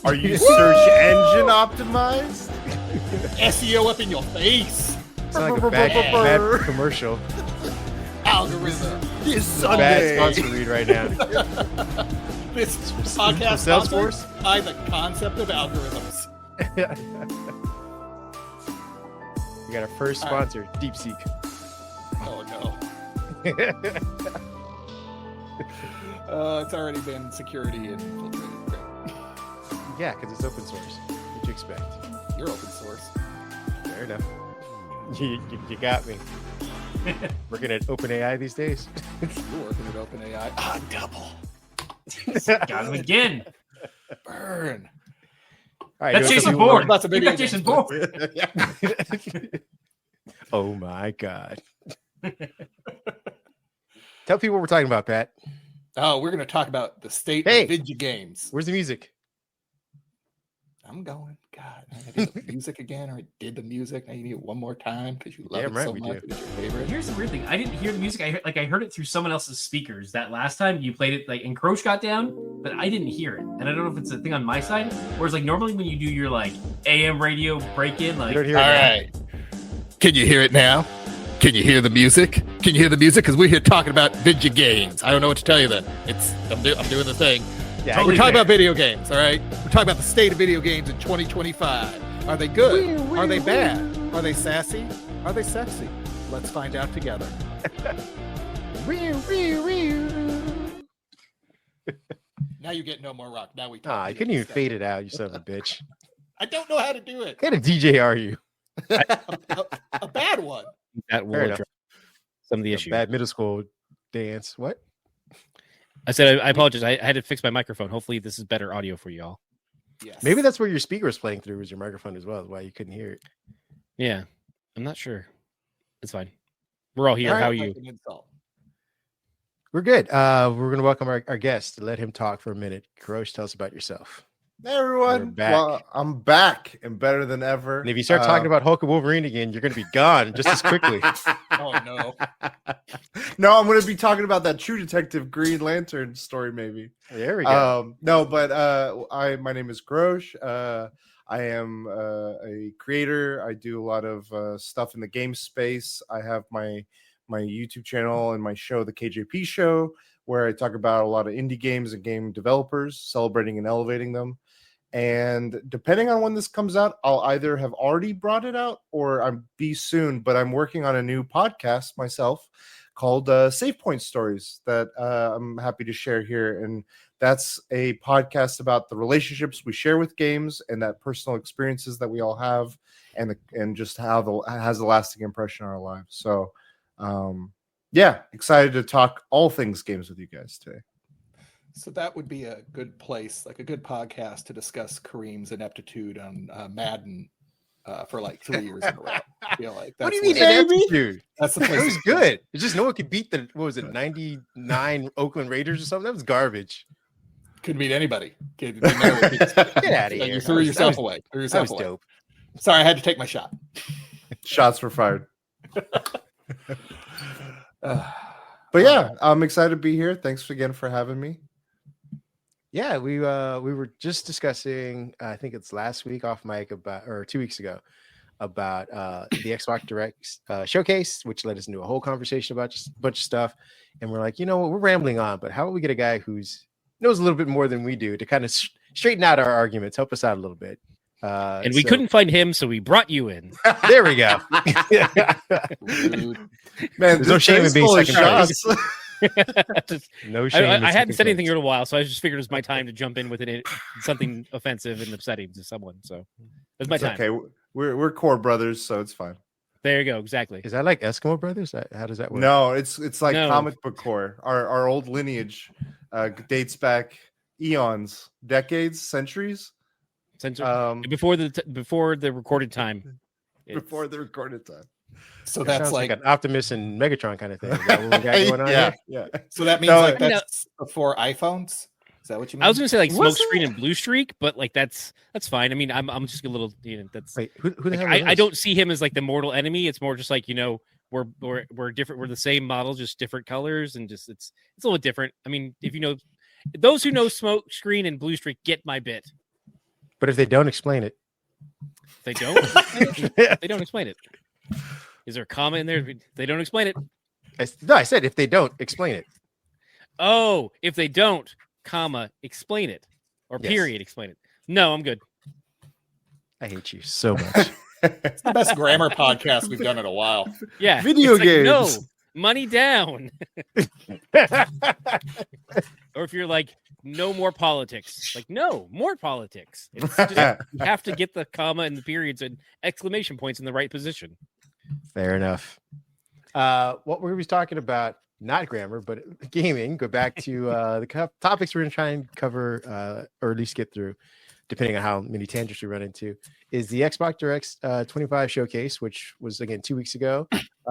Are you search engine optimized? SEO up in your face. It's like a bad commercial. Algorithm. This Bad Sunday. sponsor read right now. This podcast Salesforce? sponsored by the concept of algorithms. We got our first sponsor, DeepSeek. Oh no. It's already been security infiltrated. Great. Yeah, because it's open source. What'd you expect? You're open source. Fair enough. You got me. Working at OpenAI these days. You're working at OpenAI. Double. Got him again. Burn. All right, That's you want Jason some people- Bourne. Lots of You video got Jason games. Bourne. Oh my God. Tell people what we're talking about, Pat. Oh, we're going to talk about the state Hey. of video games. Where's the music? I'm going. God, I did the music again, or I did the music. Now you need it one more time because you love Damn it right so we much. do. It's your favorite. Here's the weird thing. I didn't hear the music. I heard it through someone else's speakers. That last time you played it, like, and Kurosh got down, but I didn't hear it. And I don't know if it's a thing on my side, whereas like normally when you do your like AM radio break in, You like don't hear All it. right. Can you hear it now? Can you hear the music? Can you hear the music? Because we're here talking about video games. I don't know what to tell you then. I'm doing the thing. Yeah, Totally We're talking fair. about video games, all right? We're talking about the state of video games in 2025. Are they good? Are they bad? Are they sassy? Are they sexy? Let's find out together. Now you get no more rock. Now we talk. You couldn't even fade it out, you son of a bitch. I don't know how to do it. What kind of DJ are you? A bad one. That will Fair enough. address some of the A issues. bad middle school dance. What? I said I apologize. I had to fix my microphone. Hopefully, this is better audio for y'all. Yes. Maybe that's where your speaker was playing through, was your microphone as well. Why you couldn't hear it. Yeah, I'm not sure. It's fine. We're all here. All right. How are Like you? an insult. We're good. We're going to welcome our guest to let him talk for a minute. Kurosh, tell us about yourself. Hey everyone. You're back. Well, I'm back and better than ever. And if you start talking about Hulk and Wolverine again, you're going to be gone just as quickly. Oh no. No, I'm going to be talking about that True Detective Green Lantern story, maybe. There we go. No, but my name is Kurosh. I am a creator. I do a lot of stuff in the game space. I have my YouTube channel and my show, the KJP Show, where I talk about a lot of indie games and game developers, celebrating and elevating them. And depending on when this comes out, I'll either have already brought it out or I'm be soon. But I'm working on a new podcast myself called Save Point Stories that I'm happy to share here. And that's a podcast about the relationships we share with games and that personal experiences that we all have, and just how has a lasting impression on our lives. So, yeah, excited to talk all things games with you guys today. So that would be a good place, like a good podcast to discuss Kareem's ineptitude on Madden for like 3 years in a row. I feel like What that's do you mean where- ineptitude? That's the It place. was good. It's just no one could beat the, what was it, 99 Oakland Raiders or something? That was garbage. Couldn't beat anybody. Get Get out of You here. threw yourself away. Threw That yourself was away. dope. Sorry, I had to take my shot. Shots were fired. Uh, But yeah, I'm excited to be here. Thanks again for having me. Yeah, we were just discussing, I think it's last week off mic about, or 2 weeks ago, about the Xbox Direct showcase, which led us into a whole conversation about just a bunch of stuff. And we're like, you know what, we're rambling on, but how about we get a guy who's knows a little bit more than we do to kind of straighten out our arguments, help us out a little bit. And we so- couldn't find him, so we brought you in. There we go. rude. Man, There's no shame in being second shots. No shame. in I hadn't second said anything place. in a while, so I just figured it was my time to jump in with something offensive and upsetting to someone. So it was my It's time. okay. We're core brothers, so it's fine. There you go. Exactly. Is that like Eskimo Brothers? How does that work? No, it's like No. comic book core. Our old lineage dates back eons, decades, centuries. Since Before before the recorded time. the recorded time. So That that's sounds like an Optimus and Megatron kind of thing. Is that what we got going on yeah, here? yeah. so that means No, like I mean, that's before iPhones. Is that what you mean? I was gonna say like smoke Was screen it? and blue streak, but like that's fine. I mean, I'm just a little, that's Wait, who the like, hell? I don't see him as like the mortal enemy. It's more just like, we're different. We're the same model, just different colors, and just it's a little different. I mean, if you know those who know smoke screen and blue streak get my bit. But if they don't explain it, They don't. They don't explain it. Is there a comma in there? They don't explain it. I said if they don't explain it. Oh, if they don't, comma, explain it, or Yes. period, explain it. No, I'm good. I hate you so much. It's the best grammar podcast we've done in a while. Yeah, Video it's like, games. no, money down. Or if you're like, no more politics. Like, no, more politics. It's just, you have to get the comma and the periods and exclamation points in the right position. Fair enough. What we was talking about, not grammar, but gaming. Go back to the topics we're going to try and cover, or at least get through, depending on how many tangents we run into, is the Xbox Direct 25 showcase, which was, again, 2 weeks ago.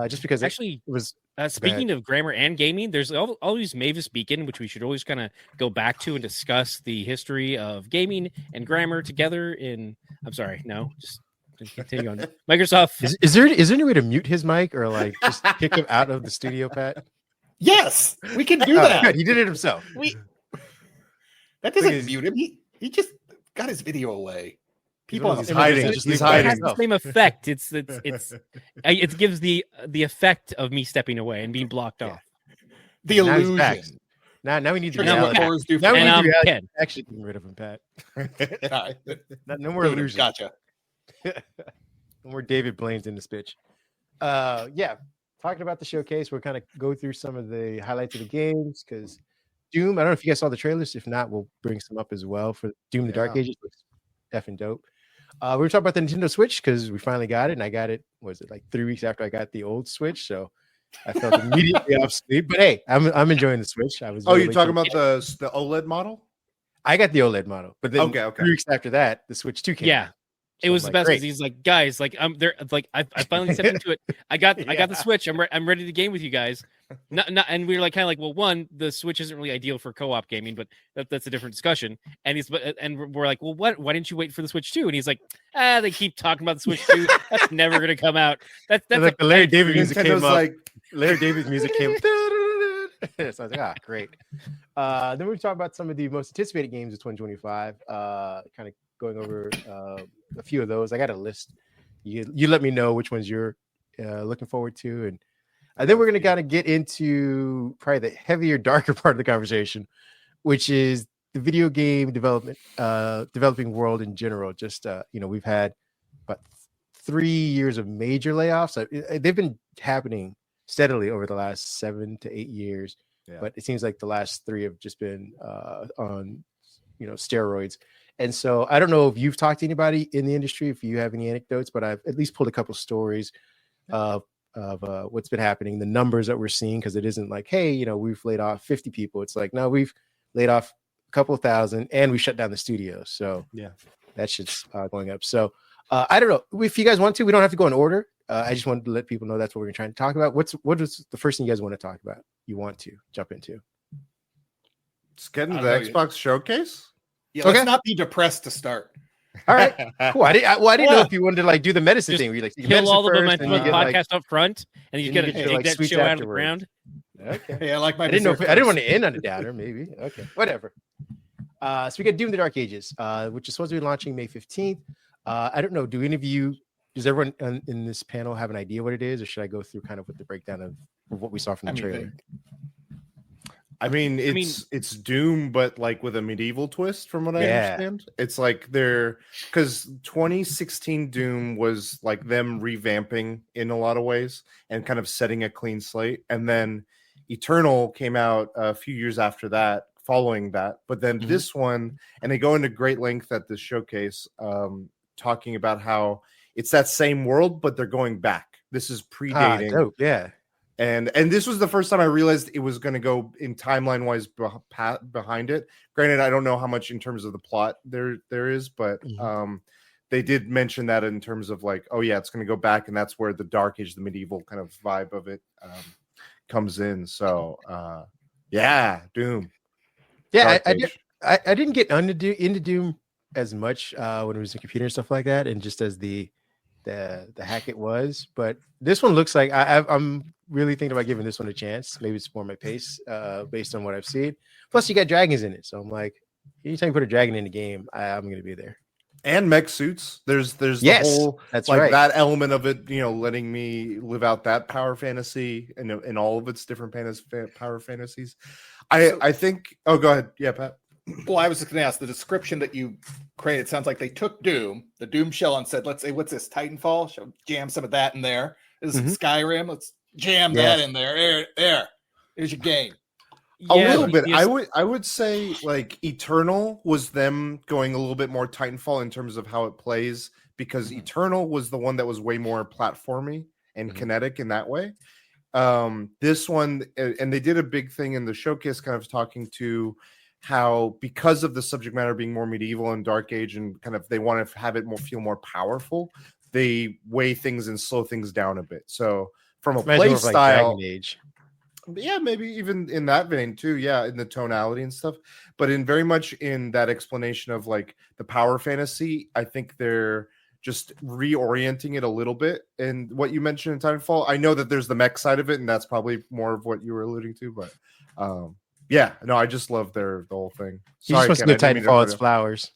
Just because Actually, it was... speaking of grammar and gaming, there's always Mavis Beacon, which we should always kind of go back to and discuss the history of gaming and grammar together in... I'm sorry, no, just continue on. Microsoft. Is there any way to mute his mic or like just kick him out of the studio, Pat? Yes, we can do Oh, that. good. He did it himself. That doesn't Because- mute him. He just got his video away. People He's have He's hiding. Just He's leave it It has hiding. the same effect. It gives the effect of me stepping away and being blocked Yeah. off. the Now he's back. illusion. Now we need the That's what reality. whores do. Now we And need I'm the reality. Ken. Actually getting rid of him, Pat. All right. No more illusion. Gotcha. No more David Blaine's in this bitch. Yeah, talking about the showcase, we'll kind of go through some of the highlights of the games because Doom. I don't know if you guys saw the trailers. If not, we'll bring some up as well for Doom: The Dark Yeah. Ages. Looks effing dope. We were talking about the Nintendo Switch because we finally got it, and I got it. Was it like 3 weeks after I got the old Switch? So I felt immediately off sleep. But hey, I'm enjoying the Switch. I was. Oh, really you're talking late about to- the OLED model? I got the OLED model, but then Okay. 3 weeks after that, the Switch 2 came. Yeah. out. It So was I'm the like, best. great. 'Cause he's like, guys, like I'm there. Like I finally stepped into it. I got the Switch. I'm ready to game with you guys. Not, and we were like kind of like, well, one, the Switch isn't really ideal for co-op gaming, but that's a different discussion. And we're like, well, why didn't you wait for the Switch 2? And he's like, they keep talking about the Switch 2. That's never gonna come out. That's And like like the Larry David music Nintendo's came up. like, Larry David's music came. So I was like, great. Then we talk about some of the most anticipated games of 2025. Kind of going over a few of those. I got a list. You let me know which ones you're looking forward to, and then we're gonna kind of get into probably the heavier, darker part of the conversation, which is the video game developing world in general. Just we've had about 3 years of major layoffs. They've been happening steadily over the last 7 to 8 years, but it seems like the last 3 have just been on steroids. And so I don't know if you've talked to anybody in the industry, if you have any anecdotes, but I've at least pulled a couple stories of what's been happening, the numbers that we're seeing, because it isn't like, hey, we've laid off 50 people. It's like, no, we've laid off a couple of thousand and we shut down the studio. So yeah, that shit's going up. So I don't know if you guys want to, we don't have to go in order. I just wanted to let people know that's what we're trying to talk about. What is the first thing you guys want to talk about? You want to jump into? Let's get into I the don't know. Xbox showcase. Yeah, Okay. let's not be depressed to start. All right, cool. I didn't know if you wanted to like do the medicine Just thing where you like take kill medicine all the first, momentum and of you the get, like- podcast up front, and you and got to you get your, take like, that sweets show out of the afterwards. ground. Okay. Hey, I like my. I didn't know. dessert I didn't want first. to end on a downer. Maybe. Okay. Whatever. So we got Doom: The Dark Ages, which is supposed to be launching May 15th. I don't know. Do any of you? Does everyone in this panel have an idea what it is, or should I go through kind of with the breakdown of what we saw from the trailer? I mean, it's Doom, but like with a medieval twist, from what I Yeah. understand. It's like because 2016 Doom was like them revamping in a lot of ways and kind of setting a clean slate. And then Eternal came out a few years after that, following that. But then Mhm. this one, and they go into great length at this showcase, talking about how it's that same world, but they're going back. This is predating. Dope. Yeah. And this was the first time I realized it was going to go in timeline wise behind it. Granted, I don't know how much in terms of the plot there is, but they did mention that in terms of like, oh yeah, it's going to go back, and that's where the Dark Age, the medieval kind of vibe of it comes in. So yeah, Doom. Yeah, Dark Age. I didn't get into Doom as much when it was a computer and stuff like that, and just as the hack it was. But this one looks like I'm really thinking about giving this one a chance. Maybe it's more my pace based on what I've seen. Plus, you got dragons in it, so I'm like, anytime you put a dragon in the game, I'm going to be there. And mech suits. There's the Yes, whole that's like right. that element of it, letting me live out that power fantasy in all of its different power fantasies. I think. Oh, go ahead. Yeah, Pat. Well, I was just going to ask, the description that you created sounds like they took Doom, the Doom shell, and said, let's say, what's this, Titanfall? Shall jam some of that in there. This is Skyrim. Let's jam that in there. There. Here's your game. A little bit. I would say like Eternal was them going a little bit more Titanfall in terms of how it plays, because Eternal was the one that was way more platformy and kinetic in that way. This one, and they did a big thing in the showcase, kind of talking to how, because of the subject matter being more medieval and dark age, and kind of they want to have it feel more powerful, they weigh things and slow things down a bit. So from a play style, Age. Yeah, maybe even in that vein too. Yeah, in the tonality and stuff, but in very much in that explanation of like the power fantasy, I think they're just reorienting it a little bit. And what you mentioned in Titanfall, I know that there's the mech side of it, and that's probably more of what you were alluding to. But yeah, no, I just love the whole thing. Sorry, he just wants to Titanfall its flowers.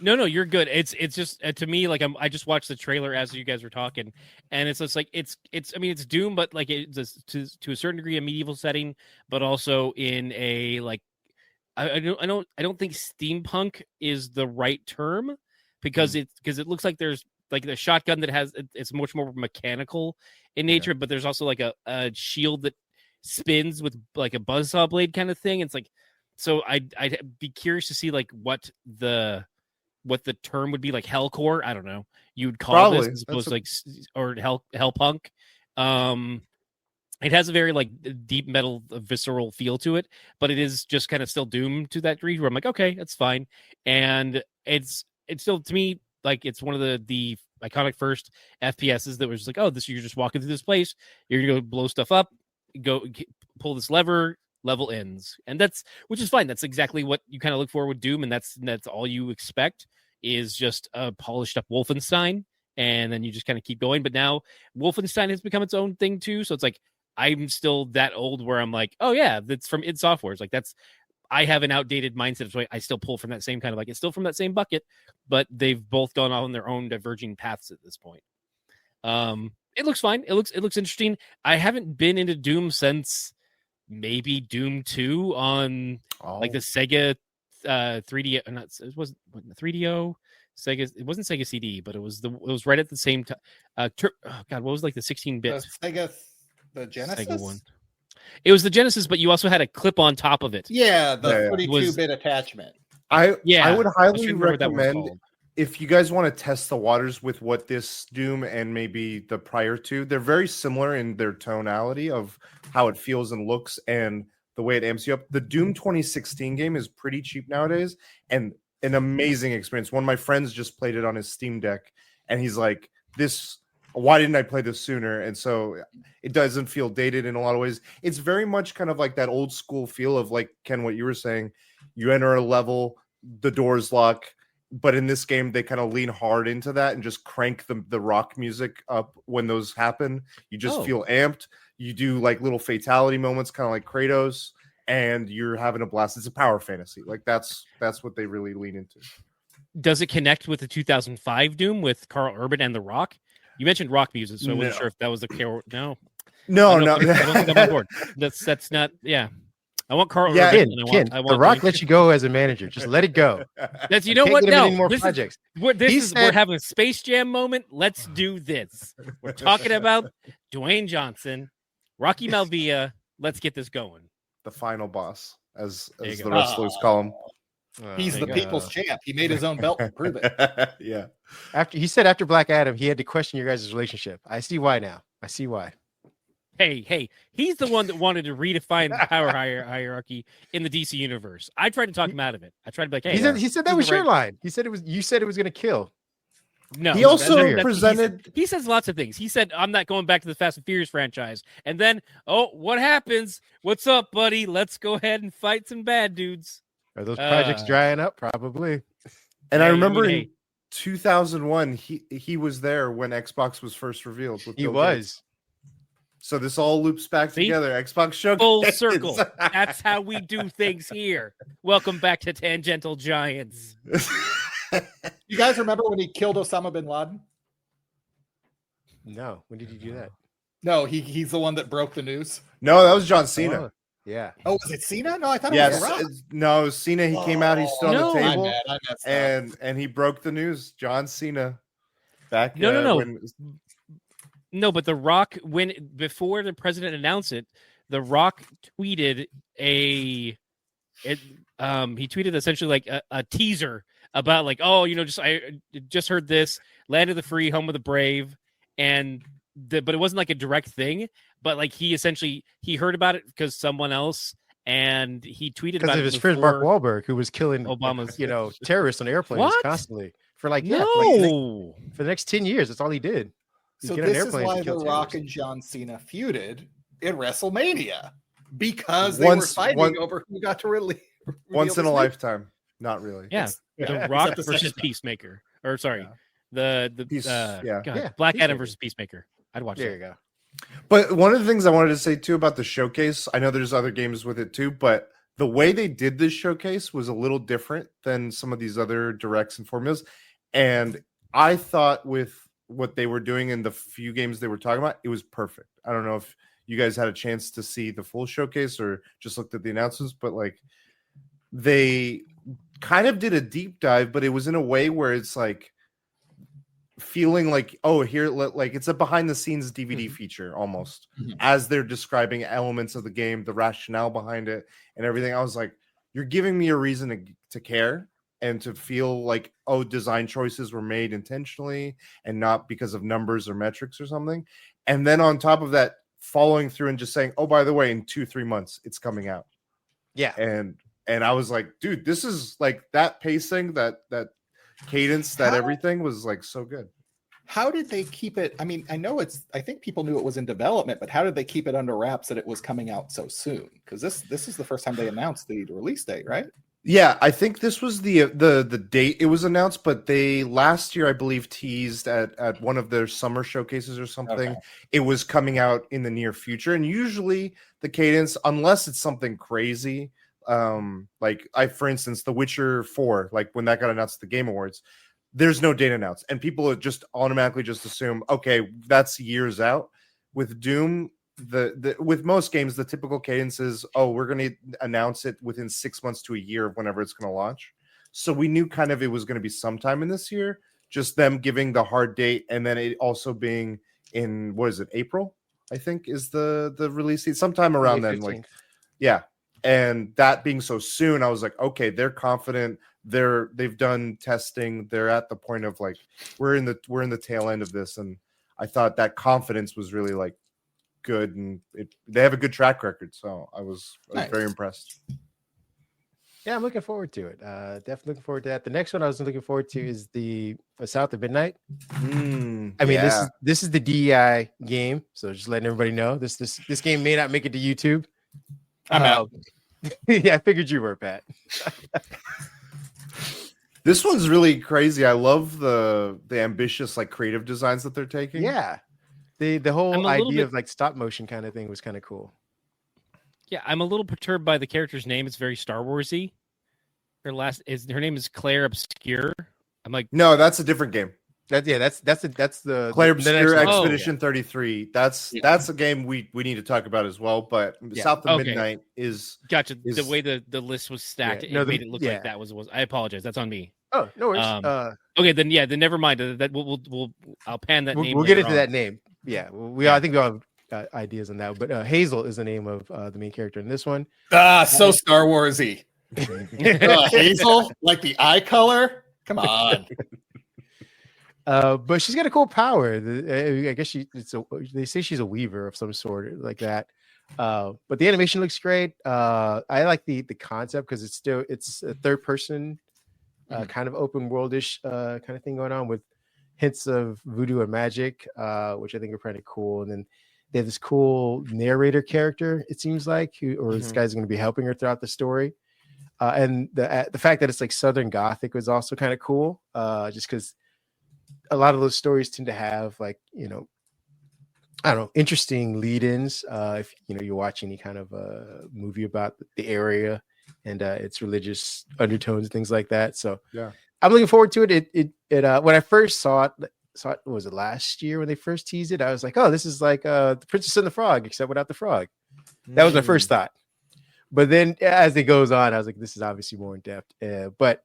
No, you're good. It's just to me like I just watched the trailer as you guys were talking, and it's just like it's I mean it's Doom, but like it's to a certain degree a medieval setting, but also in a like I don't think steampunk is the right term, because it looks like there's like the shotgun that has it's much more mechanical in nature, but there's also like a shield that spins with like a buzzsaw blade kind of thing. It's like, so I'd be curious to see like what the term would be, like hellcore. I don't know. You'd call this as opposed to like or hellpunk. It has a very like deep metal, visceral feel to it, but it is just kind of still Doom to that degree. Where I'm like, okay, that's fine, and it's still to me like it's one of the iconic first FPSs that was just like, oh, this you're just walking through this place, you're gonna go blow stuff up, pull this lever. Level ends, and which is fine. That's exactly what you kind of look for with Doom, and that's all you expect is just a polished up Wolfenstein, and then you just kind of keep going. But now Wolfenstein has become its own thing too, so it's like I'm still that old where I'm like, oh yeah, that's from id Software. It's like I have an outdated mindset, so I still pull from that same kind of like it's still from that same bucket, but they've both gone on their own diverging paths at this point. It looks fine. It looks interesting. I haven't been into Doom since maybe Doom 2 on like the Sega 3D. It wasn't 3DO Sega. It wasn't Sega CD, but it was right at the same time. What was like the 16-bit Sega, the Genesis Sega one? It was the Genesis, but you also had a clip on top of it. Yeah, the 32-bit attachment. I would highly recommend, if you guys want to test the waters with what this Doom and maybe the prior two, they're very similar in their tonality of how it feels and looks and the way it amps you up. The Doom 2016 game is pretty cheap nowadays and an amazing experience. One of my friends just played it on his Steam Deck, and he's like, why didn't I play this sooner? And so it doesn't feel dated in a lot of ways. It's very much kind of like that old school feel of, like, Ken, what you were saying. You enter a level, the doors lock, but in this game, they kind of lean hard into that and just crank the rock music up when those happen. You just feel amped. You do like little fatality moments, kind of like Kratos, and you're having a blast. It's a power fantasy. Like that's what they really lean into. Does it connect with the 2005 Doom with Carl Urban and The Rock? You mentioned rock music, so I wasn't sure if that was the No. I don't think I'm on board. That's not. Yeah. I want Carl. Yeah, Ken, The Rock let you go as a manager. Just let it go. That's you know what? No, any more projects. We're having a Space Jam moment. Let's do this. We're talking about Dwayne Johnson, Rocky Maivia. Let's get this going. The final boss, as the wrestlers call him. He's the people's champ. He made his own belt to prove it. Yeah. After Black Adam, he had to question your guys' relationship. I see why now. I see why. Hey, he's the one that wanted to redefine the power hierarchy in the DC universe. I tried to talk him out of it. I tried to be like, hey, he said that was your line. He said it was. You said it was going to kill. No, he also presented. He says lots of things. He said, "I'm not going back to the Fast and Furious franchise." And then, what happens? What's up, buddy? Let's go ahead and fight some bad dudes. Are those projects drying up? Probably. And I remember in 2001, he was there when Xbox was first revealed. He was. So this all loops back together. Xbox Showcase. Full circle. That's how we do things here. Welcome back to Tangential Giants. You guys remember when he killed Osama bin Laden? No, when did he do that? No, he's the one that broke the news. No, that was John Cena. Oh, yeah. Oh, was it Cena? No, I thought it Yes, was The Rock. no, it was Cena. He came out. He stood No. on the table, I messed up. and he broke the news. John Cena. Back. No. When, No, but The Rock, before the president announced it, The Rock tweeted he tweeted essentially like a teaser about like, oh, I just heard this, land of the free, home of the brave, but it wasn't like a direct thing, but like he heard about it because someone else, and he tweeted Because about of it his friend Mark before Wahlberg, who was killing Obama's. terrorists on airplanes What? constantly for like No. for the next 10 years. That's all he did. So Get on this is airplanes why and The kill Rock terrorists. and John Cena feuded in WrestleMania, because they Once- were fighting one- over who got to reveal once in his a name. lifetime. Not really. Yeah, Yeah, The except Rock the versus second time. Peacemaker, or sorry, Yeah. the Peace- God, Yeah, Black Adam Peacemaker. versus Peacemaker. I'd watch There that. you go. But one of the things I wanted to say too about the showcase, I know there's other games with it too, but the way they did this showcase was a little different than some of these other directs and formulas. And I thought with what they were doing in the few games they were talking about, it was perfect. I don't know if you guys had a chance to see the full showcase or just looked at the announcements, but like they kind of did a deep dive, but it was in a way where it's like feeling like, oh, here, like it's a behind the scenes DVD feature almost, as they're describing elements of the game, the rationale behind it and everything. I was like, you're giving me a reason to care and to feel like, oh, design choices were made intentionally and not because of numbers or metrics or something. And then on top of that, following through and just saying, oh, by the way, in 2-3 months it's coming out. Yeah. And I was like, dude, this is like that pacing, that cadence, that everything was like so good. How did they keep it? I mean, I think people knew it was in development, but how did they keep it under wraps that it was coming out so soon? Because this is the first time they announced the release date, right? Yeah, I think this was the date it was announced, but they last year, I believe, teased at one of their summer showcases or something. Okay. It was coming out in the near future, and usually the cadence, unless it's something crazy, like for instance, The Witcher 4, like when that got announced at the Game Awards, there's no date announced, and people would just automatically just assume, okay, that's years out. With Doom, with most games, the typical cadence is, oh, we're going to announce it within 6 months to a year of whenever it's going to launch. So we knew kind of it was going to be sometime in this year, just them giving the hard date, and then it also being in, what is it, April, I think is the release date, sometime around May then. 15th. Like, yeah. And that being so soon, I was like, okay, they're confident. They've done testing. They're at the point of like, we're in the tail end of this. And I thought that confidence was really like good, and they have a good track record. So I was Nice. very impressed. Yeah, I'm looking forward to it. Definitely looking forward to that. The next one I was looking forward to is the South of Midnight. I mean, this is the DEI game, so just letting everybody know this game may not make it to YouTube. I'm out. Yeah, I figured you were, Pat. This one's really crazy. I love the ambitious like creative designs that they're taking. Yeah, the whole I'm a little idea bit- of like stop motion kind of thing was kind of cool. Yeah, I'm a little perturbed by the character's name. It's very Star Warsy. Her name is Claire Obscure. I'm like, No, that's a different game. That's the Claire the next Obscure one. Expedition 33. That's a game we need to talk about as well. But Yeah. South of Okay. Midnight is gotcha. Is- The way the list was stacked, Yeah, no, it made it look yeah. like that was. I apologize. That's on me. Oh, no worries. Okay, then never mind. That we'll I'll pan that name. We'll get later into on. that name. Yeah, I think we all have ideas on that. But Hazel is the name of the main character in this one. So Star Warsy. Hazel, like the eye color. Come on. But she's got a cool power. I guess they say she's a weaver of some sort like that. But the animation looks great. I like the concept because it's a third person kind of open worldish kind of thing going on with hints of voodoo and magic, which I think are pretty cool. And then they have this cool narrator character, it seems like, this guy's going to be helping her throughout the story. And the fact that it's like Southern Gothic was also kind of cool, just because a lot of those stories tend to have like, I don't know, interesting lead-ins. If you're watching any kind of a movie about the area and its religious undertones and things like that. So Yeah. I'm looking forward to it. When I first saw it, was it last year when they first teased it? I was like, oh, this is like the Princess and the Frog, except without the frog. That was my first thought. But then as it goes on, I was like, this is obviously more in depth. But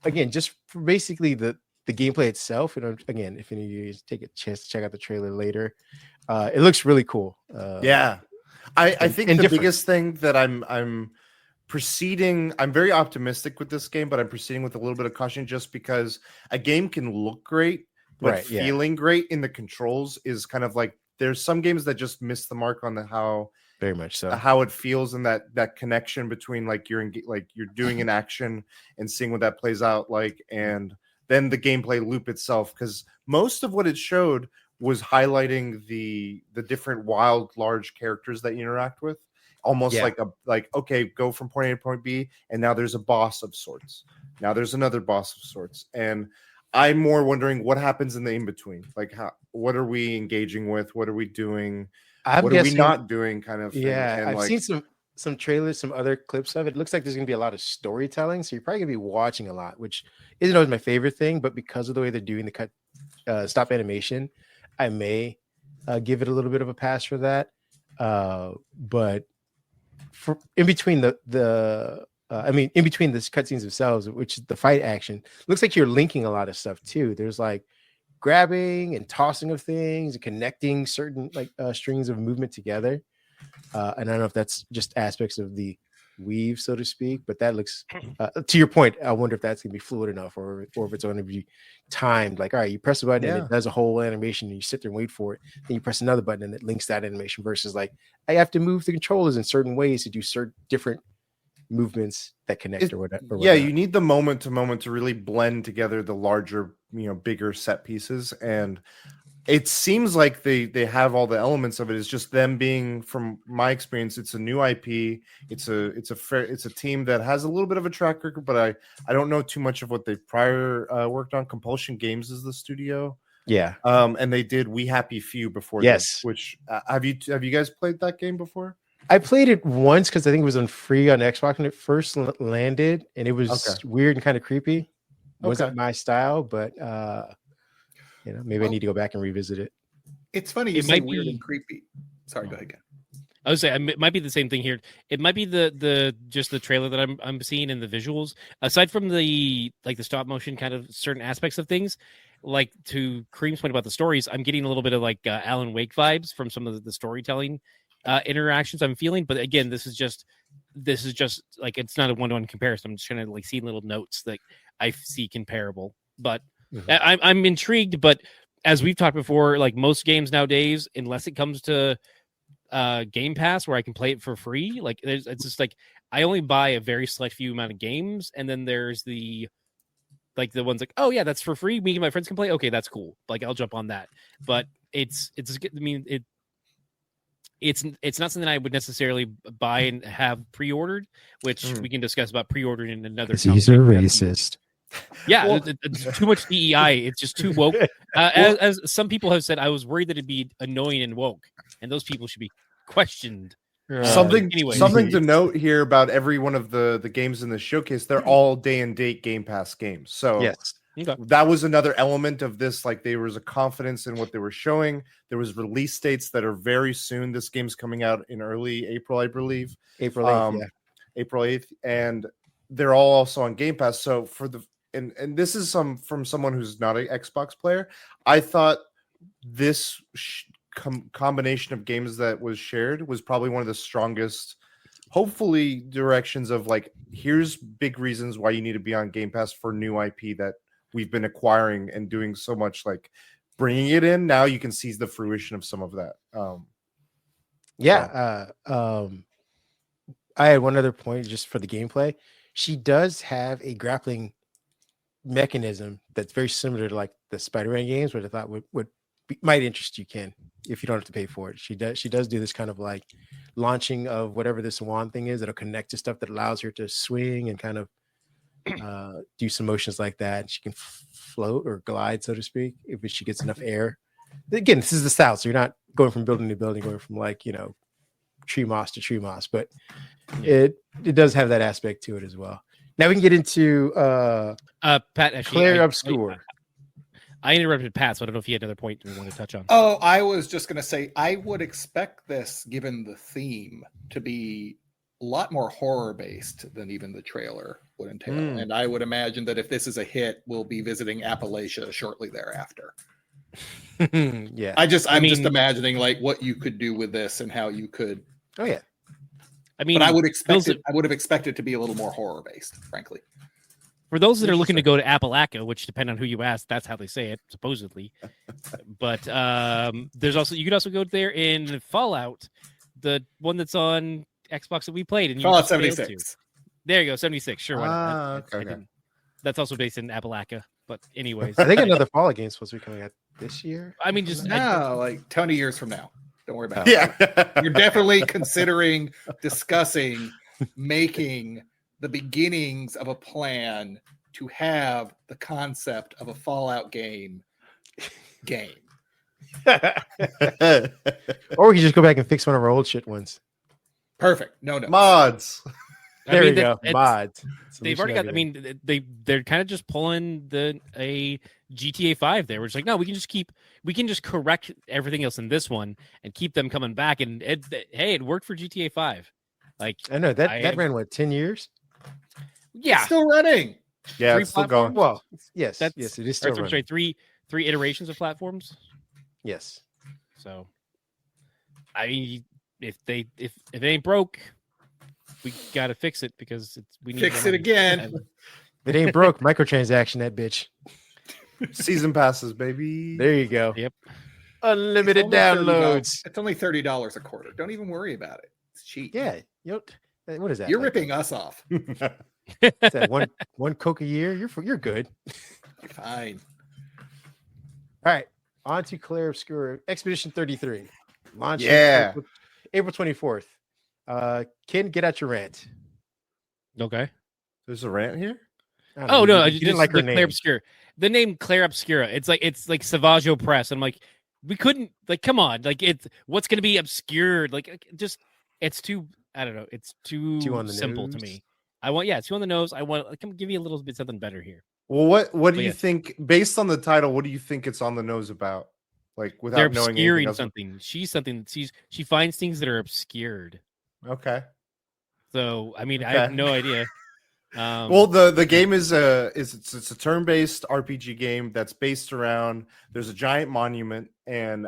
again, just for basically the gameplay itself, and again, if any of you take a chance to check out the trailer later, it looks really cool. I think the biggest thing that I'm proceeding, I'm very optimistic with this game, but I'm proceeding with a little bit of caution just because a game can look great, but feeling great in the controls is kind of like, there's some games that just miss the mark on how very much so how it feels, and that connection between like you're doing an action and seeing what that plays out like, and then the gameplay loop itself, because most of what it showed was highlighting the different wild large characters that you interact with, almost like okay, go from point A to point B, and now there's a boss of sorts, now there's another boss of sorts, and I'm more wondering what happens in the in between, like what are we engaging with, what are we doing, what are we not doing, kind of thing. And I've seen some trailers, some other clips of it. It looks like there's gonna be a lot of storytelling, so you're probably gonna be watching a lot, which isn't always my favorite thing, but because of the way they're doing the cut stop animation, I may give it a little bit of a pass for that. But for in between in between the cutscenes themselves, which is the fight action, looks like you're linking a lot of stuff too. There's like grabbing and tossing of things and connecting certain strings of movement together. And I don't know if that's just aspects of the weave, so to speak, but that looks to your point. I wonder if that's gonna be fluid enough, or if it's going to be timed. Like, all right, you press a button and it does a whole animation, and you sit there and wait for it. Then you press another button and it links that animation. Versus like, I have to move the controllers in certain ways to do certain different movements that connect or whatever. Yeah, you need the moment to moment to really blend together the larger, bigger set pieces, and it seems like they have all the elements of it. It's just them being, from my experience, it's a new IP. It's a team that has a little bit of a track record, but I don't know too much of what they've prior worked on. Compulsion Games is the studio. Yeah. And they did We Happy Few before. Yes. This, which have you guys played that game before? I played it once because I think it was on free on Xbox when it first landed, and it was weird and kind of creepy. Wasn't my style, but maybe I need to go back and revisit it. It's funny you say weird and creepy. Sorry, go ahead again. I would say it might be the same thing here. It might be the just the trailer that I'm seeing and the visuals. Aside from the stop motion kind of certain aspects of things, like to Kareem's point about the stories, I'm getting a little bit of like Alan Wake vibes from some of the storytelling interactions I'm feeling. But again, this is just like, it's not a one-to-one comparison. I'm just trying to like see little notes that I see comparable. But I'm intrigued. But as we've talked before, like most games nowadays, unless it comes to Game Pass where I can play it for free, like it's just like I only buy a very select few amount of games, and then there's the ones like, oh yeah, that's for free, me and my friends can play, okay, that's cool, like I'll jump on that. But it's not something I would necessarily buy and have pre-ordered, which we can discuss about pre-ordering in another. These are racist. Yeah, it's too much DEI. It's just too woke. As some people have said, I was worried that it'd be annoying and woke, and those people should be questioned. Something to note here about every one of the games in the showcase, they're all day and date Game Pass games. So yes, that was another element of this. Like, there was a confidence in what they were showing. There was release dates that are very soon. This game's coming out in early April, I believe. April 8th, April 8th, and they're all also on Game Pass. So and this is from someone who's not an Xbox player. I thought this combination of games that was shared was probably one of the strongest, hopefully, directions of like, here's big reasons why you need to be on Game Pass for new IP that we've been acquiring and doing so much, like bringing it in. Now you can seize the fruition of some of that. I had one other point just for the gameplay. She does have a grappling mechanism that's very similar to like the Spider-Man games, which I thought might interest you, Ken, if you don't have to pay for it. She does do this kind of like launching of whatever this wand thing is that'll connect to stuff that allows her to swing and kind of do some motions like that. She can float or glide, so to speak, if she gets enough air. Again, this is the South, so you're not going from building to building, going from like, tree moss to tree moss, but it does have that aspect to it as well. Now we can get into Pat, actually, Clair Obscur. I interrupted Pat, so I don't know if he had another point we want to touch on. Oh, I was just going to say, I would expect this, given the theme, to be a lot more horror-based than even the trailer would entail. And I would imagine that if this is a hit, we'll be visiting Appalachia shortly thereafter. Yeah. I'm just imagining like what you could do with this and how you could. Oh yeah. I mean, but I would have expected to be a little more horror-based, frankly. For those that are looking to go to Appalachia, which depend on who you ask, that's how they say it, supposedly. But there's also you could also go there in Fallout, the one that's on Xbox that we played, and Fallout 76. There you go, 76. Sure, why not? Okay. That's also based in Appalachia. But anyways, I think another Fallout game is supposed to be coming out this year. I mean, just like 20 years from now. Don't worry about it. Yeah. You're definitely considering discussing making the beginnings of a plan to have the concept of a Fallout game. Or we can just go back and fix one of our old shit ones. Perfect. No. Mods. There we go. Mods. They've already got. I mean, they're kind of just pulling a GTA 5 there. We're just like, no, we can just correct everything else in this one and keep them coming back. And it worked for GTA 5. Like I know that ran what 10 years. Yeah, It's still running. Yeah, Three it's still going. Well, yes, That's- yes, it is still running. sorry, three iterations of platforms. Yes. So, I mean, if it ain't broke, we gotta fix it because we need Fix money. it again. And If it ain't broke, microtransaction that bitch. Season passes, baby. There you go. Yep. Unlimited It's only downloads. It's only $30 a quarter. Don't even worry about it. It's cheap. Yeah. What is that? You're like, ripping us off. what's that, one Coke a year? You're good. Fine. All right. On to Clair Obscur Expedition 33. Launch Yeah. April 24th. Ken, get out your rant. Okay. There's a rant here. I don't know, Oh no, you didn't like her name. Clair Obscura. The name Clair Obscura. It's like Savaggio Press. I'm like, we couldn't come on. Like it's what's gonna be obscured? Like just it's too. I don't know. It's too on the simple nose? to me. I want it's too on the nose. I want come give you a little bit something better here. Well, what do But you yeah. think, based on the title? What do you think it's on the nose about? Like without They're knowing obscuring anything else? something. She finds things that are obscured. Okay. So I mean, I Okay. have no idea. Well, the game is it's a turn-based RPG game that's based around. There's a giant monument, and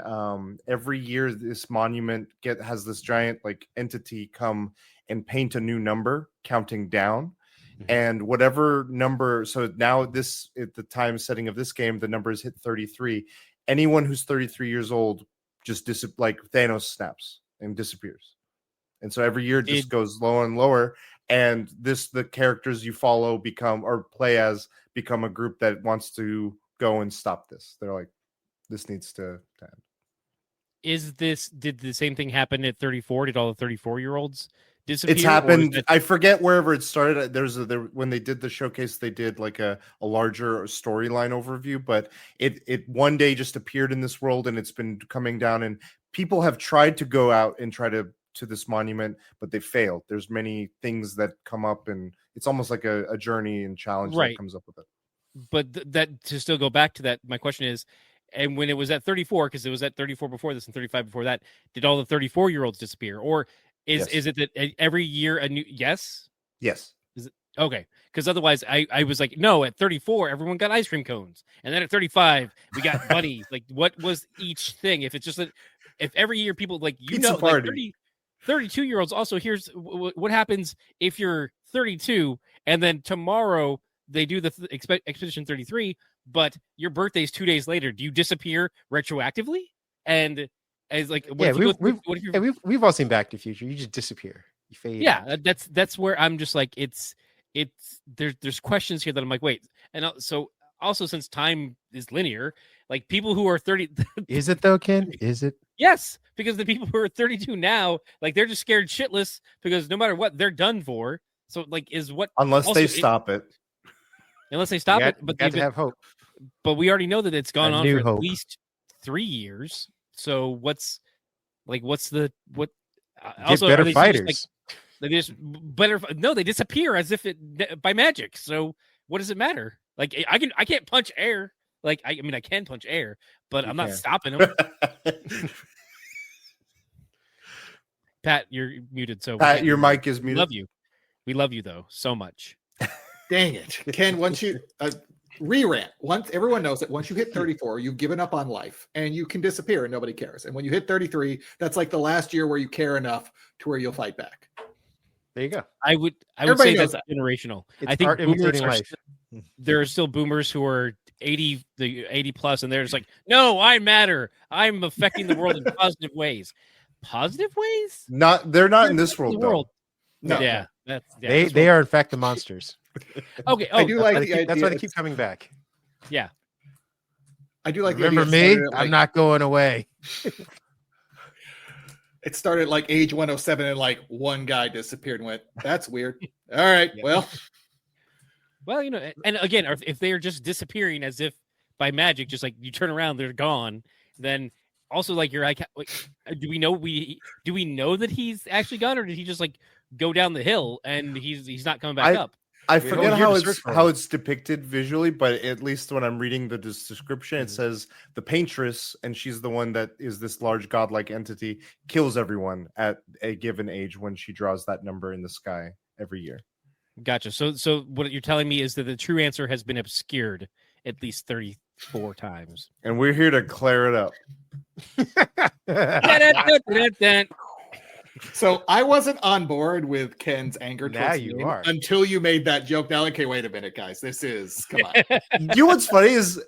every year this monument has this giant like entity come and paint a new number, counting down, and whatever number. So now at the time setting of this game, the number is hit 33. Anyone who's 33 years old just like Thanos snaps and disappears, and so every year it just goes lower and lower. And the characters you follow become a group that wants to go and stop this. They're like, this needs to end. Did the same thing happen at 34? Did all the 34-year-olds disappear? It's or is happened. that- I forget wherever it started. When they did the showcase, they did like a larger storyline overview, but it one day just appeared in this world, and it's been coming down, and people have tried to go out and try to this monument, but they failed. There's many things that come up, and it's almost like a journey and challenge Right. that comes up with it. But that to still go back to that, my question is, and when it was at 34, because it was at 34 before this and 35 before that, did all the 34-year-olds disappear, or is it that every year a new? Yes. Okay, because otherwise I was like, no, at 34 everyone got ice cream cones, and then at 35 we got bunnies. Like, what was each thing? If it's just if every year people like Pizza like party. 32-year-olds also, here's what happens if you're 32 and then tomorrow they do the Expedition 33, but your birthday's 2 days later. Do you disappear retroactively? And as like, we've all seen Back to the Future. You just disappear. You fade. Yeah, that's where I'm just like, it's there's questions here that I'm like, wait, and so also since time is linear, like people who are 30, Is it though, Ken? Is it? yes, because the people who are 32 now, like they're just scared shitless because no matter what, they're done for. So like, Unless also they stop it. Unless they stop it, but got to have hope. But we already know that it's gone on new for hope. at least 3 years. So what's the Get better fighters. They just better. No, they disappear as if it by magic. So what does it matter? Like I can't punch air. Like I mean I can punch air, but I'm not stopping them. Pat, you're muted. So Pat, your mic is we muted. love you. We love you though so much. Dang it, Ken! Once you re-rant, once everyone knows that once you hit 34, you've given up on life and you can disappear and nobody cares. And when you hit 33, that's like the last year where you care enough to where you'll fight back. There you go. I would Everybody say knows that's that. generational. It's I think art boomers imitating are life. there are still boomers who are 80 plus, and they're just like, no, I matter. I'm affecting the world in positive ways. Positive ways? They're not in this world, though. No. Yeah, They are in fact the monsters. Okay. I do like That's the why idea. they keep coming back. Yeah. I do like. Remember the idea me? it started at, I'm not going away. It started like age 107, and like one guy disappeared and went, "That's weird." All right, Yeah. Well, and again, if they are just disappearing as if by magic, just like you turn around, they're gone. Then also like do we know that he's actually gone, or did he just like go down the hill and he's not coming back up? I We forget don't hear how the it's search for how him. it's depicted visually, but at least when I'm reading the description, it says the paintress, and she's the one that is this large godlike entity, kills everyone at a given age when she draws that number in the sky every year. Gotcha. So what you're telling me is that the true answer has been obscured at least 34 times. And we're here to clear it up. So I wasn't on board with Ken's anger Now towards you me are. until you made that joke. Now, okay, wait a minute, guys. Come on. You know what's funny is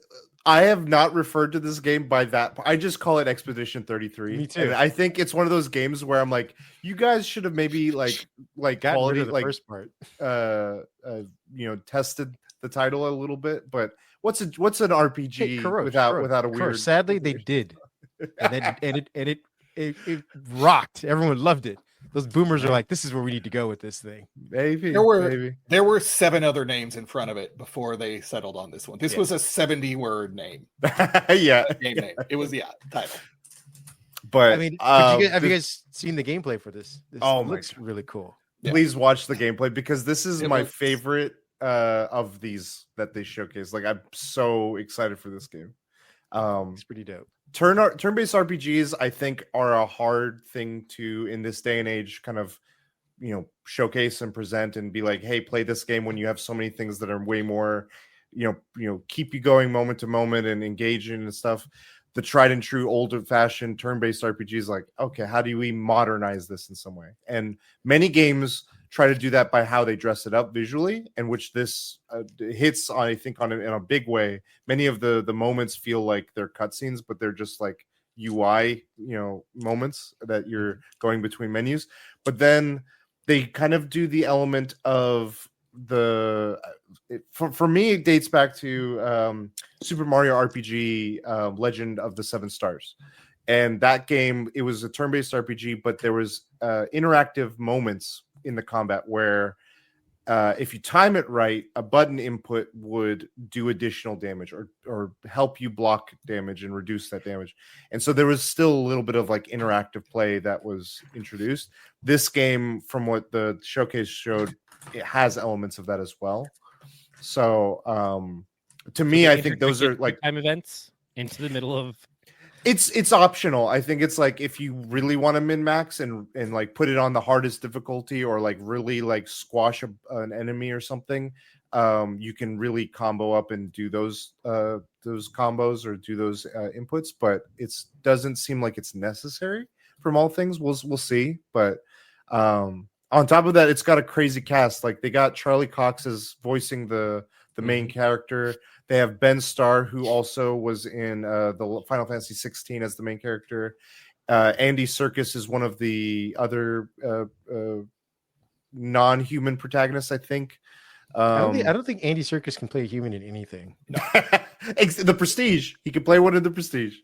I have not referred to this game by that. I just call it Expedition 33. Me too. And I think it's one of those games where I'm like, you guys should have maybe like Got quality, rid of the like first part. tested the title a little bit. But what's an RPG Hey, Kurosh, without a Kurosh, weird? sadly, they did, and it rocked. Everyone loved it. Those boomers are like, this is where we need to go with this thing. Maybe There were 7 other names in front of it before they settled on this one. This was a 70-word name. yeah. Game name. It was title. But I mean, have you guys seen the gameplay for this? This Oh my looks really cool. please watch the gameplay because this is It my looks- favorite of these that they showcase. Like I'm so excited for this game. It's pretty dope. Turn-based RPGs, I think, are a hard thing to in this day and age kind of showcase and present and be like, hey, play this game when you have so many things that are way more keep you going moment to moment and engaging and stuff. The tried and true old-fashioned turn-based RPGs, like, okay, how do we modernize this in some way? And many games try to do that by how they dress it up visually, and which this hits, I think, in a big way. Many of the moments feel like they're cutscenes, but they're just like UI, moments that you're going between menus. But then they kind of do the element of for me, it dates back to Super Mario RPG Legend of the Seven Stars. And that game, it was a turn-based RPG, but there was interactive moments in the combat where if you time it right, a button input would do additional damage or help you block damage and reduce that damage. And so there was still a little bit of like interactive play that was introduced. This game, from what the showcase showed, it has elements of that as well. So to me, I think those are like time events into the middle of. It's optional. I think it's like if you really want to min-max and like put it on the hardest difficulty or like really like squash an enemy or something, you can really combo up and do those combos or do those inputs. But it doesn't seem like it's necessary from all things. We'll see. But on top of that, it's got a crazy cast. Like they got Charlie Cox as voicing the main character. They have Ben Starr, who also was in the Final Fantasy 16 as the main character. Andy Serkis is one of the other non-human protagonists, I think. I don't think Andy Serkis can play a human in anything. The Prestige. He can play one of the Prestige.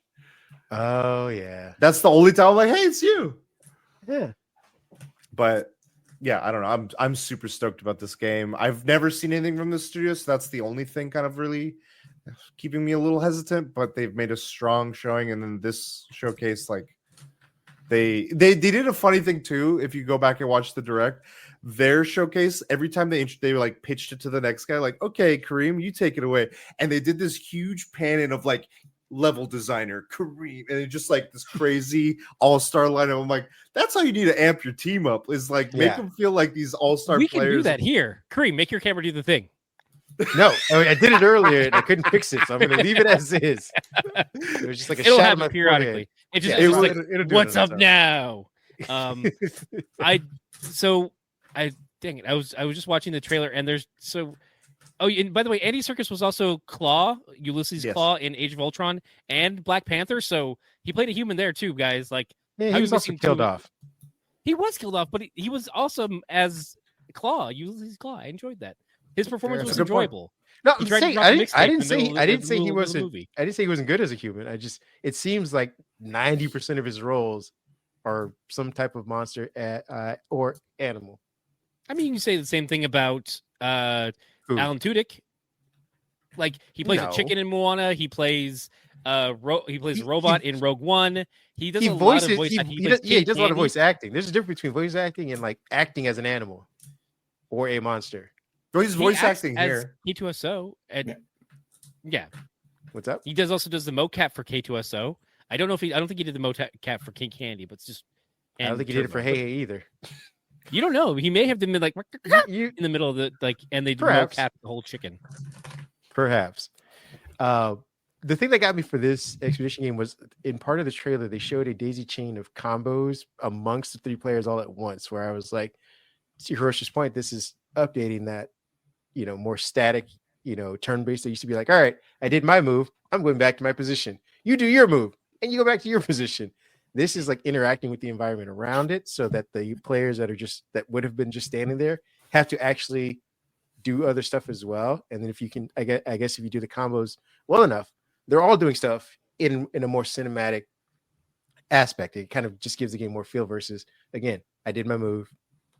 Oh yeah, that's the only time I'm like, hey, it's you. Yeah, but yeah, I don't know. I'm super stoked about this game. I've never seen anything from the studio, so that's the only thing kind of really keeping me a little hesitant. But they've made a strong showing, and then this showcase, like, they did a funny thing too. If you go back and watch the direct, their showcase, every time they like pitched it to the next guy, like, okay, Kareem, you take it away. And they did this huge pan in of like level designer Kareem, and it's just like this crazy all-star lineup. I'm like, that's how you need to amp your team up, is like make them feel like these all-star We players. can do that here. Kareem, make your camera do the thing. No, I did it earlier and I couldn't fix it, so I'm gonna leave it as is. It was just like a It'll shot happen of my periodically. forehead. It just Yeah, it's like, it'll do it what's on up its own. now? Dang it. I was just watching the trailer, and there's and by the way, Andy Serkis was also Claw, Ulysses Yes. Claw in Age of Ultron and Black Panther, so he played a human there too, guys. Like, Yeah, how he was you also missing killed two- off. He was killed off, but he was awesome as Claw, Ulysses Claw. I enjoyed that. His performance That's was a good point. enjoyable. No, He I'm tried to saying drop a I mixtape didn't in the say middle- I in didn't the say he middle of the wasn't. movie. I didn't say he wasn't good as a human. It seems like 90% of his roles are some type of monster or animal. I mean, you can say the same thing about Who? Alan Tudyk. Like, he plays No. a chicken in Moana. He plays a robot in Rogue One. He does He a lot voices. of voice. He plays does a lot of Candy. voice acting. There's a difference between voice acting and like acting as an animal or a monster. Well, he's He voice acts acting as here. K2SO, and yeah, What's up? he also does the mocap for K2SO. I don't think he did the mocap for King Candy, but it's just. I don't think he did it for Hey Hey either. You don't know. He may have been like You, in the middle of the and they Perhaps. mocap the whole chicken. Perhaps. The thing that got me for this expedition game was in part of the trailer, they showed a daisy chain of combos amongst the three players all at once, where I was like, to Hirosh's point, this is updating that, more static, turn-based. They used to be like, all right, I did my move. I'm going back to my position. You do your move and you go back to your position. This is like interacting with the environment around it so that the players that would have been just standing there have to actually do other stuff as well. And then if you can, I guess if you do the combos well enough, they're all doing stuff in a more cinematic aspect. It kind of just gives the game more feel versus, again, I did my move,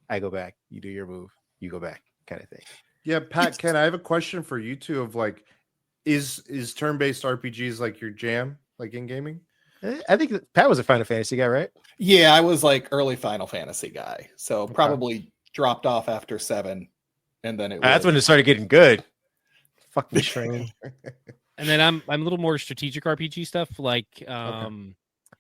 I go back, you do your move, you go back, kind of thing. Yeah, Pat, Ken, I have a question for you two of like, is turn-based RPGs like your jam, like in gaming? I think that Pat was a Final Fantasy guy, right? Yeah, I was like early Final Fantasy guy, so probably dropped off after 7, and then That's when it started getting good. Fucking train. And then I'm a little more strategic RPG stuff. Like I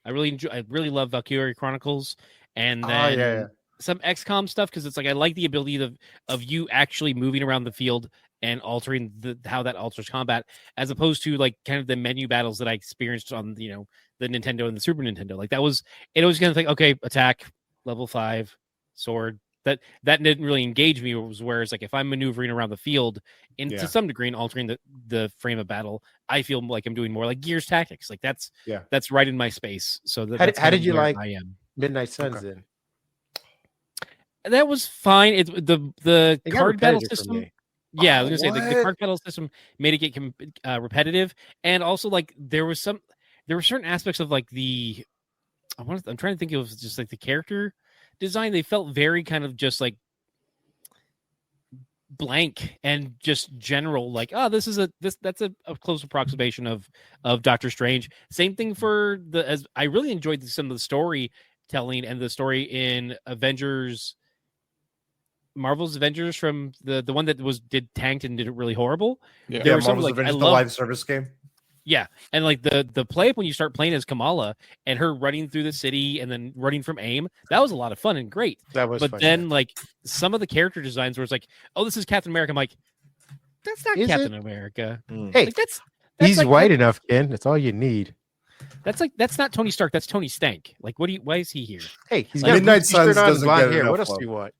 really love Valkyrie Chronicles, and then some XCOM stuff, because it's like I like the ability of you actually moving around the field and altering how that alters combat, as opposed to like kind of the menu battles that I experienced on the Nintendo and the Super Nintendo. Like it was kind of like, okay, attack level 5, sword. That didn't really engage me. Whereas like if I'm maneuvering around the field to some degree and altering the frame of battle, I feel like I'm doing more like Gears Tactics. Like that's right in my space. So how did you like I am Midnight Suns then? That was fine. The It got card battle repetitive for system. me. Yeah, I was gonna say the card battle system made it get repetitive, and also like there were certain aspects of like I'm trying to think of just like the character design. They felt very kind of just like blank and just general, like, oh, that's a close approximation of Doctor Strange. Same thing for as I really enjoyed some of the storytelling and the story in Marvel's Avengers, from the one that did tanked and did it really horrible. Yeah, There were some, Marvel's like, Avengers, I the love- live service game. Yeah, and like the play up when you start playing as Kamala and her running through the city and then running from aim, that was a lot of fun and great. That was But fun, then like some of the character designs where it's like, oh, this is Captain America. I'm like, that's not Is Captain America. Hey, Like, that's he's like, white enough, Ken. That's all you need. That's not Tony Stark. That's Tony Stank. Like, why is he here? Hey, he's Like, got Midnight a t-shirt Suns on and doesn't blonde get hair. enough What else love. do you want?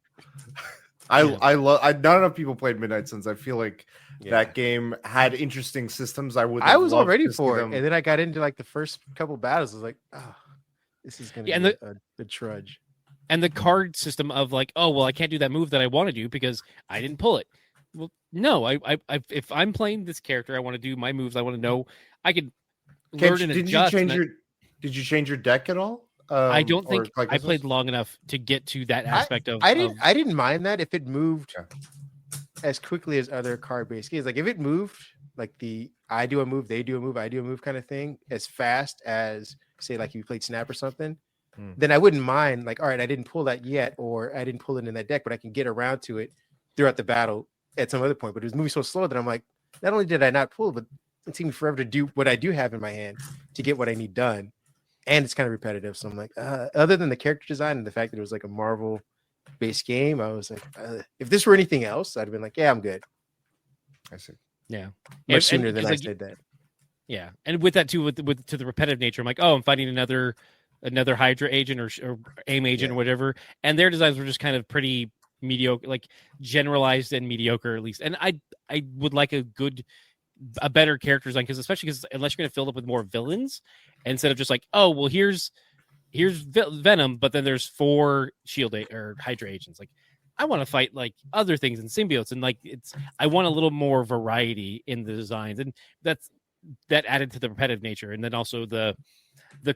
I love. Not enough people played Midnight Suns. I feel like Yeah. that game had interesting systems. I I was all ready for it, and then I got into like the first couple battles. I was like, oh, this is gonna Yeah, be and a trudge. And the card system of like, oh well, I can't do that move that I want to do because I didn't pull it. Well, no, I if I'm playing this character, I want to do my moves. I want to know I could learn and Did you adjust. change and Did you change your deck at all? I don't or think like I this? played long enough to get to that aspect of. I didn't mind that if it moved as quickly as other card-based games. Like if it moved like I do a move, they do a move, I do a move kind of thing, as fast as say like if you played Snap or something, then I wouldn't mind like, all right, I didn't pull that yet, or I didn't pull it in that deck, but I can get around to it throughout the battle at some other point. But it was moving so slow that I'm like, not only did I not pull, but it took me forever to do what I do have in my hand to get what I need done. And it's kind of repetitive. So I'm like, other than the character design and the fact that it was like a Marvel based game, I was like, if this were anything else, I'd have been like, yeah, I'm good. I see. Yeah. Much sooner than I said that. Yeah. And with that too, with to the repetitive nature, I'm like, oh, I'm fighting another Hydra agent or AIM agent or whatever. And their designs were just kind of pretty mediocre, like generalized and mediocre at least. And I would like a better character design, especially because unless you're going to fill it up with more villains instead of just like, oh, well, here's Venom, but then there's 4 Shield or Hydra agents. Like, I want to fight like other things and symbiotes, and like I want a little more variety in the designs, and that added to the repetitive nature. And then also the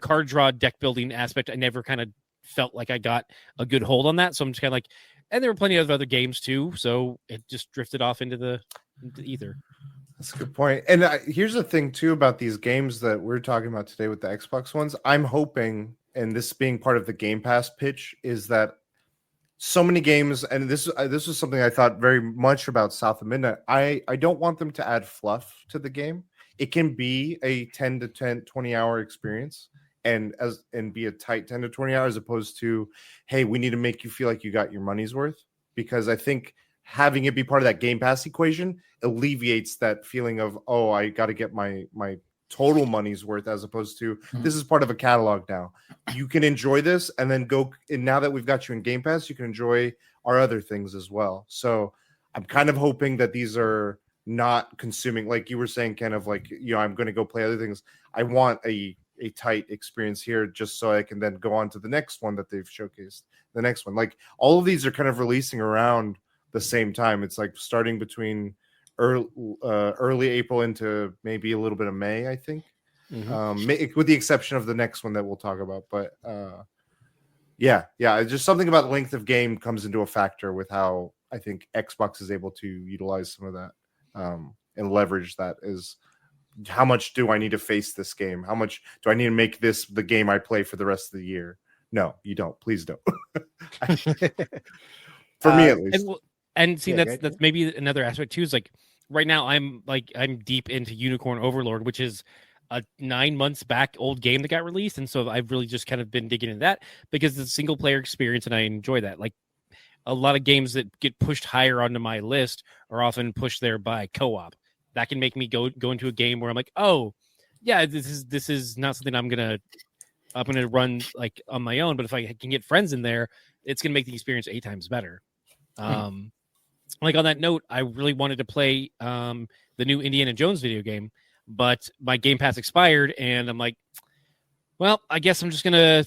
card draw deck building aspect, I never kind of felt like I got a good hold on that. So I'm just kind of like, and there were plenty of other games too, so it just drifted off into the ether. That's a good point. And here's the thing too about these games that we're talking about today with the Xbox ones. I'm hoping, and this being part of the Game Pass pitch, is that so many games, and this was something I thought very much about South of Midnight. I don't want them to add fluff to the game. It can be a 10 to 20 hour experience and be a tight 10 to 20 hours, as opposed to, hey, we need to make you feel like you got your money's worth. Because I think having it be part of that Game Pass equation alleviates that feeling of, oh, I got to get my total money's worth, as opposed to this is part of a catalog now. You can enjoy this and then go. And now that we've got you in Game Pass, you can enjoy our other things as well. So I'm kind of hoping that these are not consuming, like you were saying, kind of like, I'm going to go play other things. I want a tight experience here just so I can then go on to the next one that they've showcased. The next one, like all of these are kind of releasing around the same time. It's like starting between early April into maybe a little bit of May, I think, with the exception of the next one that we'll talk about. But yeah, just something about length of game comes into a factor with how I think Xbox is able to utilize some of that and leverage that. Is how much do I need to face this game? How much do I need to make this the game I play for the rest of the year? No, you don't. Please don't. For me, at least. And see, that's maybe another aspect too. Is like right now I'm deep into Unicorn Overlord, which is a 9 months back old game that got released, and so I've really just kind of been digging into that because it's a single player experience, and I enjoy that. Like a lot of games that get pushed higher onto my list are often pushed there by co-op. That can make me go into a game where I'm like, oh yeah, this is not something I'm gonna run like on my own, but if I can get friends in there, it's gonna make the experience 8 times better. Like on that note, I really wanted to play the new Indiana Jones video game, but my Game Pass expired, and I'm like, well, I guess I'm just gonna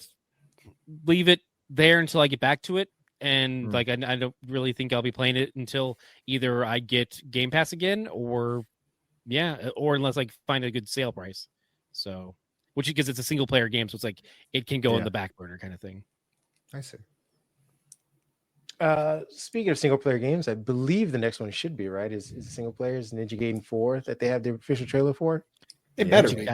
leave it there until I get back to it. And like, I don't really think I'll be playing it until either I get Game Pass again, or unless I find a good sale price. So, because it's a single player game, so it's like it can go on the back burner kind of thing. I see. Speaking of single player games, I believe the next one should be right. Is a single player is Ninja Gaiden 4 that they have the official trailer for? It better be.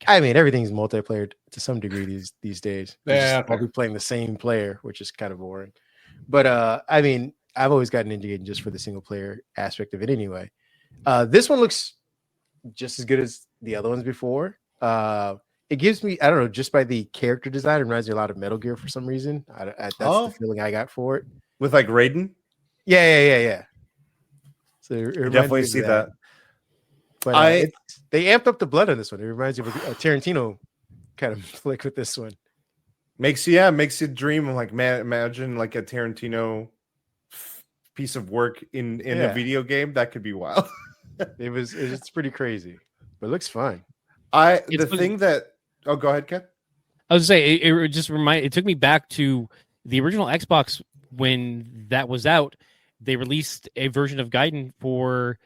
I mean, everything's multiplayer to some degree these days. Yeah, I'll be playing the same player, which is kind of boring. But I mean, I've always gotten Ninja Gaiden just for the single player aspect of it anyway. This one looks just as good as the other ones before. It gives me, I don't know, just by the character design, it reminds me a lot of Metal Gear for some reason. That's the feeling I got for it. With like Raiden? Yeah. So it definitely see that. But they amped up the blood on this one. It reminds you of a Tarantino kind of flick with this one. Makes you dream of like, man, imagine like a Tarantino piece of work in a video game. That could be wild. It's pretty crazy, but it looks fine. Go ahead, Ken. I was gonna say it took me back to the original Xbox when that was out. They released a version of Gaiden for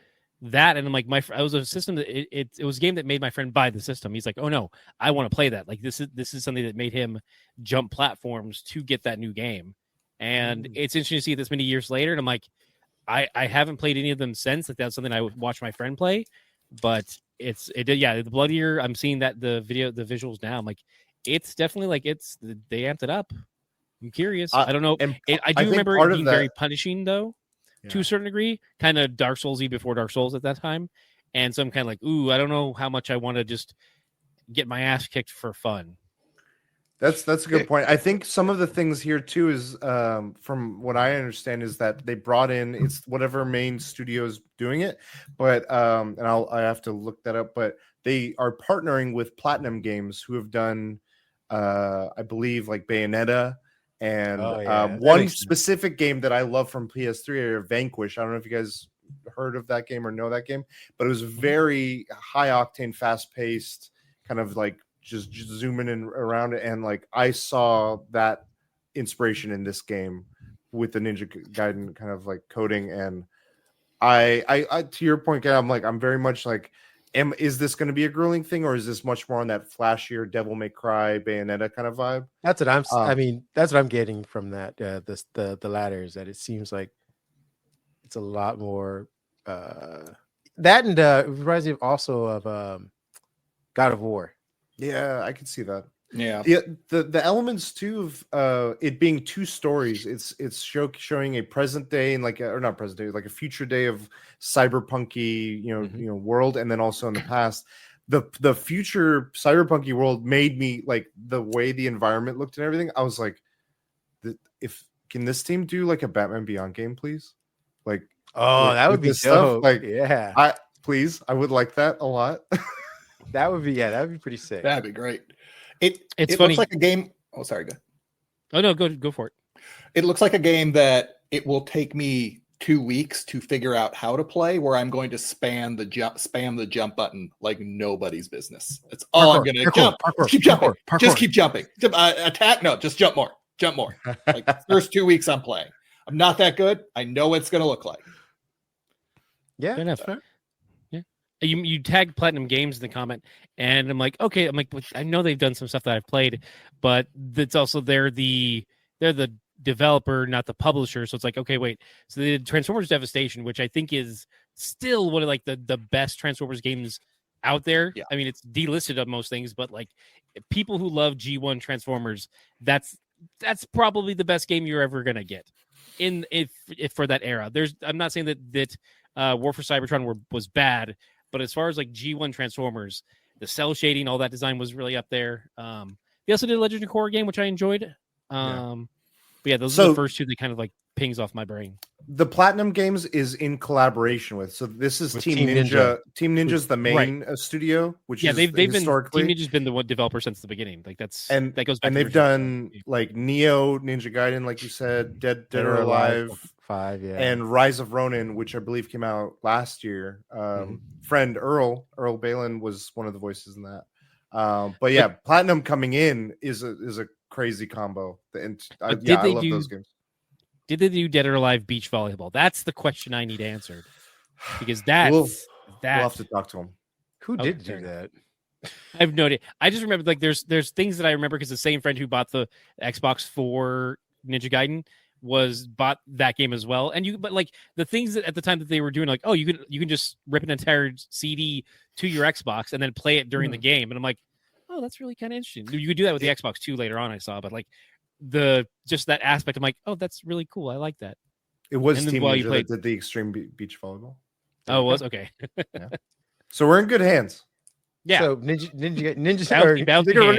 that, and I'm like, I was a system that it was a game that made my friend buy the system. He's like, oh no, I want to play that. Like this is something that made him jump platforms to get that new game. And it's interesting to see this many years later, and I'm like, I haven't played any of them since. Like that's something I would watch my friend play, but the bloodier I'm seeing that the visuals now, I'm like, it's definitely like they amped it up. I'm curious. I- I don't know. and I I do think remember part it of being that- very punishing though, to a certain degree, kind of Dark Souls-y before Dark Souls at that time. And so I'm kind of like, ooh, I don't know how much I want to just get my ass kicked for fun. That's a good point. I think some of the things here too is from what I understand is that they brought in it's whatever main studio is doing it, but and I have to look that up, but they are partnering with Platinum Games who have done I believe like Bayonetta and one specific game that I love from PS3 or Vanquish. I don't know if you guys heard of that game or know that game, but it was very high octane, fast paced, kind of like just zooming in around it, and like I saw that inspiration in this game with the Ninja Gaiden kind of like coding, and I to your point, I'm very much like, is this going to be a grueling thing, or is this much more on that flashier Devil May Cry, Bayonetta kind of vibe? That's what I mean, that's what I'm getting from that. The latter is that it seems like it's a lot more that, and it reminds me also of God of War. Yeah, I can see that. Yeah. The elements too of it being two stories. It's showing a present day and or not present day, like a future day of cyberpunky, world, and then also in the past. The future cyberpunky world made me like the way the environment looked and everything. I was like, can this team do like a Batman Beyond game, please? Like, that would be dope. Like, yeah, I would like that a lot. That would be pretty sick. That'd be great. It's it funny. looks like a game. Oh, sorry, go. Oh no, go for it. It looks like a game that it will take me 2 weeks to figure out how to play, where I'm going to spam the jump button like nobody's business. That's all I'm going to jump. Just keep jumping. Just keep jumping. Attack? No, just jump more. Jump more. Like first 2 weeks I'm playing. I'm not that good. I know what it's going to look like. Yeah, fair enough. Yeah, you tag Platinum Games in the comment, and I'm like, okay, I know they've done some stuff that I've played, but it's also they're the developer, not the publisher. So it's like, okay, wait. So they did Transformers Devastation, which I think is still one of like the best Transformers games out there. Yeah. I mean, it's delisted of most things, but like people who love G1 Transformers, that's probably the best game you're ever gonna get if for that era. I'm not saying that War for Cybertron was bad, but as far as like G1 Transformers, the cell shading, all that design was really up there. They also did a Legend of Korra game, which I enjoyed. But yeah, those are the first two that kind of like pings off my brain. The Platinum Games is in collaboration with. So this is Team Ninja. Team Ninja's the main studio, which they've been Team historically Ninja's been the one developer since the beginning. Like that goes back. And they've done like Neo, Ninja Gaiden, like you said, Dead or Alive 5, and Rise of Ronin, which I believe came out last year. Friend Earl Balin was one of the voices in that. But yeah, Platinum coming in is a crazy combo. And I love those games. Did they do Dead or Alive beach volleyball? That's the question I need answered, because we'll have to talk to them. Who did do that? I have no idea. I just remember like there's things that I remember because the same friend who bought the Xbox for Ninja Gaiden bought that game as well. But like the things that at the time that they were doing, like, oh, you can just rip an entire CD to your Xbox and then play it during the game. And I'm like, oh, that's really kind of interesting. You could do that with the Xbox 2 later on, I saw, but like just that aspect, I'm like, oh, that's really cool. I like that. It was Team Ninja that did the Extreme Beach Volleyball. Oh, it was? Okay. Yeah. So we're in good hands. Yeah. So Ninja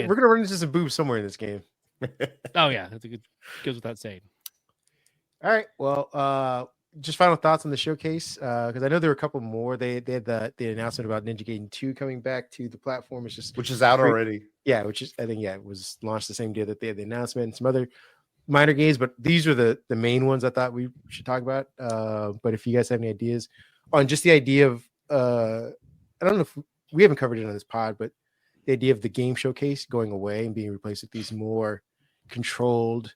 we're gonna run into some boobs somewhere in this game. Oh yeah, that's goes without saying. All right. Well, just final thoughts on the showcase, because I know there were a couple more. They had the announcement about Ninja Gaiden 2 coming back to the platform. Which is out already. Yeah, I think it was launched the same day that they had the announcement, and some other minor games, but these are the main ones I thought we should talk about. But if you guys have any ideas on just the idea of I don't know if we haven't covered it on this pod, but the idea of the game showcase going away and being replaced with these more controlled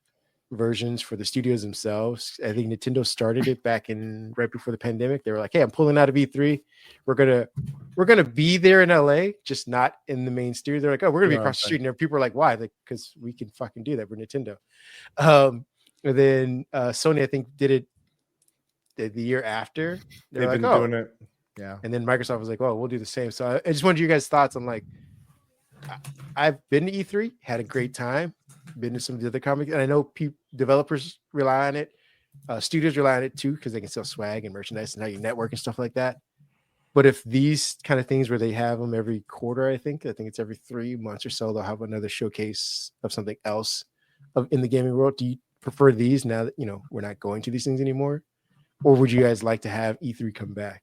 versions for the studios themselves. I think Nintendo started it back right before the pandemic. They were like, hey, I'm pulling out of E3. We're gonna be there in LA, just not in the main studio. They're like, oh, we're gonna be across the street. And people are like, why? Like, because we can fucking do that. We're Nintendo. And then Sony, I think, did it the year after. They've been doing it. Yeah. And then Microsoft was like, well, we'll do the same. So I just wanted your guys' thoughts on like I've been to E3, had a great time. Been to some of the other comics, and I know developers rely on it. Studios rely on it too because they can sell swag and merchandise and how you network and stuff like that. But if these kind of things where they have them every quarter, I think it's every 3 months or so, they'll have another showcase of something else in the gaming world. Do you prefer these now that we're not going to these things anymore, or would you guys like to have E3 come back?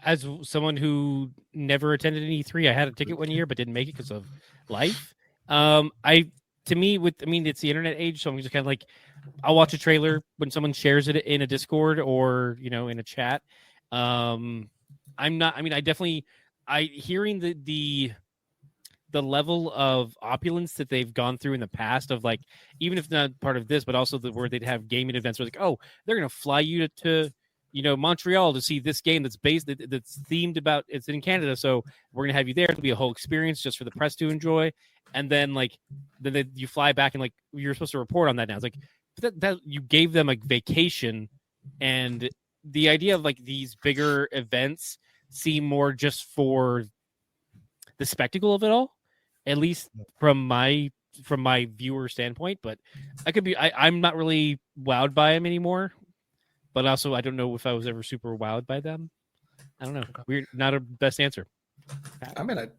As someone who never attended an E3, I had a ticket one year but didn't make it because of life. It's the internet age, so I'm just kind of like, I'll watch a trailer when someone shares it in a Discord or in a chat. Hearing the level of opulence that they've gone through in the past of like, even if not part of this, but also where they'd have gaming events where like, oh, they're gonna fly you to Montreal to see this game that's themed about, it's in Canada, so we're gonna have you there. It'll be a whole experience just for the press to enjoy. And then you fly back and like you're supposed to report on that now. It's like that you gave them a vacation, and the idea of like these bigger events seem more just for the spectacle of it all, at least from my viewer standpoint. But I'm not really wowed by them anymore. But also, I don't know if I was ever super wowed by them. I don't know. We're not a best answer. I'm going to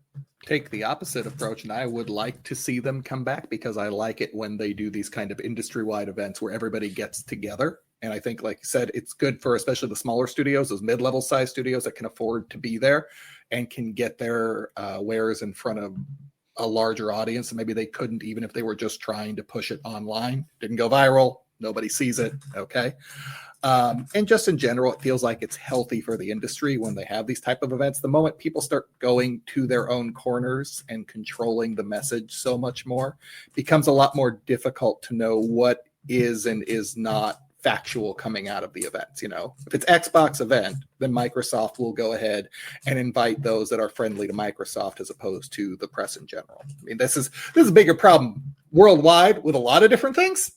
take the opposite approach, and I would like to see them come back because I like it when they do these kind of industry-wide events where everybody gets together. And I think, like you said, it's good for especially the smaller studios, those mid-level size studios that can afford to be there and can get their wares in front of a larger audience. And maybe they couldn't even if they were just trying to push it online. Didn't go viral. Nobody sees it. Okay. And just in general, it feels like it's healthy for the industry when they have these type of events. The moment people start going to their own corners and controlling the message so much more, it becomes a lot more difficult to know what is and is not factual coming out of the events. If it's Xbox event, then Microsoft will go ahead and invite those that are friendly to Microsoft as opposed to the press in general. I mean, this is a bigger problem worldwide with a lot of different things.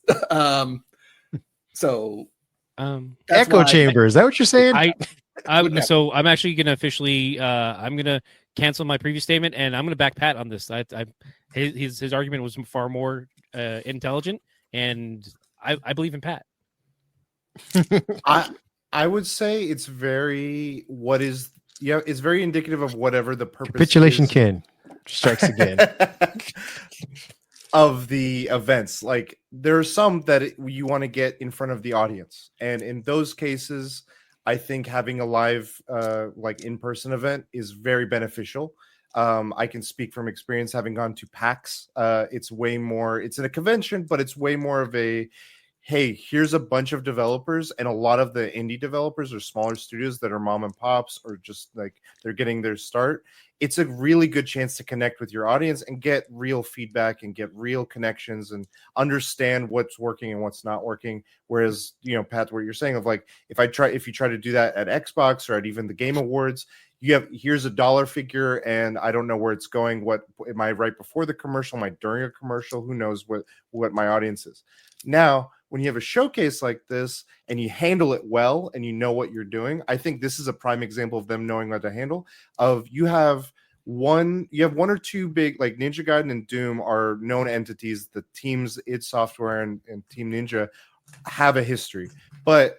Echo chamber. Is that what you're saying? So I'm actually going to officially, I'm going to cancel my previous statement, and I'm going to back Pat on this. His argument was far more intelligent, and I believe in Pat. I would say it's very it's very indicative of whatever the purpose capitulation is. Ken strikes again. Of the events. Like there are some that you want to get in front of the audience, and in those cases I think having a live like in-person event is very beneficial. I can speak from experience having gone to PAX. It's in a convention, but it's way more of a, hey, here's a bunch of developers, and a lot of the indie developers or smaller studios that are mom and pops or just like they're getting their start. It's a really good chance to connect with your audience and get real feedback and get real connections and understand what's working and what's not working. Whereas, Pat, what you're saying of like, if you try to do that at Xbox or at even the Game Awards, here's a dollar figure and I don't know where it's going. What am I right before the commercial? Am I during a commercial? Who knows what my audience is? Now, when you have a showcase like this and you handle it well and you know what you're doing, I think this is a prime example of them knowing what to handle. You have one or two big, like Ninja Gaiden and Doom are known entities. The teams, id Software and Team Ninja have a history, but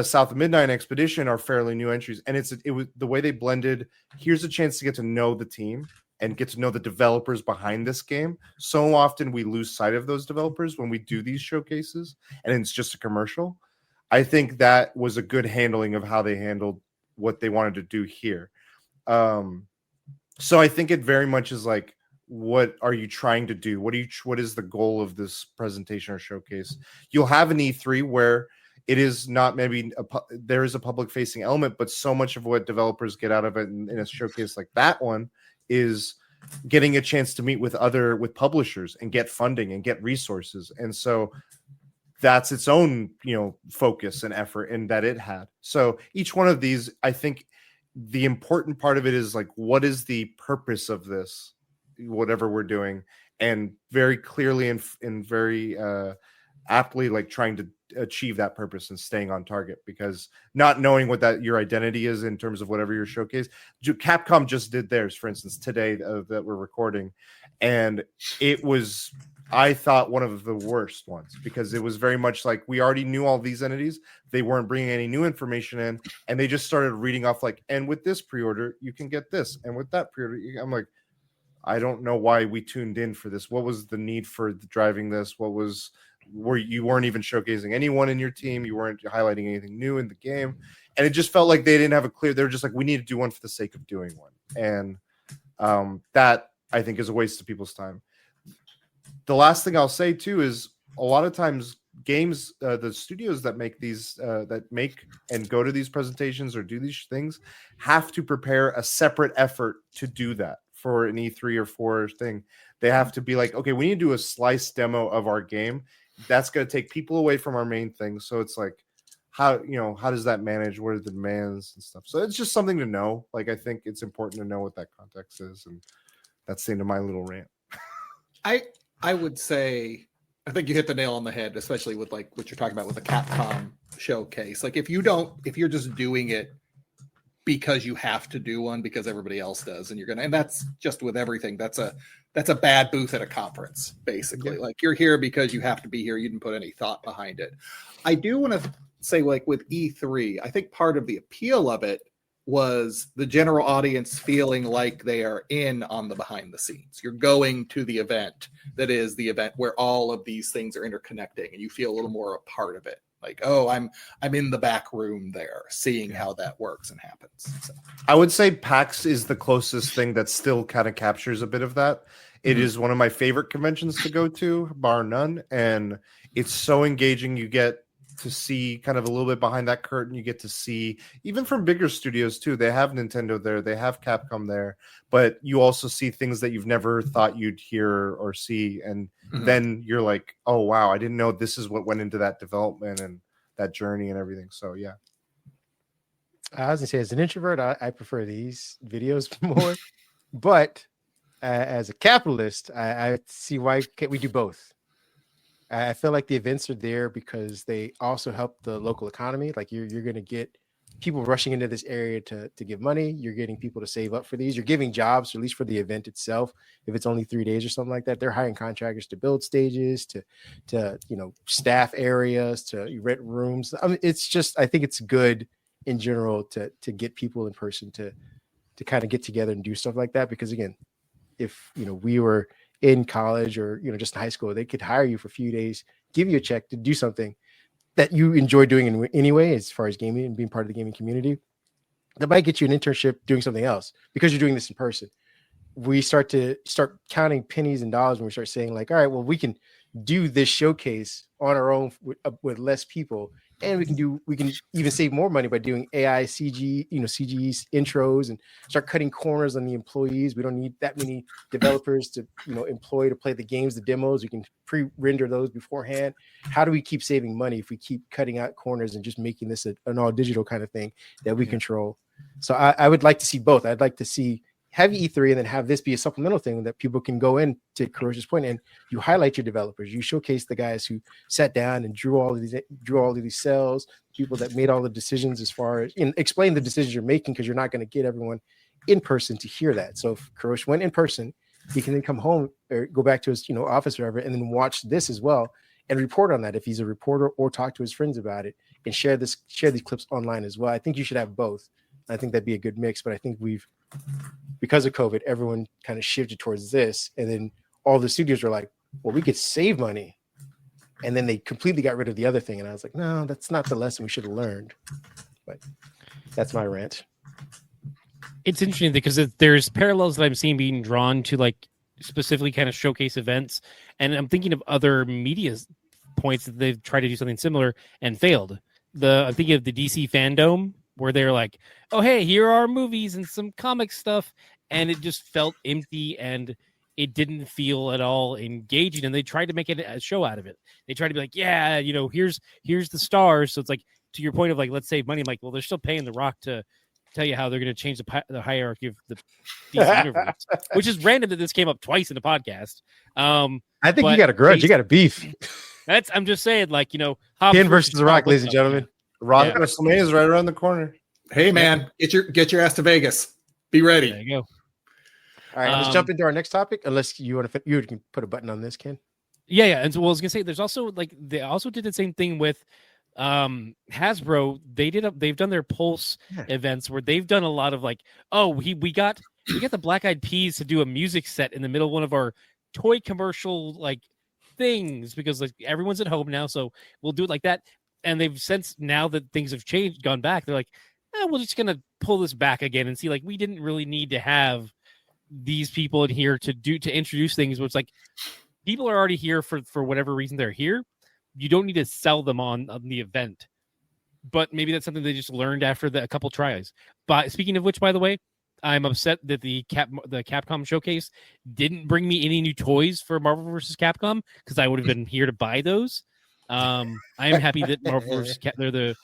South of Midnight Expedition are fairly new entries, and it was the way they blended. Here's a chance to get to know the team and get to know the developers behind this game. So often we lose sight of those developers when we do these showcases and it's just a commercial. I think that was a good handling of how they handled what they wanted to do here. So I think it very much is like, what are you trying to do? What is the goal of this presentation or showcase? You'll have an E3 where it is not maybe there is a public facing element, but so much of what developers get out of it in a showcase like that one is getting a chance to meet with publishers and get funding and get resources. And so that's its own, focus and effort and that it had. So each one of these, I think the important part of it is like, what is the purpose of this, whatever we're doing? And very clearly and very aptly like trying to achieve that purpose and staying on target, because not knowing what that your identity is in terms of whatever your showcase. Capcom just did theirs, for instance, today that we're recording, and it was, I thought, one of the worst ones, because it was very much like we already knew all these entities. They weren't bringing any new information in, and they just started reading off like, and with this pre-order you can get this, and with that pre-order I'm like, I don't know why we tuned in for this. What was the need for driving this? You weren't even showcasing anyone in your team. You weren't highlighting anything new in the game. And it just felt like they didn't have a clear, they were just like, we need to do one for the sake of doing one. And that I think is a waste of people's time. The last thing I'll say too is a lot of times games, the studios that make these, that make and go to these presentations or do these things, have to prepare a separate effort to do that for an E3 or 4 thing. They have to be like, okay, we need to do a slice demo of our game. That's going to take people away from our main thing. So it's like, how does that manage? What are the demands and stuff? So it's just something to know. Like, I think it's important to know what that context is. And that's the end of my little rant. I would say, I think you hit the nail on the head, especially with like what you're talking about with the Capcom showcase. Like if you're just doing it because you have to do one because everybody else does, and that's just with everything. That's a bad booth at a conference, basically. Yeah. Like you're here because you have to be here. You didn't put any thought behind it. I do want to say, like with E3, I think part of the appeal of it was the general audience feeling like they are in on the behind the scenes. You're going to the event that is the event where all of these things are interconnecting, and you feel a little more a part of it. Like, oh, I'm in the back room there, seeing how that works and happens. So. I would say PAX is the closest thing that still kind of captures a bit of that. It is one of my favorite conventions to go to, bar none, and it's so engaging. You get to see kind of a little bit behind that curtain. You get to see, even from bigger studios too, they have Nintendo there, they have Capcom there, but you also see things that you've never thought you'd hear or see, and then you're like, oh wow, I didn't know this is what went into that development and that journey and everything. So yeah, I was gonna say, as an introvert, I prefer these videos more, but as a capitalist, I see why can't we do both. I feel like the events are there because they also help the local economy. Like you're going to get people rushing into this area to give money. You're getting people to save up for these. You're giving jobs, at least for the event itself. If it's only 3 days or something like that, they're hiring contractors to build stages, to staff areas, to rent rooms. I mean, it's just, I think it's good in general to get people in person to kind of get together and do stuff like that. Because again, if we were in college or just in high school, they could hire you for a few days, give you a check to do something that you enjoy doing anyway, as far as gaming and being part of the gaming community. That might get you an internship doing something else because you're doing this in person. We start counting pennies and dollars when we start saying like, all right, well, we can do this showcase on our own with less people, and we can even save more money by doing AI CG, CG intros, and start cutting corners on the employees. We don't need that many developers to employ to play the games, the demos. We can pre-render those beforehand. How do we keep saving money if we keep cutting out corners and just making this an all digital kind of thing that we control? So I would like to see both. I'd like to see have E3 and then have this be a supplemental thing that people can go in, to Kurosh's point, and you highlight your developers. You showcase the guys who sat down and drew all of these cells, people that made all the decisions as far as, and explain the decisions you're making, because you're not going to get everyone in person to hear that. So if Kurosh went in person, he can then come home or go back to his office or whatever, and then watch this as well and report on that if he's a reporter, or talk to his friends about it and share these clips online as well. I think you should have both. I think that'd be a good mix, but I think because of COVID, everyone kind of shifted towards this, and then all the studios were like, well, we could save money. And then they completely got rid of the other thing. And I was like, no, that's not the lesson we should have learned. But that's my rant. It's interesting because there's parallels that I'm seeing being drawn to like specifically kind of showcase events. And I'm thinking of other media points that they've tried to do something similar and failed. I'm thinking of the DC Fandom, where they're like, oh, hey, here are movies and some comic stuff. And it just felt empty and it didn't feel at all engaging. And they tried to make it a show out of it. They tried to be like, yeah, here's the stars. So it's like, to your point of like, let's save money. I'm like, well, they're still paying The Rock to tell you how they're going to change the hierarchy of the DC universe, which is random that this came up twice in the podcast. I think you got a grudge. You got a beef. I'm just saying, like, Ken versus The Rock, ladies and gentlemen. Rock Yeah. WrestleMania is right around the corner. Hey man, get your ass to Vegas. Be ready. There you go. All right, let's jump into our next topic. Unless you want to, you can put a button on this, Ken. Yeah. And so, I was gonna say, there's also they also did the same thing with Hasbro. They've done their Pulse events where they've done a lot of like, we got the Black Eyed Peas to do a music set in the middle of one of our toy commercial like things, because like everyone's at home now, so we'll do it like that. And they've since, now that things have changed, gone back, they're like, we're just gonna pull this back again and see, like, we didn't really need to have these people in here to introduce things, which, like, people are already here for whatever reason they're here. You don't need to sell them on the event. But maybe that's something they just learned after a couple tries. But speaking of which, by the way, I'm upset that the Capcom showcase didn't bring me any new toys for Marvel vs. Capcom, because I would have been here to buy those. I am happy that the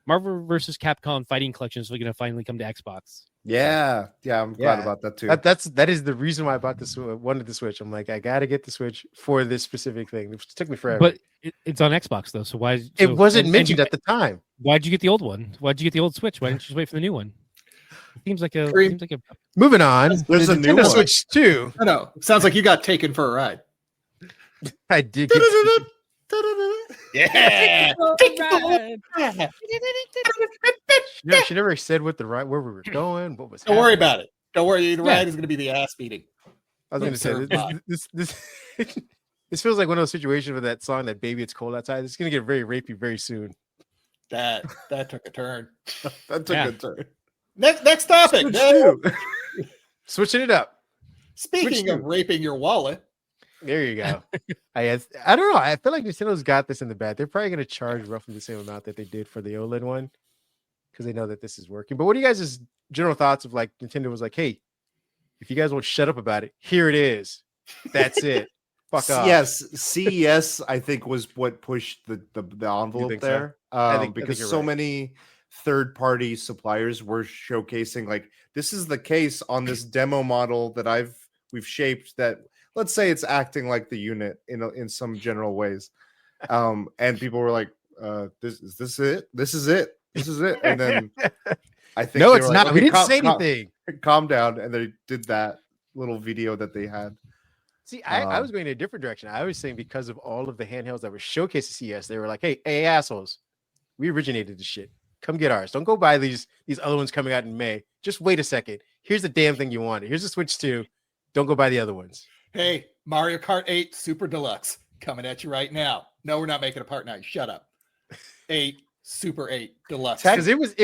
Marvel vs. Capcom fighting collection is going to finally come to Xbox. Yeah, I'm glad about that too. That is the reason why I bought wanted the Switch. I'm like, I gotta get the Switch for this specific thing. It took me forever. But it's on Xbox though, so why? It wasn't mentioned at the time. Why'd you get the old one? Why'd you get the old Switch? Why didn't you just wait for the new one? It seems like a. Moving on. There's the a new Nintendo one. Switch 2. I know. Sounds like you got taken for a ride. I did. Yeah. She never said where we were going. What was? Don't worry about it. Don't worry. The ride is going to be the ass beating. I was going to say this feels like one of those situations with that song, that "Baby It's Cold Outside." It's going to get very rapey very soon. That took a turn. That took a turn. Next topic. Switching it up. Speaking of raping your wallet. There you go. I don't know. I feel like Nintendo's got this in the bag. They're probably going to charge roughly the same amount that they did for the OLED one, because they know that this is working. But what are you guys' general thoughts of, like, Nintendo was like, hey, if you guys won't shut up about it, here it is. That's it. Fuck off. Yes, CES I think was what pushed the envelope there. So? Because so many third-party suppliers were showcasing, like, this is the case on this demo model that we've shaped that, let's say it's acting like the unit in some general ways. And people were like, this is it. And then I think no, it's not. Like, we didn't say anything. Calm down. And they did that little video that they had. See, I was going in a different direction. I was saying, because of all of the handhelds that were showcased at CES, they were like, hey, assholes, we originated this shit. Come get ours. Don't go buy these other ones coming out in May. Just wait a second. Here's the damn thing you wanted. Here's the Switch 2. Don't go buy the other ones. Hey, Mario Kart 8 Super Deluxe coming at you right now. No, we're not making a part now. Shut up. 8 Super 8 Deluxe. Because it was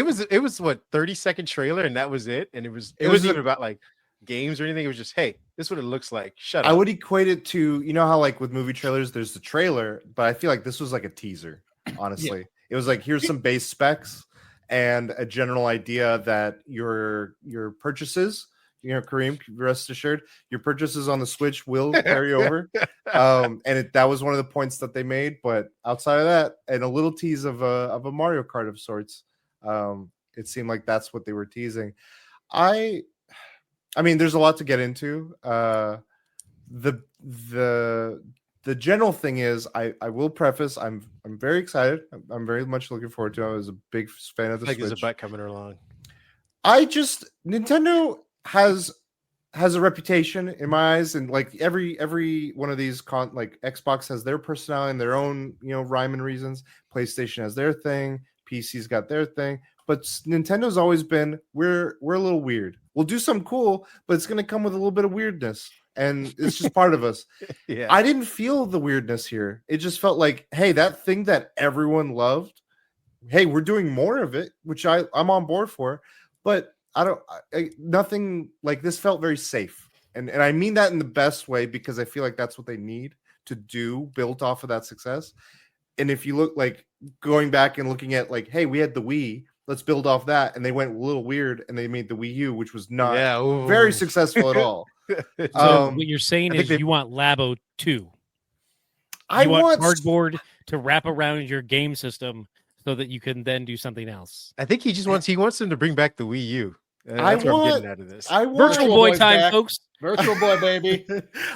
what, 30-second trailer, and that was it. And it wasn't even about like games or anything. It was just, hey, this is what it looks like. Shut up. I would equate it to, you know how like with movie trailers, there's the trailer, but I feel like this was like a teaser. Honestly, It was like, here's some base specs and a general idea that your purchases. Kareem, rest assured, your purchases on the Switch will carry over. And that was one of the points that they made. But outside of that, and a little tease of a Mario Kart of sorts, it seemed like that's what they were teasing. I mean, there's a lot to get into. The general thing is, I will preface, I'm very excited. I'm very much looking forward to it. I was a big fan of the Switch. There's a butt coming along. Nintendo has a reputation in my eyes, and like every one of these like Xbox has their personality and their own rhyme and reasons. PlayStation has their thing, PC's got their thing, but Nintendo's always been, we're a little weird. We'll do something cool, but it's going to come with a little bit of weirdness, and it's just part of us. Yeah, I didn't feel the weirdness here. It just felt like, hey, that thing that everyone loved, hey, we're doing more of it, which I'm on board for, but nothing like this felt very safe. And I mean that in the best way, because I feel like that's what they need to do, built off of that success. And if you look, like, going back and looking at, like, hey, we had the Wii, let's build off that. And they went a little weird and they made the Wii U, which was not very successful at all. So what you're saying is you want Labo 2. You want cardboard to wrap around your game system so that you can then do something else. I think he wants them to bring back the Wii U. That's what I'm getting out of this. Virtual Boy time, folks. Virtual Boy, baby.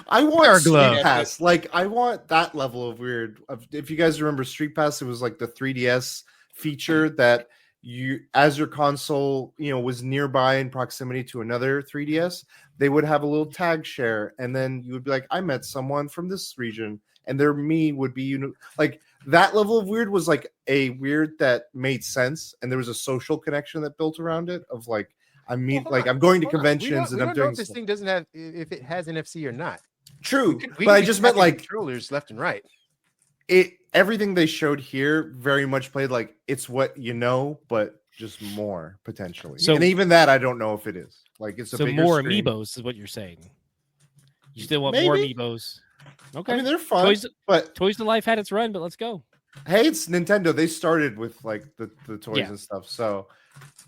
I want Fire Street glove. Pass. Like, I want that level of weird. If you guys remember Street Pass, it was like the 3DS feature that you, as your console, was nearby in proximity to another 3DS, they would have a little tag share, and then you would be like, I met someone from this region, and their me would be like that level of weird was like a weird that made sense, and there was a social connection that built around it of like. I'm going to conventions and I'm doing if this thing doesn't have if it has NFC or not. True, We but I could just be meant having like controllers left and right. Everything they showed here very much played like it's what but just more potentially. So- and even that I don't know if it is. Like it's a So bigger more screen. amiibos is what you're saying. You still want more Maybe. amiibos? Okay. I mean they're fun, Toys, but Toys to Life had its run, but let's go. hey, it's Nintendo. They started with like the toys Yeah. and stuff. So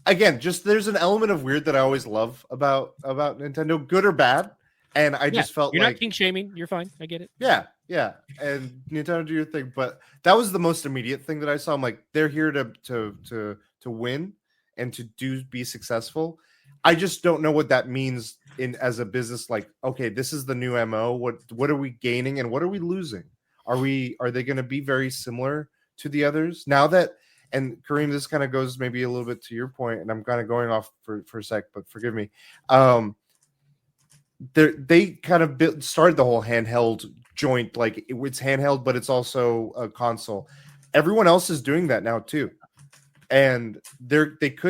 again, just there's an element of weird that I always love about Nintendo, good or bad. And I just felt You're like not king shaming. You're fine. I get it. yeah. And Nintendo do your thing. But that was the most immediate thing that I saw. I'm like, they're here to win and to be successful. I just don't know what that means as a business. Like, okay, this is the new MO. What are we gaining and what are we losing? Are they going to be very similar to the others now that? And Kareem, this kind of goes maybe a little bit to your point, and I'm kind of going off for a sec, but forgive me. They kind of started the whole handheld joint, like it's handheld, but it's also a console. Everyone else is doing that now too, and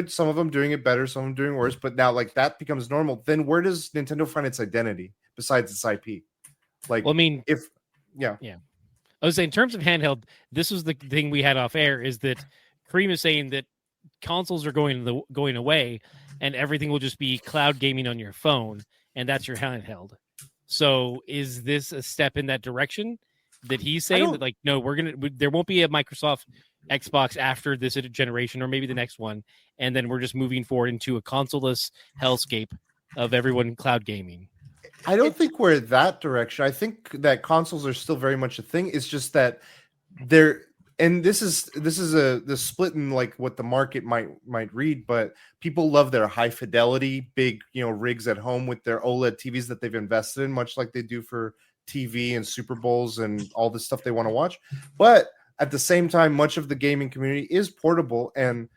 some of them doing it better, some of them doing worse. But now, like that becomes normal. Then where does Nintendo find its identity besides its IP? Like, Well, I mean, yeah. I was saying in terms of handheld, this was the thing we had off air is that Kareem is saying that consoles are going away and everything will just be cloud gaming on your phone and that's your handheld. So is this a step in that direction that he's saying that like, no, there won't be a Microsoft Xbox after this generation or maybe the next one. And then we're just moving forward into a consoleless hellscape of everyone cloud gaming. I don't think we're that direction. I think that consoles are still very much a thing. It's just that they're, and this is the split in like what the market might read, but people love their high fidelity, big, rigs at home with their OLED TVs that they've invested in, much like they do for TV and Super Bowls and all the stuff they want to watch. But at the same time, much of the gaming community is portable and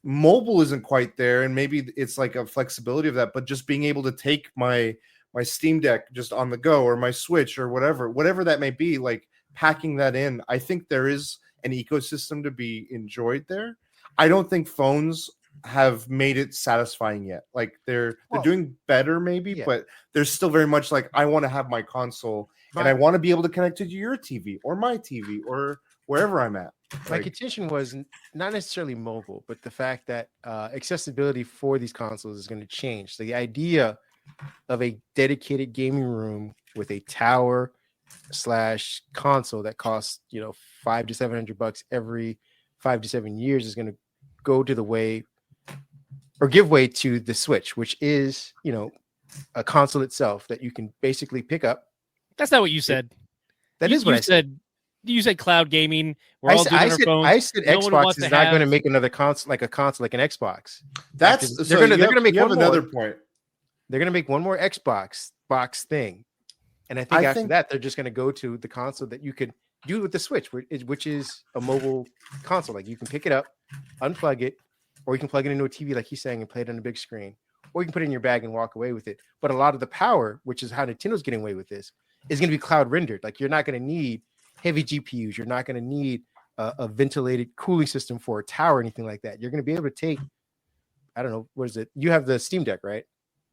mobile isn't quite there. And maybe it's like a flexibility of that, but just being able to take my Steam Deck just on the go or my Switch or whatever that may be, like packing that in. I think there is an ecosystem to be enjoyed there. I don't think phones have made it satisfying yet. Like they're doing better maybe, but there's still very much like I want to have my console and I want to be able to connect it to your TV or my TV or wherever I'm at. My contention was not necessarily mobile, but the fact that accessibility for these consoles is going to change. So the idea of a dedicated gaming room with a tower / console that costs $500 to $700 every 5 to 7 years is going to go to the way or give way to the Switch, which is a console itself that you can basically pick up. That's not what you said. That is what I said. You said cloud gaming. We're all doing it on our phones. I said Xbox is not going to make another console like an Xbox. They're going to make another point. They're going to make one more Xbox box thing. And I think after that, they're just going to go to the console that you could do with the Switch, which is a mobile console. Like you can pick it up, unplug it, or you can plug it into a TV like he's saying and play it on a big screen. Or you can put it in your bag and walk away with it. But a lot of the power, which is how Nintendo's getting away with this, is going to be cloud rendered. Like you're not going to need heavy GPUs. You're not going to need a ventilated cooling system for a tower or anything like that. You're going to be able to take, I don't know, what is it? You have the Steam Deck, right?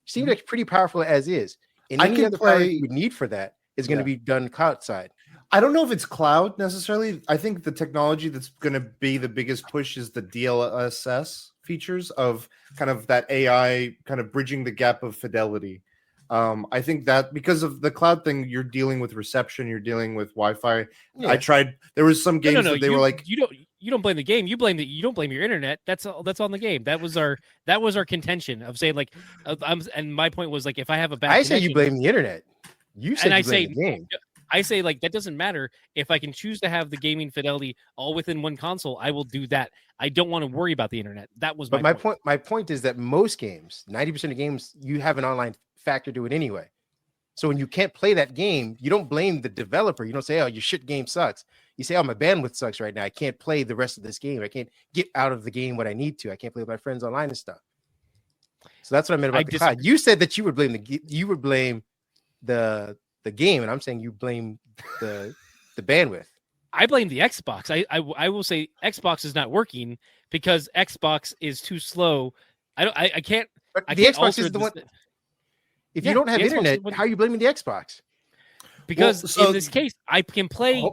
Steam Deck's pretty powerful as is. And any other power you would need for that is going to be done cloud side. I don't know if it's cloud necessarily. I think the technology that's going to be the biggest push is the DLSS features of kind of that AI kind of bridging the gap of fidelity. I think that because of the cloud thing, you're dealing with reception, you're dealing with Wi-Fi. Yeah. I tried. There was some games that they were like, you don't blame the game. You don't blame your internet. That's on the game. That was our contention of saying like, and my point was like, if I have a bad, I say you blame the internet. You said you blame the game. I say like that doesn't matter. If I can choose to have the gaming fidelity all within one console, I will do that. I don't want to worry about the internet. That was my point. My point is that most games, 90% of games, you have an online factor to it anyway. So when you can't play that game, you don't blame the developer. You don't say, "Oh, your shit game sucks." You say, "Oh, my bandwidth sucks right now. I can't play the rest of this game. I can't get out of the game what I need to. I can't play with my friends online and stuff." So that's what I meant about the cloud. You said that you would blame the game, and I'm saying you blame the bandwidth. I blame the Xbox. I will say Xbox is not working because Xbox is too slow. I can't. But I the can't Xbox is the one. If you don't have internet, how are you blaming the Xbox? Because in this case, I can play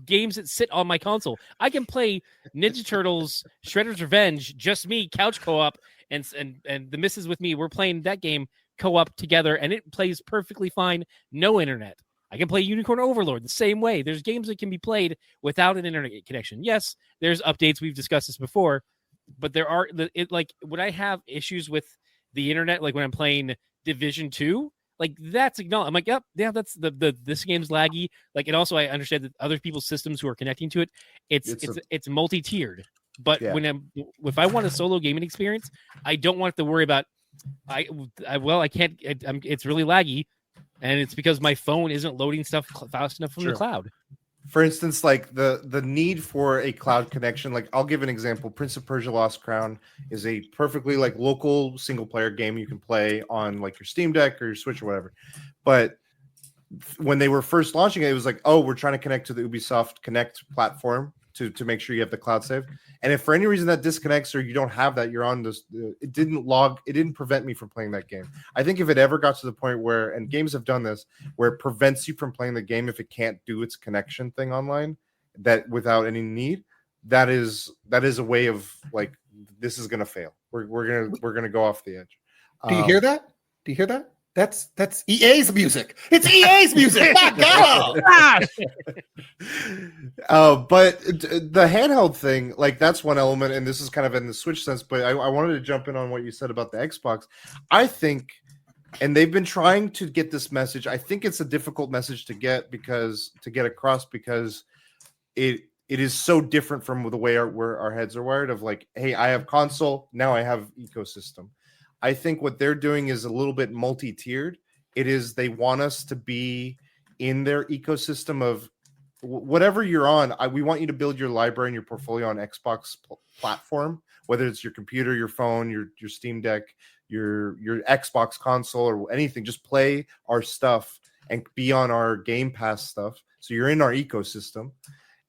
games that sit on my console. I can play Ninja Turtles, Shredder's Revenge, just me, couch co-op, and the missus with me. We're playing that game co-op together, and it plays perfectly fine. No internet. I can play Unicorn Overlord the same way. There's games that can be played without an internet connection. Yes, there's updates. We've discussed this before, but there are like when I have issues with the internet, like when I'm playing Division 2, like that's acknowledged. I'm like, yep, yeah, that's this game's laggy. Like, and also I understand that other people's systems who are connecting to it, it's multi-tiered. But if I want a solo gaming experience, I don't want to worry about I can't. It's really laggy, and it's because my phone isn't loading stuff fast enough from the cloud. For instance, like the need for a cloud connection, like I'll give an example. Prince of Persia Lost Crown is a perfectly like local single player game you can play on like your Steam Deck or your Switch or whatever. But when they were first launching it, it was like, oh, we're trying to connect to the Ubisoft Connect platform to make sure you have the cloud save. And if for any reason that disconnects or you don't have that, you're on this, it didn't prevent me from playing that game. I think if it ever got to the point where, and games have done this, where it prevents you from playing the game if it can't do its connection thing online, that without any need, that is a way of like, this is going to fail. We're going to go off the edge. Do you hear that? Do you hear that? That's EA's music. It's EA's music. But the handheld thing, like that's one element, and this is kind of in the Switch sense. But I wanted to jump in on what you said about the Xbox. I think, and they've been trying to get this message. I think it's a difficult message to get across because it is so different from the way our heads are wired. Of like, hey, I have console, now I have ecosystem. I think what they're doing is a little bit multi-tiered. It is they want us to be in their ecosystem of whatever you're on. We want you to build your library and your portfolio on Xbox platform, whether it's your computer, your phone, your Steam Deck, your Xbox console or anything. Just play our stuff and be on our Game Pass stuff. So you're in our ecosystem.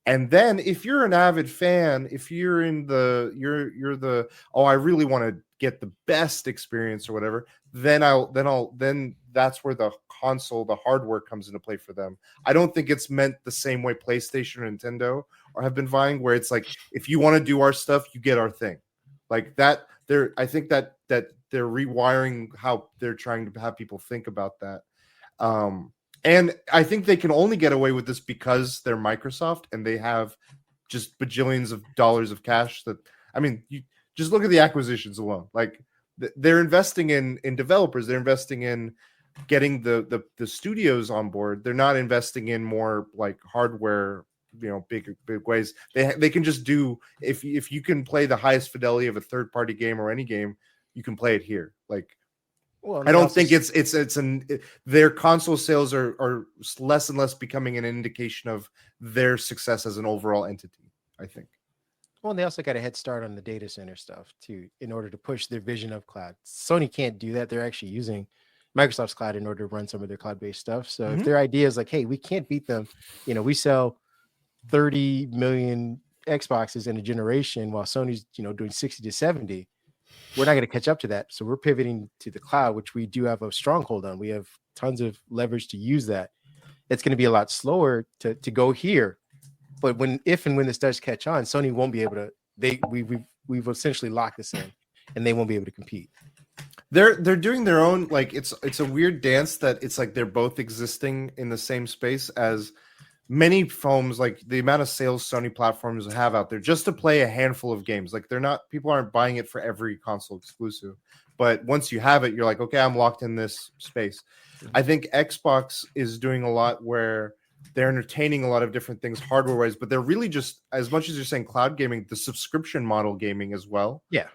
And then if you're an avid fan, if you're in I really want to get the best experience or whatever, then that's where the console, the hardware comes into play for them. I don't think it's meant the same way PlayStation or Nintendo or have been vying, where it's like, if you want to do our stuff, you get our thing. Like that, I think that they're rewiring how they're trying to have people think about that. And I think they can only get away with this because they're Microsoft and they have just bajillions of dollars of cash. You just look at the acquisitions alone. Like they're investing in developers. They're investing in getting the studios on board. They're not investing in more like hardware, big ways. They can just do, if you can play the highest fidelity of a third party game or any game, you can play it here. Like, well, I don't think their console sales are less and less becoming an indication of their success as an overall entity, I think. Well, and they also got a head start on the data center stuff too, in order to push their vision of cloud. Sony can't do that. They're actually using Microsoft's cloud in order to run some of their cloud-based stuff. So if their idea is like, hey, we can't beat them, we sell 30 million Xboxes in a generation while Sony's, doing 60 to 70. We're not going to catch up to that. So we're pivoting to the cloud, which we do have a stronghold on. We have tons of leverage to use that. It's going to be a lot slower to go here. But if and when this does catch on, Sony won't be able to. We've essentially locked this in, and they won't be able to compete. They're doing their own, like it's a weird dance that it's like they're both existing in the same space as many phones, like the amount of sales Sony platforms have out there just to play a handful of games. Like people aren't buying it for every console exclusive, but once you have it, you're like, okay, I'm locked in this space. I think Xbox is doing a lot where they're entertaining a lot of different things hardware-wise, but they're really just, as much as you're saying cloud gaming, the subscription model gaming as well. Yeah.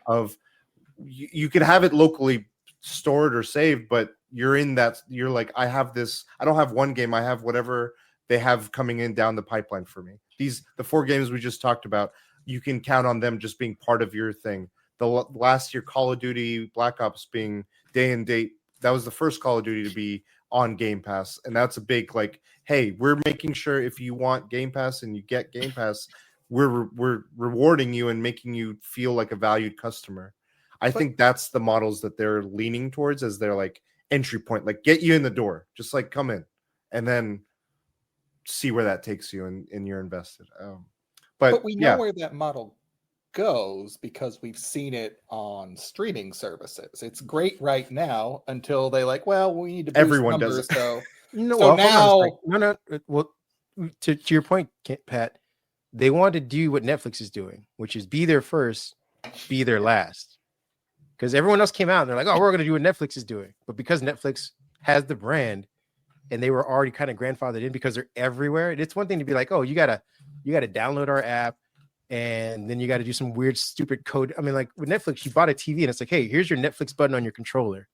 You could have it locally stored or saved, but you're in that, you're like, I have this, I don't have one game, I have whatever they have coming in down the pipeline for me. The 4 games we just talked about, you can count on them just being part of your thing. The last year Call of Duty Black Ops being day and date, that was the first Call of Duty to be on Game Pass, and that's a big like, hey, we're making sure if you want Game Pass and you get Game Pass, we're rewarding you and making you feel like a valued customer. I think that's the models that they're leaning towards as their like entry point, like get you in the door, just like come in and then see where that takes you and you're invested. But we know where that model goes because we've seen it on streaming services. It's great right now until they like, well, we need to boost everyone numbers, does it. so No, so well, now Well, to your point, Pat, they want to do what Netflix is doing, which is be there first, be there last. Because everyone else came out and they're like, oh, we're going to do what Netflix is doing. But because Netflix has the brand and they were already kind of grandfathered in because they're everywhere, it's one thing to be like, oh, you gotta download our app and then you got to do some weird, stupid code. I mean, like with Netflix, you bought a TV and it's like, hey, here's your Netflix button on your controller.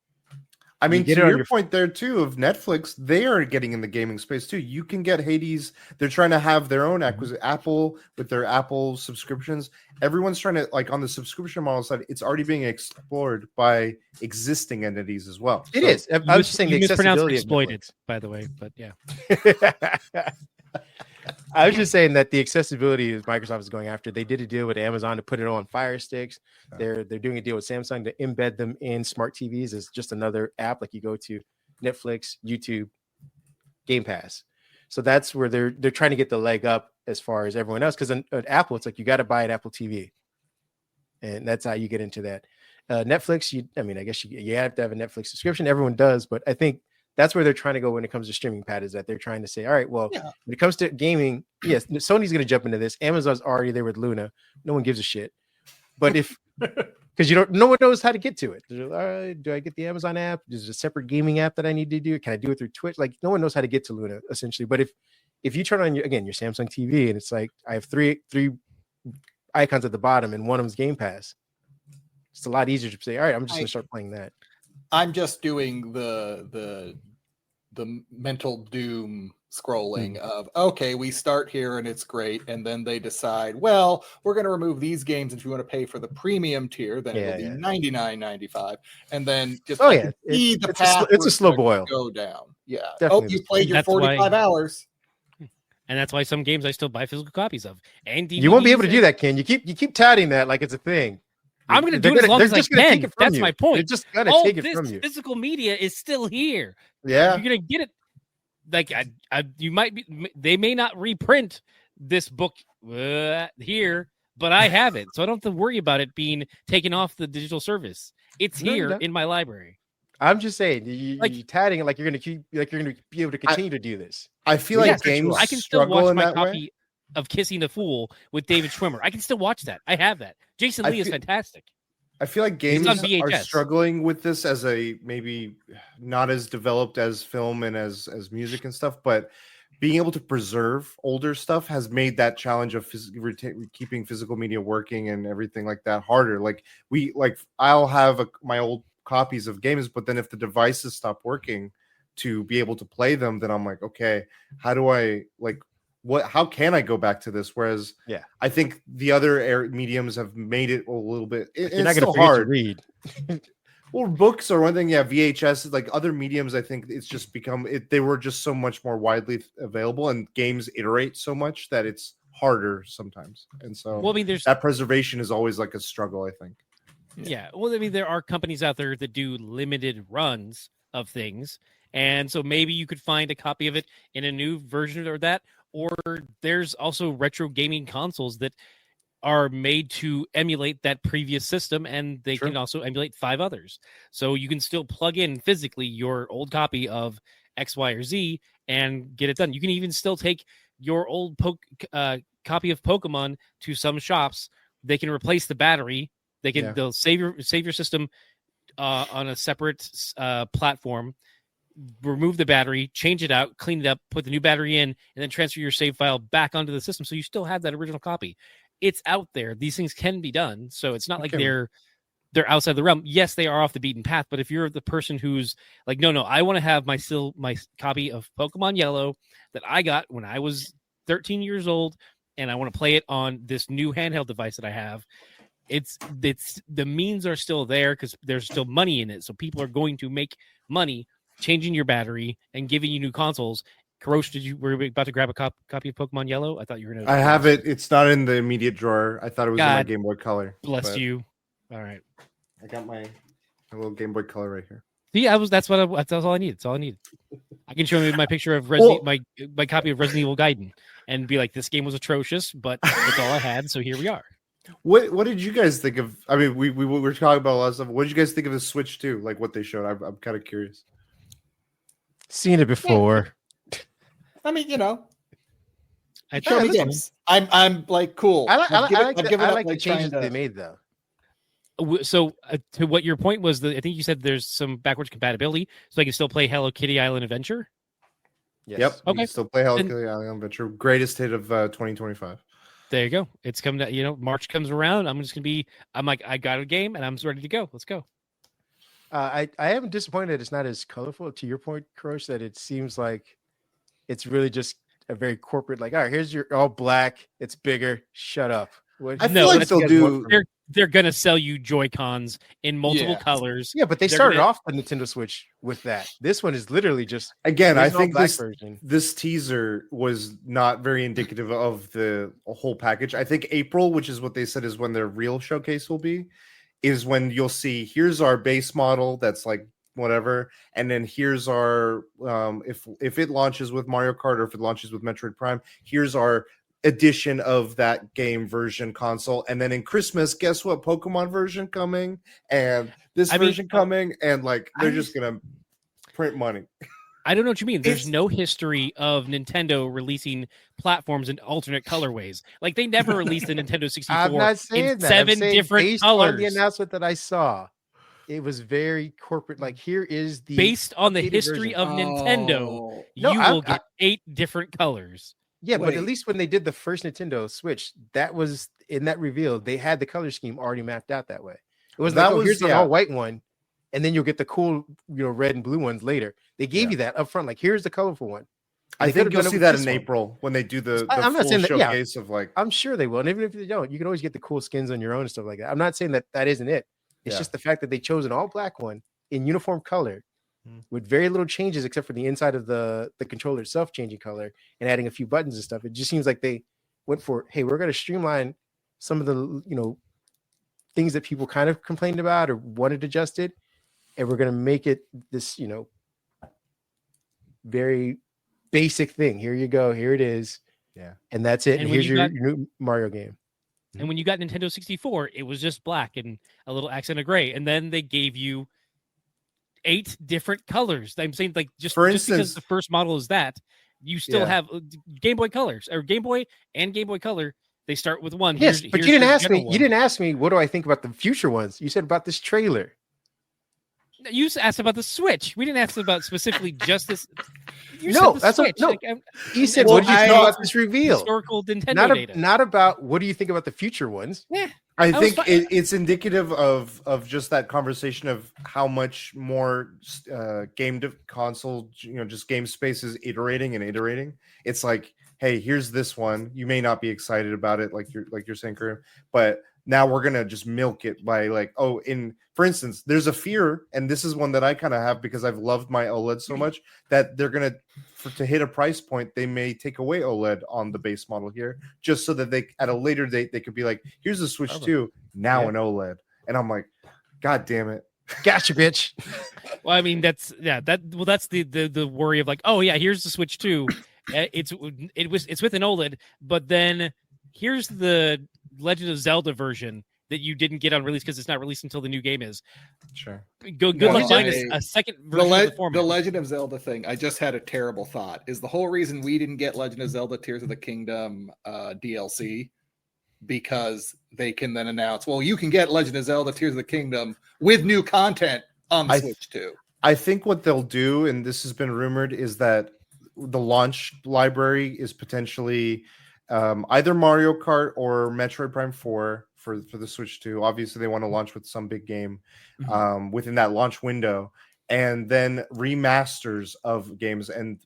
I mean, to your point there too of Netflix, they are getting in the gaming space too. You can get Hades. They're trying to have their own acquisition. Apple with their Apple subscriptions. Everyone's trying to like on the subscription model side. It's already being explored by existing entities as well. It is. I was just saying the accessibility exploited, by the way, but yeah. I was just saying that the accessibility is Microsoft is going after. They did a deal with Amazon to put it on Fire Sticks. They're doing a deal with Samsung to embed them in smart TVs as just another app. Like you go to Netflix, YouTube, Game Pass. So that's where they're trying to get the leg up as far as everyone else. Because at Apple, it's like you got to buy an Apple TV, and that's how you get into that. Netflix, I guess you have to have a Netflix subscription. Everyone does, but I think that's where they're trying to go when it comes to streaming, Pat, is that they're trying to say, all right, well, when it comes to gaming, yes, Sony's going to jump into this. Amazon's already there with Luna. No one gives a shit. But because no one knows how to get to it. All right, do I get the Amazon app? Is it a separate gaming app that I need to do? Can I do it through Twitch? Like no one knows how to get to Luna essentially. But if you turn on your Samsung TV and it's like, I have three icons at the bottom and one of them's Game Pass. It's a lot easier to say, all right, I'm just going to start playing that. I'm just doing the mental doom scrolling of, okay, we start here and it's great, and then they decide, well, we're going to remove these games, and if you want to pay for the premium tier, then it'll be $99.95, and then just it's a slow boil. Go down. Yeah. Definitely. Oh, you played your 45 hours. And that's why some games I still buy physical copies of. And DVDs. You won't be able to do that, Ken. You keep touting that like it's a thing. I'm going to do it as long as I can. That's my point. They're just going to take it from you. Physical media is still here. Yeah. You're going to get it. Like, you might be, they may not reprint this book here, but I have it. So I don't have to worry about it being taken off the digital service. It's here in my library. I'm just saying, you're tatting it like you're going to be able to continue to do this. I feel like games I can still watch my copy of Kissing the Fool with David Schwimmer. I can still watch that. I have that. Jason Lee is fantastic. I feel like games are struggling with this as a maybe not as developed as film and as music and stuff, but being able to preserve older stuff has made that challenge of keeping physical media working and everything like that harder. I'll have my old copies of games, but then if the devices stop working to be able to play them, then I'm like, okay, how do I how can I go back to this? Whereas I think the other mediums have made it a little bit, you're not going to hard to read. Well, books are one thing. Yeah. VHS, like other mediums, I think it's just become they were just so much more widely available, and games iterate so much that it's harder sometimes. And so that preservation is always like a struggle, I think. Yeah. Well, I mean, there are companies out there that do limited runs of things. And so maybe you could find a copy of it in a new version or that. Or there's also retro gaming consoles that are made to emulate that previous system, and they can also emulate 5 others. So you can still plug in physically your old copy of X, Y, or Z and get it done. You can even still take your old copy of Pokemon to some shops. They can replace the battery. They'll save your system on a separate platform. Remove the battery, change it out, clean it up, put the new battery in, and then transfer your save file back onto the system so you still have that original copy. It's out there. These things can be done. So it's not like they're they're outside the realm. Yes, they are off the beaten path, but if you're the person who's like, no, I want to have my copy of Pokemon Yellow that I got when I was 13 years old, and I want to play it on this new handheld device that I have. It's the means are still there because there's still money in it. So people are going to make money changing your battery and giving you new consoles. Kurosh, were you about to grab a copy of Pokemon Yellow? I thought you were going to. I have it. It's not in the immediate drawer. I thought it was in my God Game Boy Color. Bless you. All right. I got my little Game Boy Color right here. Yeah, that's all I need. That's all I need. I can show you my picture of my copy of Resident Evil Gaiden and be like, this game was atrocious, but it's all I had, so here we are. What did you guys think of? I mean, we were talking about a lot of stuff. What did you guys think of the Switch 2? Like what they showed? I'm kind of curious. Seen it before. I mean, you know, Show me games. I'm like cool. I like the the changes they made though. So to what your point was, I think you said there's some backwards compatibility, so I can still play Hello Kitty Island Adventure. Yes. Yep. Okay. You can still play Hello Kitty Island Adventure. Greatest hit of 2025. There you go. It's coming to, March comes around. I'm like, I got a game and I'm ready to go. Let's go. I am disappointed it's not as colorful. To your point, Kurosh, that it seems like it's really just a very corporate, like, all right, here's your all black. It's bigger. Shut up. I feel like they'll do. They're gonna sell you Joy-Cons in multiple colors. Yeah, but they started off the Nintendo Switch with that. This one is literally just again. I think version. This teaser was not very indicative of the whole package. I think April, which is what they said is when their real showcase will be, is when you'll see here's our base model that's like whatever, and then here's our if it launches with Mario Kart or if it launches with Metroid Prime, here's our edition of that game version console. And then in Christmas, guess what? Pokemon version coming and this version coming, and like they're just gonna print money. I don't know what you mean. There's no history of Nintendo releasing platforms in alternate colorways. Like they never released the Nintendo 64 I'm not saying in that. 7 different based colors. on the announcement that I saw, it was very corporate. Like here is the based on the history of Nintendo, you will get 8 different colors. Yeah, but at least when they did the first Nintendo Switch, that was in that reveal, they had the color scheme already mapped out that way. It was like, here's an all white one, and then you'll get the cool, red and blue ones later. They gave you that up front, like here's the colorful one. I think you'll see that in April when they do the I'm not full saying that, showcase of like. I'm sure they will, and even if they don't, you can always get the cool skins on your own and stuff like that. I'm not saying that isn't it. It's just the fact that they chose an all black one in uniform color with very little changes except for the inside of the controller itself changing color and adding a few buttons and stuff. It just seems like they went for, hey, we're going to streamline some of the things that people kind of complained about or wanted adjusted, and we're going to make it this very basic thing. Here you go, here it is, and that's it. And here's your new Mario game. And when you got Nintendo 64, it was just black and a little accent of gray, and then they gave you 8 different colors. I'm saying, like, just because the first model is that, you still have Game Boy Colors or Game Boy and Game Boy Color. They start with one. Yes, but you didn't ask me. You didn't ask me what do I think about the future ones. You said about this trailer. You asked about the Switch. We didn't ask about specifically just this. You said what did you think about this reveal? Historical Nintendo data. Not about what do you think about the future ones. Yeah. I think it's indicative of just that conversation of how much more console, just game space is iterating and iterating. It's like, hey, here's this one. You may not be excited about it, like you're saying, Kareem, but now we're gonna just milk it by like, for instance, there's a fear, and this is one that I kind of have because I've loved my OLED so much that they're gonna to hit a price point, they may take away OLED on the base model here, just so that they at a later date they could be like, here's the Switch 2, now an OLED, and I'm like, God damn it. Gotcha, bitch. Well, I mean, that's the worry of like, oh yeah, here's the Switch 2. It's with an OLED, but then here's the Legend of Zelda version that you didn't get on release because it's not released until the new game is. Sure. Good luck finding a second version of the format. The Legend of Zelda thing, I just had a terrible thought. Is the whole reason we didn't get Legend of Zelda Tears of the Kingdom DLC because they can then announce, well, you can get Legend of Zelda Tears of the Kingdom with new content on the Switch too. I think what they'll do, and this has been rumored, is that the launch library is potentially either Mario Kart or Metroid Prime 4 for the Switch 2. Obviously, they want to launch with some big game within that launch window, and then remasters of games, and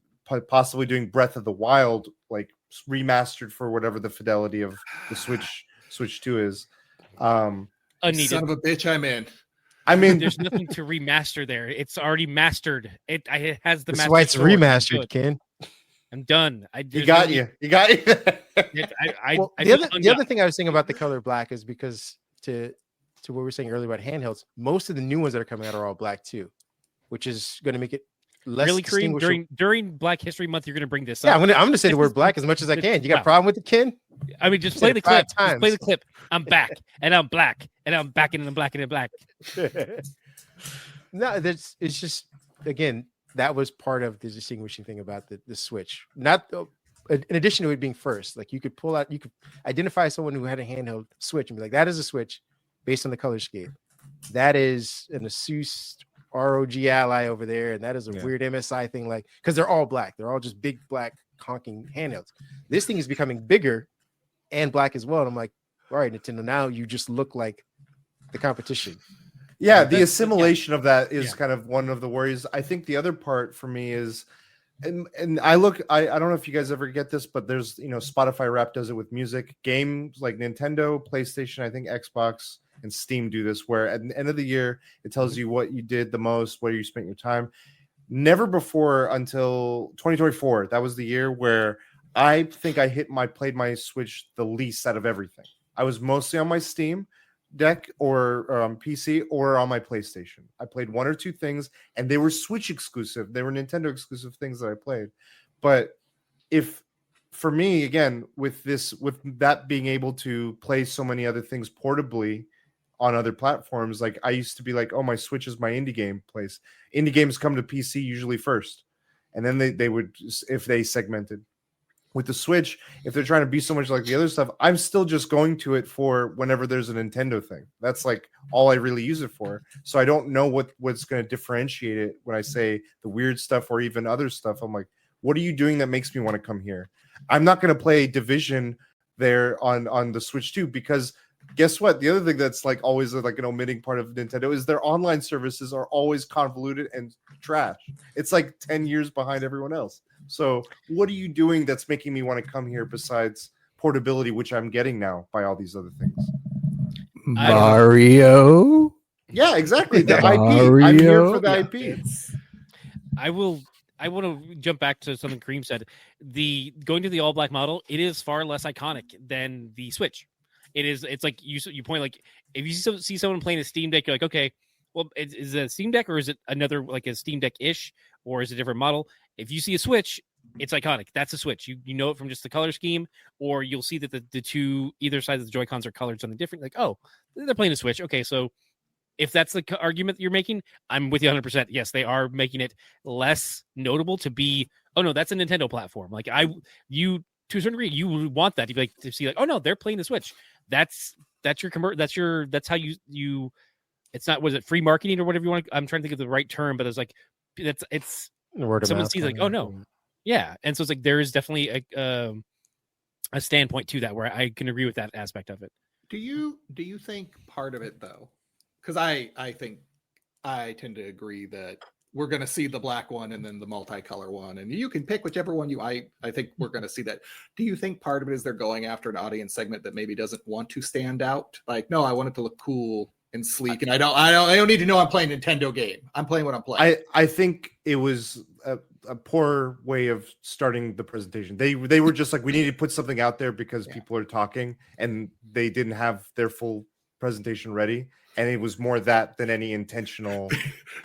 possibly doing Breath of the Wild like remastered for whatever the fidelity of the Switch 2 is. Unneeded. Son of a bitch, I'm in. I mean, There's nothing to remaster there. It's already mastered. It has the. That's why it's sword. remastered, Ken. I'm done. you got you. You got you. Well, I the other thing I was thinking about the color black is because to what we were saying earlier about handhelds, most of the new ones that are coming out are all black too, which is going to make it less really, Kareem, distinguishable. during Black History Month, you're going to bring this Yeah, up. I'm gonna say the word black as much as I can. You got a problem with it, Ken? I mean, just Said play it the 5 clip. Just times. play the clip. I'm back, and I'm black, and I'm back, and I'm black, and I'm black. No, it's just, again, that was part of the distinguishing thing about the Switch. Not in addition to it being first, like you could identify someone who had a handheld Switch and be like, that is a Switch based on the color scheme. That is an Asus ROG Ally over there, and that is a weird MSI thing, like, because they're all black. They're all just big black honking handhelds. This thing is becoming bigger and black as well. And I'm like, all right, Nintendo, now you just look like the competition. Yeah, the assimilation of that is kind of one of the worries. I think the other part for me is, and I don't know if you guys ever get this, but there's, Spotify Rap does it with music. Games like Nintendo, PlayStation, I think Xbox and Steam do this, where at the end of the year, it tells you what you did the most, where you spent your time. Never before until 2024, that was the year where I think I played my Switch the least out of everything. I was mostly on my Steam deck or PC or on my PlayStation. I played one or two things, and they were Switch exclusive. They were Nintendo exclusive things that I played. But for me, again, with that being able to play so many other things portably on other platforms, like I used to be like, oh, my Switch is my indie game place. Indie games come to PC usually first, and then they would, if they segmented. With the Switch, if they're trying to be so much like the other stuff, I'm still just going to it for whenever there's a Nintendo thing. That's like all I really use it for. So I don't know what's going to differentiate it when I say the weird stuff or even other stuff. I'm like, what are you doing that makes me want to come here? I'm not going to play Division there on the Switch 2, because guess what? The other thing that's like always like an omitting part of Nintendo is their online services are always convoluted and trash. It's like 10 years behind everyone else. So what are you doing that's making me want to come here besides portability, which I'm getting now by all these other things? Mario? Yeah, exactly. The Mario? IP. I'm here for the IP. I want to jump back to something Kareem said. Going to the all black model, it is far less iconic than the Switch. It's like you point, like if you see someone playing a Steam Deck, you're like, okay, well, is it a Steam Deck or is it another like a Steam Deck ish, or is it a different model? If you see a Switch, it's iconic. That's a Switch. You know it from just the color scheme, or you'll see that the two either side of the Joy-Cons are colored something different. Like, oh, they're playing a Switch. Okay, so if that's the argument that you're making, I'm with you 100%. Yes, they are making it less notable to be, oh no, that's a Nintendo platform. Like you to a certain degree, you would want that. You'd like to see like, oh no, they're playing the Switch. That's your that's how you. It's not, was it free marketing or whatever you want? I'm trying to think of the right term, but it's like it's someone sees like, oh no, yeah, and so it's like there is definitely a standpoint to that where I can agree with that aspect of it. Do you think part of it though? Because I think I tend to agree that we're going to see the black one and then the multicolor one, and you can pick whichever one I think we're going to see that. Do you think part of it is they're going after an audience segment that maybe doesn't want to stand out? Like, no, I want it to look cool and sleek, and I don't need to know I'm playing a Nintendo game. I'm playing what I'm playing. I think it was a poor way of starting the presentation. They were just like, we need to put something out there because people are talking, and they didn't have their full presentation ready. And it was more that than any intentional.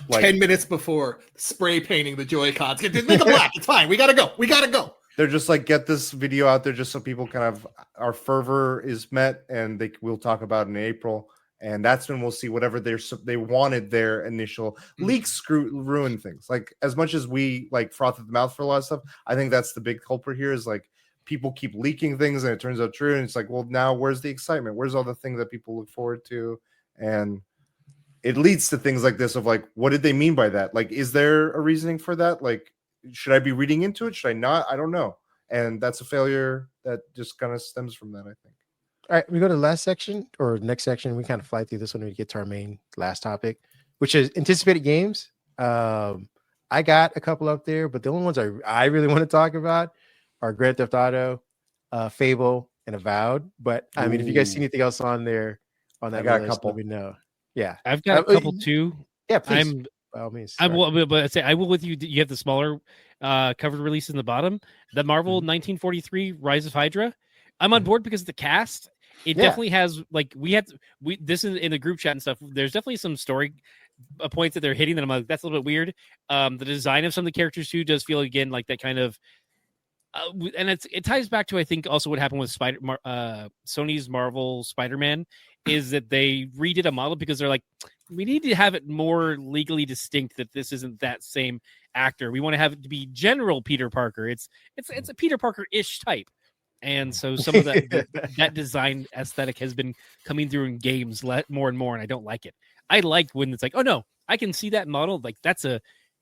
Like 10 minutes before spray painting the Joy-Cons. Make them black. It's fine. We gotta go. They're just like, get this video out there just so people kind of, our fervor is met, and we'll talk about it in April. And that's when we'll see whatever they wanted their initial leaks ruin things. Like, as much as we like froth at the mouth for a lot of stuff, I think that's the big culprit here is like people keep leaking things and it turns out true. And it's like, well, now where's the excitement? Where's all the things that people look forward to? And it leads to things like this of like, what did they mean by that? Like, is there a reasoning for that? Like, should I be reading into it? Should I not? I don't know. And that's a failure that just kind of stems from that, I think. All right, we go to the last section or next section. We kind of fly through this one when we get to our main last topic, which is anticipated games. I got a couple up there, but the only ones I really want to talk about are Grand Theft Auto, Fable, and Avowed. But I mean, if you guys see anything else on there on that I got list, a couple. let me know. Yeah, I've got a couple too. Yeah, please. By all means. I will, but I say I will with you. You have the smaller covered release in the bottom. The Marvel 1943 Rise of Hydra. I'm on board because of the cast. It definitely has like this is in the group chat and stuff. There's definitely some story points that they're hitting that I'm like, that's a little bit weird. The design of some of the characters too does feel again like that kind of and it ties back to I think also what happened with Sony's Marvel Spider-Man is that they redid a model because they're like, we need to have it more legally distinct that this isn't that same actor. We want to have it to be General Peter Parker. It's a Peter Parker-ish type. And so some of that design aesthetic has been coming through in games more and more, and I don't like it. I like when it's like, oh no, I can see that model. Like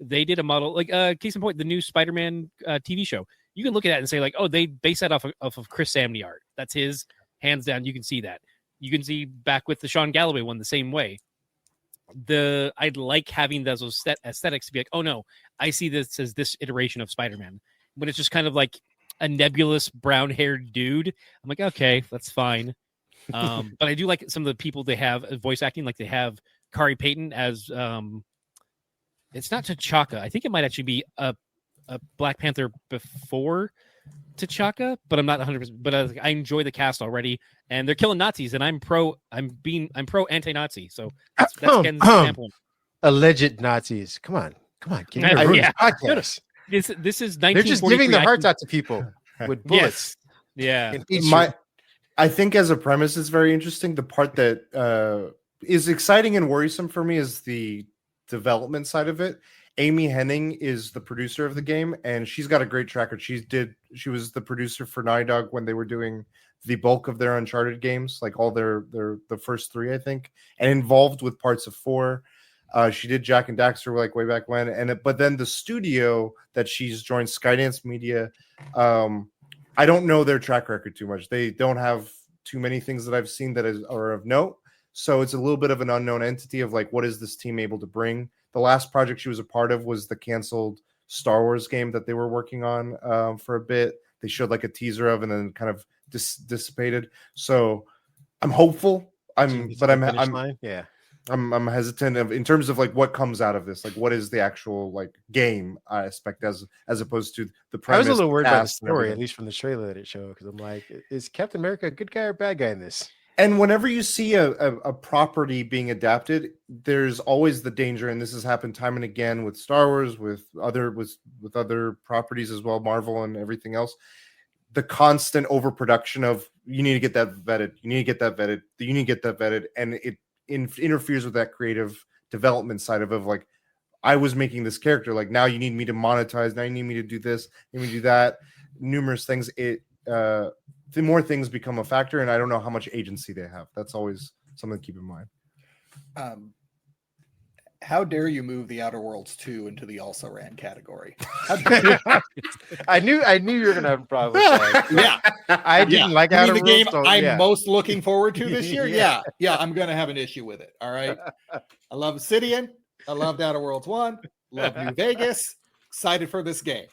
they did a model like case in point, the new Spider-Man TV show. You can look at that and say like, oh, they base that off of Chris Samney art. That's his, hands down. You can see that. You can see back with the Sean Galloway one the same way. I'd like having those aesthetics to be like, oh no, I see this as this iteration of Spider-Man. When it's just kind of like a nebulous brown-haired dude, I'm like, okay, that's fine. But I do like some of the people they have voice acting. Like they have Kari Payton as it's not T'Chaka. I think it might actually be a Black Panther before T'Chaka, but I'm not 100%. But I enjoy the cast already, and they're killing Nazis, and I'm pro anti-Nazi. So that's Ken's example. Alleged Nazis. Come on. Podcast. This is 1943. They're just giving their hearts out to people with bullets. Yes. Yeah. I think as a premise, it's very interesting. The part that is exciting and worrisome for me is the development side of it. Amy Hennig is the producer of the game, and she's got a great track record. She was the producer for Naughty Dog when they were doing the bulk of their Uncharted games, like all the first 3, I think, and involved with parts of 4. She did Jack and Daxter like way back when, but then the studio that she's joined, Skydance Media, I don't know their track record too much. They don't have too many things that I've seen that are of note, so it's a little bit of an unknown entity of like, what is this team able to bring? The last project she was a part of was the canceled Star Wars game that they were working on for a bit. They showed like a teaser of and then kind of dissipated. So I'm hopeful. I'm hesitant in terms of like what comes out of this. Like, what is the actual like game aspect as opposed to the premise? I was a little worried about the story, at least from the trailer that it showed, because I'm like, is Captain America a good guy or bad guy in this? And whenever you see a property being adapted, there's always the danger, and this has happened time and again with Star Wars, with other properties as well, Marvel and everything else. The constant overproduction of you need to get that vetted, you need to get that vetted, you need to get that vetted, and it interferes with that creative development side of like, I was making this character, like now you need me to monetize, now you need me to do this, you need me to do that, numerous things. The more things become a factor, and I don't know how much agency they have. That's always something to keep in mind. How dare you move the Outer Worlds 2 into the also ran category? I knew you were gonna have a problem with that. Yeah, I didn't like Outer the Worlds, game I'm most looking forward to this year. Yeah, I'm gonna have an issue with it. All right, I love Obsidian. I loved Outer Worlds 1. Love New Vegas. Excited for this game.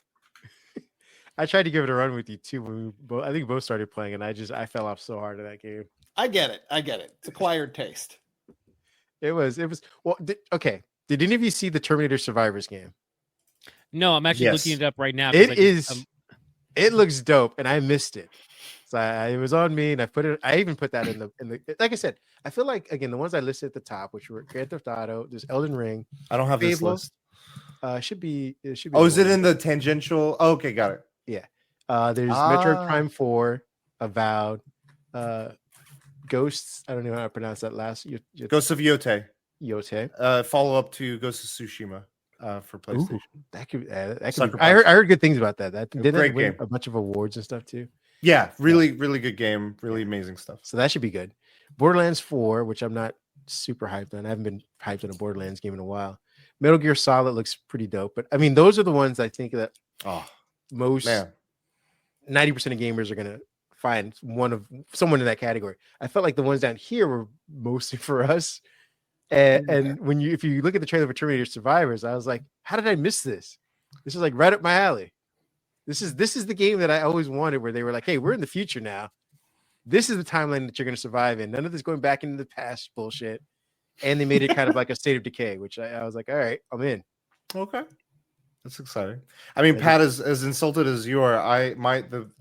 I tried to give it a run with you too when I think we both started playing, and I fell off so hard in that game. I get it. It's acquired taste. It was well. Did any of you see the Terminator Survivors game? No, I'm actually looking it up right now. It looks dope, and I missed it. So it was on me, and I even put that in the. Like I said, I feel like again the ones I listed at the top, which were Grand Theft Auto, there's Elden Ring. I don't have this list. It should be. Oh, is it in the tangential? Oh, okay, got it. Yeah. There's Metroid Prime 4, Avowed, Ghosts. I don't know how to pronounce that last. Ghosts of Yote. Follow up to Ghost of Tsushima for PlayStation. Ooh, that could be. I heard good things about that. That didn't win a bunch of awards and stuff too. Yeah, really good game. Really amazing stuff. So that should be good. Borderlands 4, which I'm not super hyped on. I haven't been hyped on a Borderlands game in a while. Metal Gear Solid looks pretty dope, but I mean, those are the ones I think that most 90% of gamers are gonna find someone in that category. I felt like the ones down here were mostly for us. And if you look at the trailer for Terminator Survivors, I was like, how did I miss this? This is like right up my alley. This is the game that I always wanted, where they were like, hey, we're in the future now. This is the timeline that you're going to survive in. None of this going back into the past bullshit. And they made it kind of like a State of Decay, which I was like, all right, I'm in. Okay. That's exciting. I mean, Pat, as insulted as you are,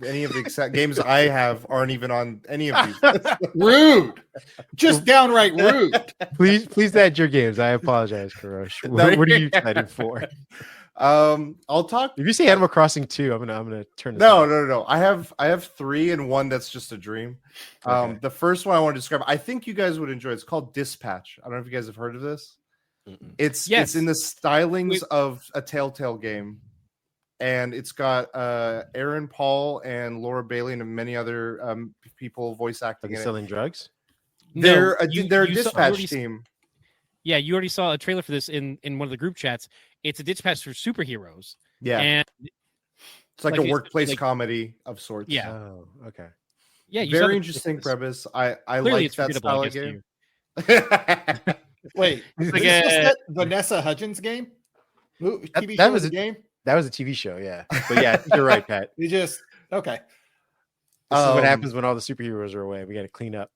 any of the exact games I have aren't even on any of these. Rude. Just downright rude. Please add your games. I apologize, Kurosh. What are you excited for? I'll talk. If you say Animal Crossing 2, I'm gonna turn this No. I have 3 and 1 that's just a dream. Okay. The first one I want to describe, I think you guys would enjoy. It's called Dispatch. I don't know if you guys have heard of this. It's in the stylings of a Telltale game, and it's got Aaron Paul and Laura Bailey and many other people voice acting. Are they selling drugs? They're a dispatch team. Yeah, you already saw a trailer for this in one of the group chats. It's a dispatch for superheroes. Yeah, and it's like a workplace comedy of sorts. Yeah. Oh, okay. Yeah, very interesting premise. I like that style of game. Wait, is like this just that Vanessa Hudgens game? TV that show was a game? That was a TV show, yeah. But yeah, you're right, Pat. You just okay. This is what happens when all the superheroes are away. We got to clean up.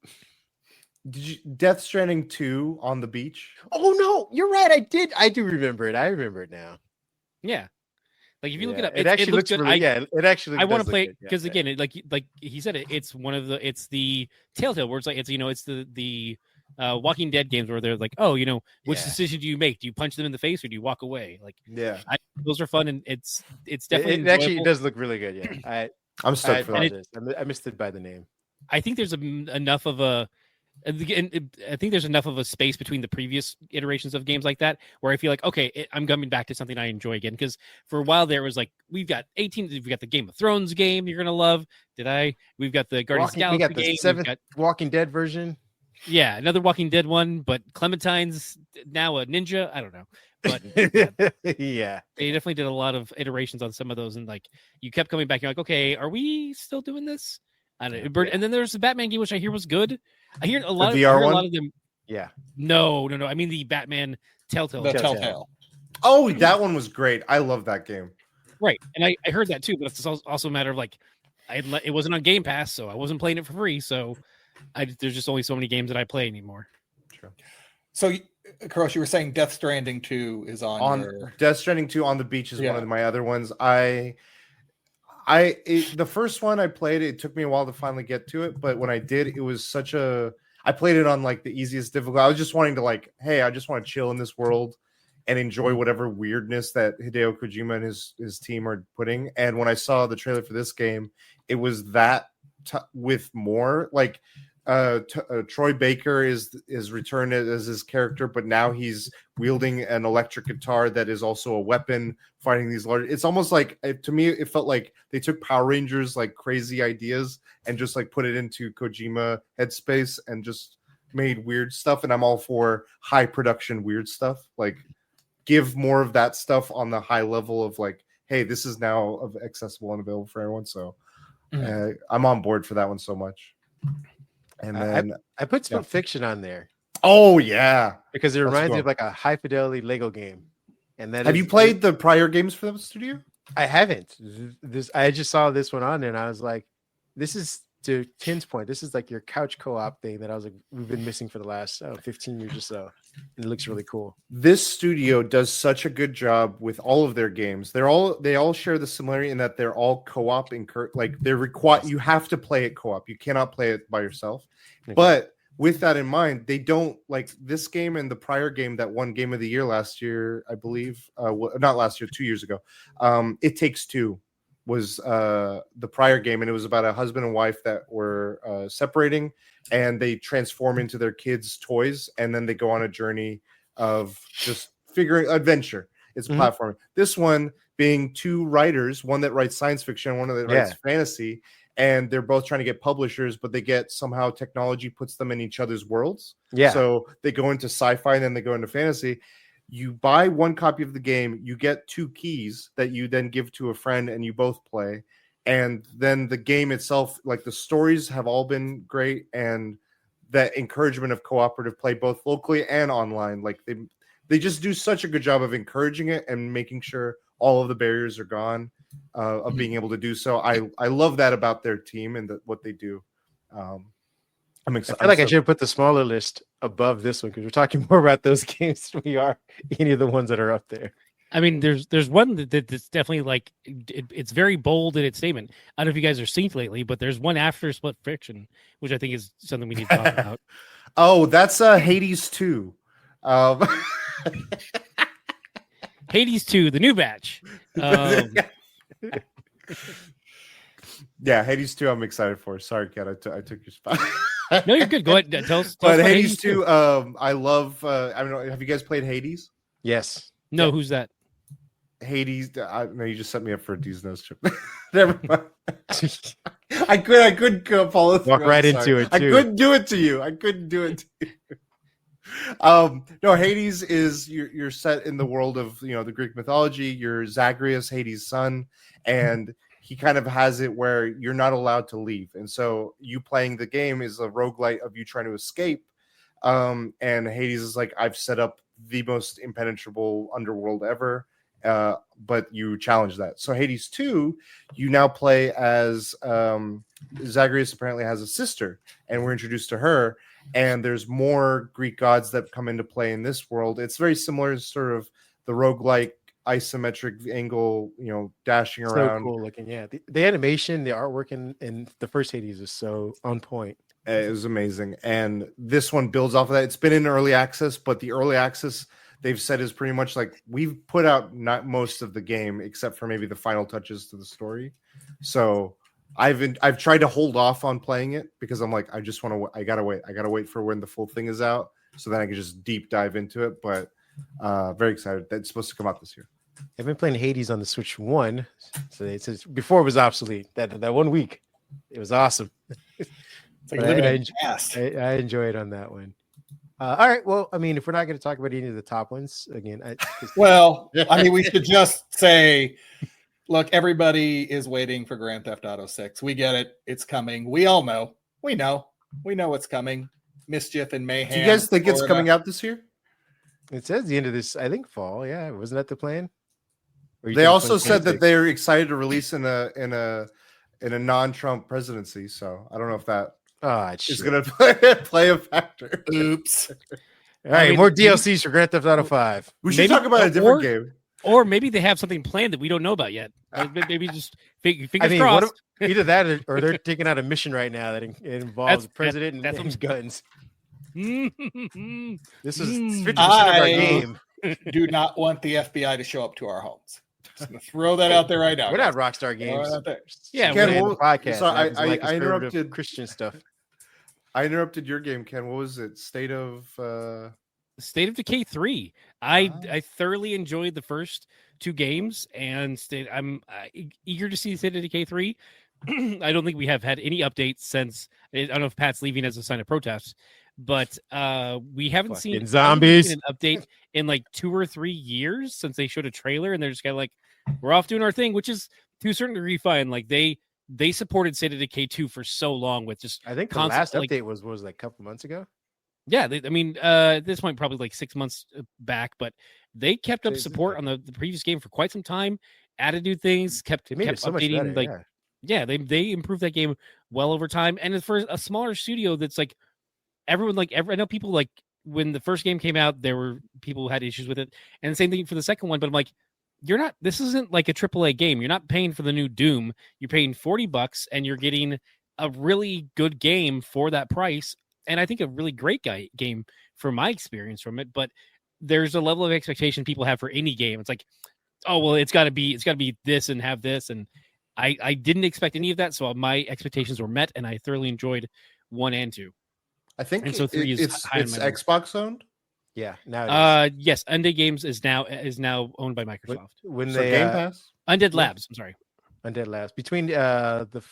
Did you Death Stranding 2 on the beach? Oh no, you're right. I do remember it. I remember it now. Yeah. Like if you look it up, it actually looks good. Really, it actually. I want to play it because again, like he said, it's the Telltale where it's like it's the Walking Dead games where they're like, oh, which decision do you make? Do you punch them in the face or do you walk away? Like, those are fun and it's definitely it actually does look really good. Yeah, I'm stoked for that. I missed it by the name. I think there's enough of a. And I think there's enough of a space between the previous iterations of games like that where I feel like, okay, I'm coming back to something I enjoy again. Because for a while there was like, we've got the Game of Thrones game you're gonna love. We've got the Guardians of the Galaxy we got the game. 7th Walking Dead version. Yeah, another Walking Dead one, but Clementine's now a ninja. I don't know, but yeah, they definitely did a lot of iterations on some of those, and like you kept coming back. You're like, okay, are we still doing this? I don't know. And then there's the Batman game, which I hear was good. I hear a lot of them. Yeah. No. I mean the Batman Telltale. Telltale. Oh, that one was great. I love that game. Right, and I heard that too, but it's also a matter of like, it wasn't on Game Pass, so I wasn't playing it for free. So there's just only so many games that I play anymore. True. So, Kurosh, you were saying Death Stranding 2 is on Death Stranding 2 on the beach is one of my other ones. The first one I played, it took me a while to finally get to it, but when I did, it was I played it on like the easiest difficulty. I was just wanting to I just want to chill in this world and enjoy whatever weirdness that Hideo Kojima and his team are putting. And when I saw the trailer for this game, it was that with more like Troy Baker is returned as his character, but now he's wielding an electric guitar that is also a weapon, fighting these large. It's almost like, to me, it felt like they took Power Rangers like crazy ideas and just like put it into Kojima headspace and just made weird stuff. And I'm all for high production weird stuff. Like, give more of that stuff on the high level of like, hey, this is now accessible and available for everyone. So I'm on board for that one so much. And then I put Split Fiction on there. Oh yeah, because it reminds me of like a high fidelity Lego game. And that have you played the prior games for the studio? I haven't. I just saw this one on there, and I was like, "This is to Tim's point. This is like your couch co-op thing that I was like, we've been missing for the last 15 years or so. And it looks really cool." This studio does such a good job with all of their games. They all share the similarity in that they're all co-op like they're required. You have to play it co-op. You cannot play it by yourself. Okay. But with that in mind, they don't like this game and the prior game that won Game of the Year last year, I believe. Not last year, 2 years ago. It Takes Two was the prior game, and it was about a husband and wife that were separating, and they transform into their kids' toys, and then they go on a journey of just figuring adventure. It's platforming. This one being two writers, one that writes science fiction, one that writes fantasy, and they're both trying to get publishers, but they get somehow technology puts them in each other's worlds. Yeah. So they go into sci-fi and then they go into fantasy. You buy one copy of the game, you get 2 keys that you then give to a friend and you both play. and then the game itself, like the stories have all been great, and that encouragement of cooperative play both locally and online. Like they just do such a good job of encouraging it and making sure all of the barriers are gone, of being able to do so. I love that about their team and what they do. I'm excited. I feel like I should put the smaller list above this one because we're talking more about those games than we are any of the ones that are up there. I mean, there's one that's definitely like it's very bold in its statement. I don't know if you guys are synced lately, but there's one after Split Fiction, which I think is something we need to talk about. Oh, that's Hades 2. Hades 2, the new batch. Yeah, Hades 2 I'm excited for. Sorry, Kat, I took your spot. No, you're good. Go ahead. Tell us But about Hades 2, I love, I don't know, have you guys played Hades? Yes. No, Yeah. who's that? Hades, no, you just set me up for a D's nose trip. Never mind. I couldn't follow through. Walk right I'm sorry. into it, I too. couldn't do it to you. No, Hades is you're set in the world of the Greek mythology. You're Zagreus, Hades' son, and he kind of has it where you're not allowed to leave, and so you playing the game is a roguelite of you trying to escape. And Hades is like, I've set up the most impenetrable underworld ever, but you challenge that. So Hades 2, you now play as Zagreus apparently has a sister, and we're introduced to her, and there's more Greek gods that come into play in this world. It's very similar to sort of the roguelike isometric angle, dashing around. So cool looking. Yeah. The animation, the artwork in the first Hades is so on point. It was amazing. And this one builds off of that. It's been in early access, but the early access they've said is pretty much like we've put out not most of the game except for maybe the final touches to the story. So I've tried to hold off on playing it because I'm like, I gotta wait for when the full thing is out so then I can just deep dive into it. But very excited. That's supposed to come out this year. I've been playing Hades on the Switch 1. So it says before it was obsolete. That 1 week. It was awesome. It's like living in the past. I enjoy it on that one. All right. Well, I mean, if we're not going to talk about any of the top ones again, we should just say, look, everybody is waiting for Grand Theft Auto 6. We get it. It's coming. We all know. We know it's coming. Mischief and mayhem. Do you guys think it's coming out this year? It says the end of this, I think, fall. Yeah, wasn't that the plan? They also said that they're excited to release in a non-Trump presidency. So I don't know if that is going to play a factor. Oops. All right, more DLCs for Grand Theft Auto 5. We should talk about a different game. Or maybe they have something planned that we don't know about yet. Maybe just fingers crossed. Either that or they're taking out a mission right now that involves the president and guns. This is 50% of our game. Do not want the FBI to show up to our homes. Just gonna throw that out there right now. We're not Rockstar Games. Yeah, Ken, we're in the podcast. So I interrupted Christian stuff. I interrupted your game, Ken. What was it? State of Decay 3. I thoroughly enjoyed the first two games, and I'm eager to see State of Decay 3. I don't think we have had any updates since. I don't know if Pat's leaving as a sign of protest, but we haven't seen zombies an update in like 2 or 3 years since they showed a trailer, and they're just kind of like, we're off doing our thing, which is to a certain degree fine. Like they supported State of Decay 2 for so long with just I think the last update was like a couple months ago. Yeah, at this point probably like 6 months back, but they kept up support on the previous game for quite some time. Added new things, kept so updating. Much better, they improved that game well over time. And for a smaller studio, that's like everyone I know people like when the first game came out, there were people who had issues with it, and the same thing for the second one. But I'm like, this isn't like a AAA game. You're not paying for the new Doom. You're paying $40 and you're getting a really good game for that price. And I think a really great game from my experience from it. But there's a level of expectation people have for any game. It's like, oh, well, it's gotta be this and have this. And I didn't expect any of that. So my expectations were met, and I thoroughly enjoyed 1 and 2. I think and so 3 is it's high on my list. Xbox owned. Yeah, now it is. Yes, Undead Games is now owned by Microsoft. When So they Game Pass? Undead Labs, I'm sorry. Undead Labs. Between the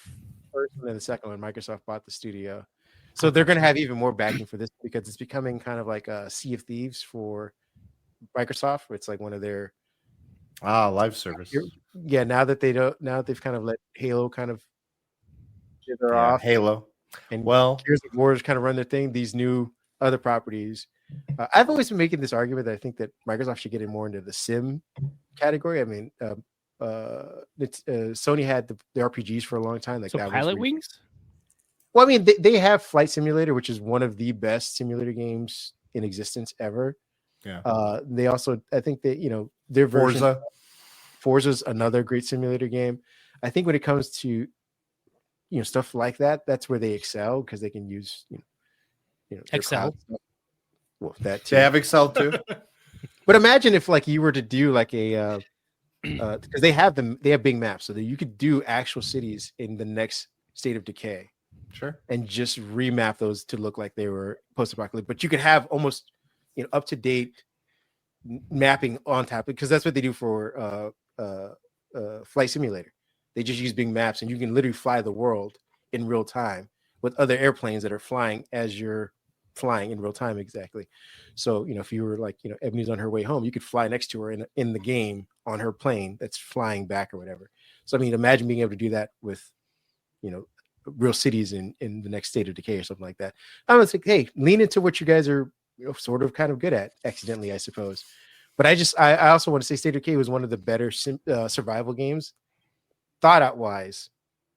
first one and the second one, Microsoft bought the studio. So they're going to have even more backing for this because it's becoming kind of like a Sea of Thieves for Microsoft. It's like one of their live service. yeah, now that they've kind of let Halo kind of dither Yeah, off, Halo. and Well, Gears of War kind of run their thing. These new other properties. I've always been making this argument that I think that Microsoft should get in more into the sim category. I mean, Sony had the RPGs for a long time. Like So that Pilot Wings? Well, I mean, they have Flight Simulator, which is one of the best simulator games in existence ever. Yeah. They also, I think that their version Forza's another great simulator game. I think when it comes to stuff like that, that's where they excel because they can use Excel. Well, that too. They have Excel too. But imagine if like you were to do like a because they have big maps, so that you could do actual cities in the next State of Decay. Sure. And just remap those to look like they were post-apocalyptic, but you could have almost up-to-date mapping on top, because that's what they do for Flight Simulator. They just use big maps, and you can literally fly the world in real time with other airplanes that are flying as you're flying in real time. Exactly. So if you were like Ebony's on her way home, you could fly next to her in the game on her plane that's flying back or whatever. So I mean, imagine being able to do that with real cities in the next State of Decay or something like that. I was like, hey, lean into what you guys are sort of kind of good at, accidentally, I suppose. But I also want to say State of Decay was one of the better survival games, thought out wise,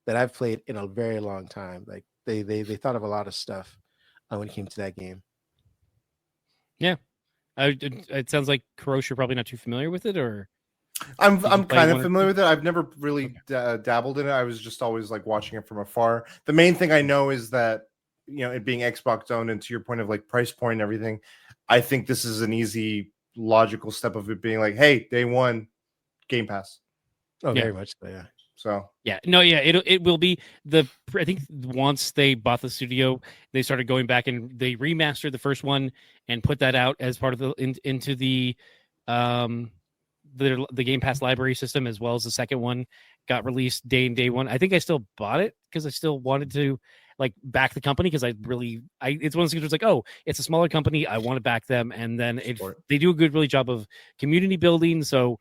that I've played in a very long time. Like they thought of a lot of stuff when it came to that game. Yeah, it sounds like Kurosh, you're probably not too familiar with it, or I'm kind of familiar with it. I've never really dabbled in it. I was just always like watching it from afar. The main thing I know is that it being Xbox owned, and to your point of like price point and everything, I think this is an easy, logical step of it being like, hey, day one, Game Pass. Oh, Yeah. very much so, yeah. So it will be I think once they bought the studio, they started going back and they remastered the first one and put that out as part of into the Game Pass library system, as well as the second one got released day one. I think I still bought it because I still wanted to like back the company, because it's one of those things where it's like, oh, it's a smaller company, I want to back them, and then they do a good really job of community building. So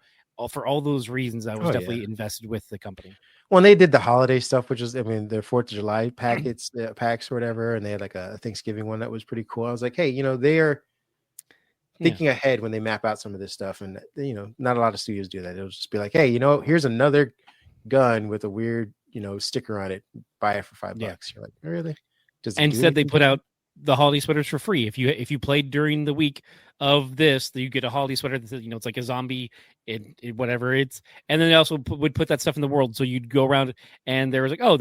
for all those reasons, I was definitely invested with the company. Well, they did the holiday stuff, which is, I mean, their 4th of July packs or whatever, and they had like a Thanksgiving one that was pretty cool. I was like, hey, they are thinking ahead when they map out some of this stuff, and not a lot of studios do that. It'll just be like, hey, here's another gun with a weird sticker on it. Buy it for $5. You're like, really? Instead, they put out the holiday sweaters for free. If you played during the week of this, you get a holiday sweater that it's like a zombie, whatever it's, and then they also would put that stuff in the world. So you'd go around, and there was like, oh,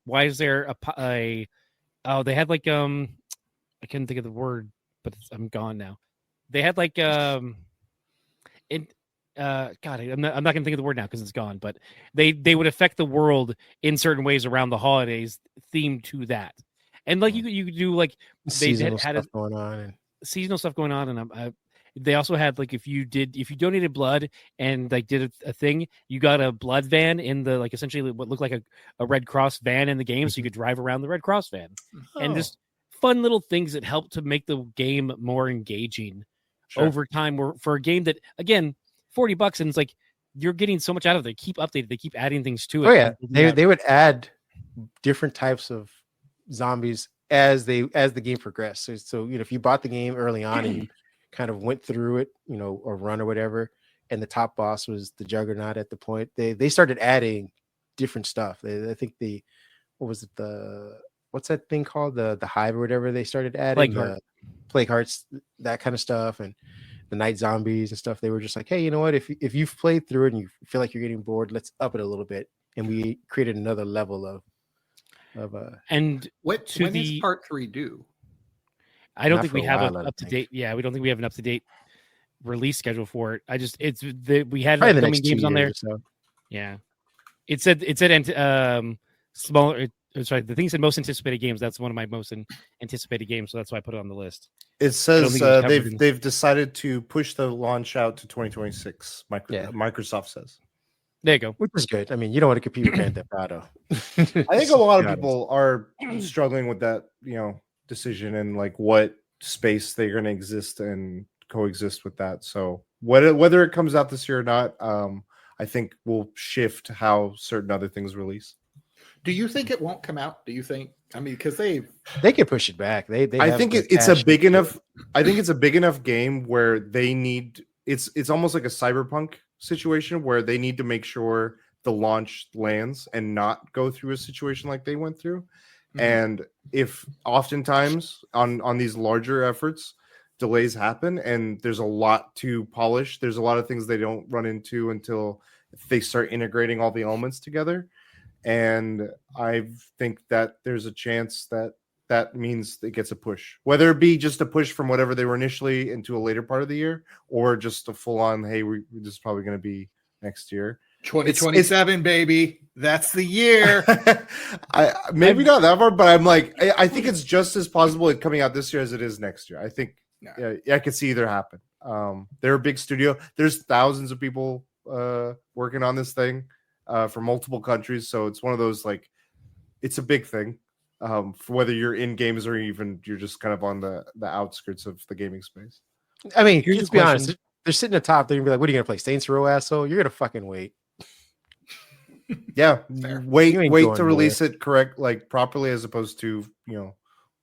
why is there they had like I couldn't think of the word, but I'm gone now. They had like God, I'm not gonna think of the word now because it's gone. But they would affect the world in certain ways around the holidays, themed to that. And like you could do like they had stuff going on, and seasonal stuff going on, and they also had like if you donated blood and like did a thing, you got a blood van in the like essentially what looked like a Red Cross van in the game, so you could drive around the Red Cross van, and just fun little things that help to make the game more engaging over time. For a game that again $40, and it's like you're getting so much out of it. They keep updating, they keep adding things to it. Oh yeah, they would add different types of zombies as the game progressed. So if you bought the game early on and you kind of went through it, or run or whatever, and the top boss was the Juggernaut at the point, they started adding different stuff. I think what's that thing called, the Hive or whatever, they started adding Plague Hearts, that kind of stuff, and the night zombies and stuff. They were just like, hey, you know what, if you've played through it and you feel like you're getting bored, let's up it a little bit. And we created another level of and when is part 3 due? I don't think we have an up to date. Yeah, we don't think we have an up to date release schedule for it. We had upcoming games on there. So. Yeah, it said smaller. Sorry, the thing said most anticipated games. That's one of my most anticipated games, so that's why I put it on the list. It says they've decided to push the launch out to 2026. Microsoft says. There you go. Which is good. I mean, you don't want to compete with Grand Theft Auto. I think a lot of people are struggling with that, decision, and like what space they're going to exist and coexist with that. So whether it comes out this year or not, I think will shift how certain other things release. Do you think it won't come out? Do you think? I mean, because they can push it back. They I think it's a big enough. I think it's a big enough game where they need. It's almost like a cyberpunk situation where they need to make sure the launch lands and not go through a situation like they went through. Mm-hmm. And if oftentimes on these larger efforts, delays happen and there's a lot to polish. There's a lot of things they don't run into until they start integrating all the elements together. And I think that there's a chance that means it gets a push, whether it be just a push from whatever they were initially into a later part of the year, or just a full on, hey, this is probably going to be next year. 2027, baby. That's the year. Maybe not that far, but I'm like, I think it's just as possible it coming out this year as it is next year. I think I could see either happen. They're a big studio. There's thousands of people working on this thing for multiple countries. So it's one of those, like, it's a big thing. For whether you're in games or even you're just kind of on the outskirts of the gaming space. I mean, let's be honest. They're sitting at the top. They're gonna be like, "What are you gonna play, Saints Row, asshole? You're gonna fucking wait." Yeah, wait to release it correct, like properly, as opposed to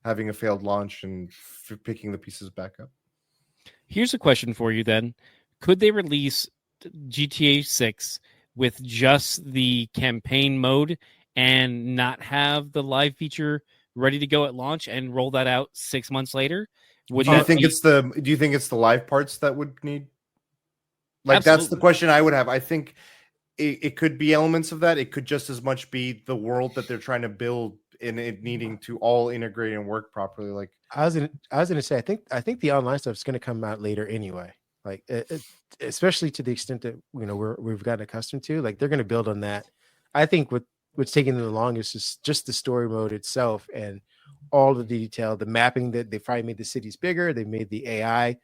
having a failed launch and picking the pieces back up. Here's a question for you then: could they release GTA 6 with just the campaign mode and not have the live feature ready to go at launch and roll that out 6 months later? Do you think it's the live parts that would need? Like, absolutely. That's the question I would have. I think it could be elements of that. It could just as much be the world that they're trying to build and it needing to all integrate and work properly. Like I was gonna say, I think the online stuff is going to come out later anyway. Like especially to the extent that we've gotten accustomed to. Like they're going to build on that. I think what's taking them the longest is just the story mode itself and all the detail, the mapping that they probably made the cities bigger. They made the AI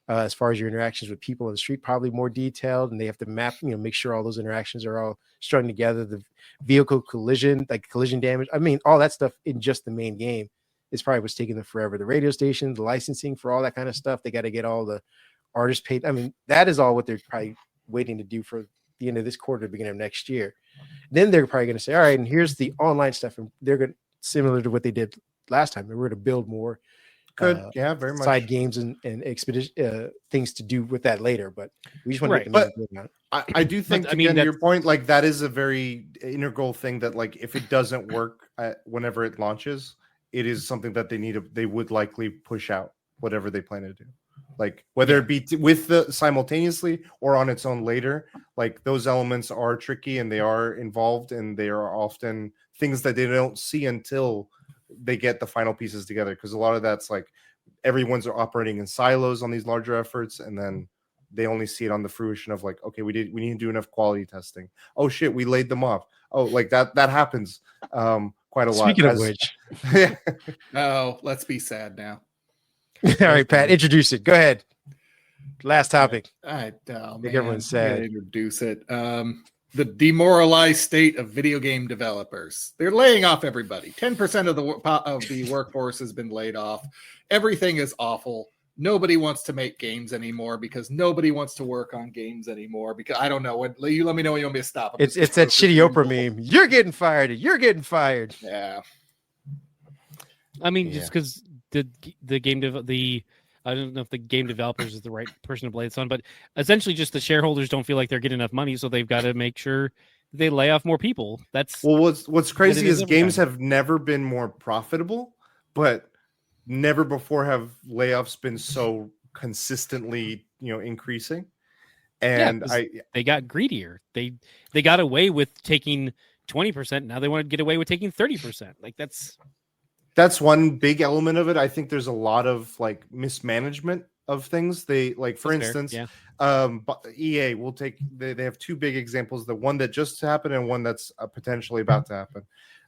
as far as your interactions with people on the street probably more detailed, and they have to map, make sure all those interactions are all strung together. The vehicle collision, like collision damage. I mean, all that stuff in just the main game is probably what's taking them forever. The radio station, the licensing for all that kind of stuff. They got to get all the artists paid. I mean, that is all what they're probably waiting to do for the end of this quarter, beginning of next year. Then they're probably going to say, all right, and here's the online stuff. And they're going to, similar to what they did last time, we're going to build more very much side games and expedition things to do with that later. But we just want to get the I do think, to your point, like that is a very integral thing that, like, if it doesn't work whenever it launches, it is something that they would likely push out whatever they plan to do. Like whether it be with the simultaneously or on its own later, like those elements are tricky and they are involved and they are often things that they don't see until they get the final pieces together. Because a lot of that's like everyone's operating in silos on these larger efforts, and then they only see it on the fruition of like, okay, we need to do enough quality testing. Oh shit, we laid them off. Oh, like that happens quite a lot. Speaking of which, yeah. Oh, let's be sad now. All right, Pat, introduce it. Go ahead. Last topic. I think everyone's sad. Introduce it. The demoralized state of video game developers. They're laying off everybody. 10% of the workforce has been laid off. Everything is awful. Nobody wants to make games anymore because nobody wants to work on games anymore. Because I don't know. You let me know when you want me to stop. It's that shitty Oprah meme. You're getting fired. You're getting fired. Yeah. I mean, just because the game I don't know if the game developers is the right person to blame this on, but essentially just the shareholders don't feel like they're getting enough money, so they've got to make sure they lay off more people. That's what's crazy is games have never been more profitable, but never before have layoffs been so consistently, increasing. And they got greedier. They got away with taking 20%. Now they want to get away with taking 30%. Like that's one big element of it. I think there's a lot of like mismanagement of things. They like, for instance, EA will take. They have two big examples: the one that just happened and one that's potentially about to happen.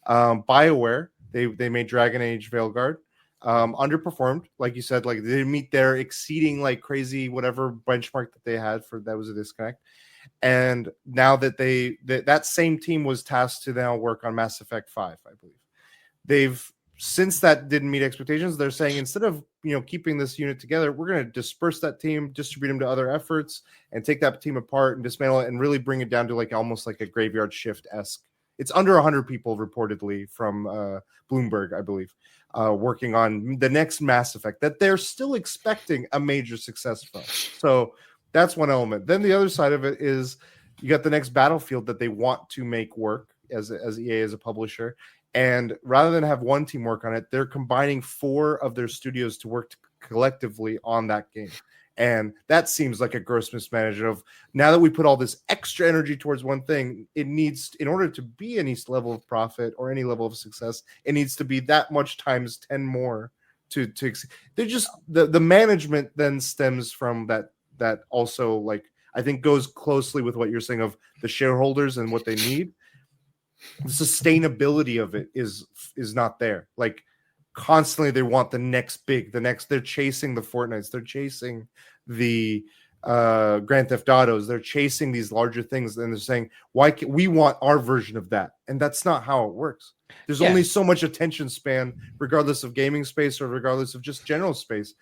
BioWare, they made Dragon Age Veilguard, underperformed, like you said. Like they didn't meet their exceeding like crazy whatever benchmark that they had for that was a disconnect. And now that that same team was tasked to now work on Mass Effect 5, I believe since that didn't meet expectations, they're saying instead of keeping this unit together, we're going to disperse that team, distribute them to other efforts, and take that team apart and dismantle it and really bring it down to like almost like a graveyard shift-esque. It's under 100 people reportedly from Bloomberg, I believe, working on the next Mass Effect that they're still expecting a major success from. So that's one element. Then the other side of it is you got the next Battlefield that they want to make work as EA as a publisher. And rather than have one team work on it, they're combining 4 of their studios to work collectively on that game. And that seems like a gross mismanagement of now that we put all this extra energy towards one thing, it needs, in order to be any level of profit or any level of success, it needs to be that much times 10 more to they're just the management then stems from that also, like, I think goes closely with what you're saying of the shareholders and what they need. The sustainability of it is not there. Like, constantly they want the next they're chasing the Fortnites, they're chasing the Grand Theft Autos, they're chasing these larger things, and they're saying, why can't we want our version of that? And that's not how it works. There's only so much attention span, regardless of gaming space or regardless of just general space.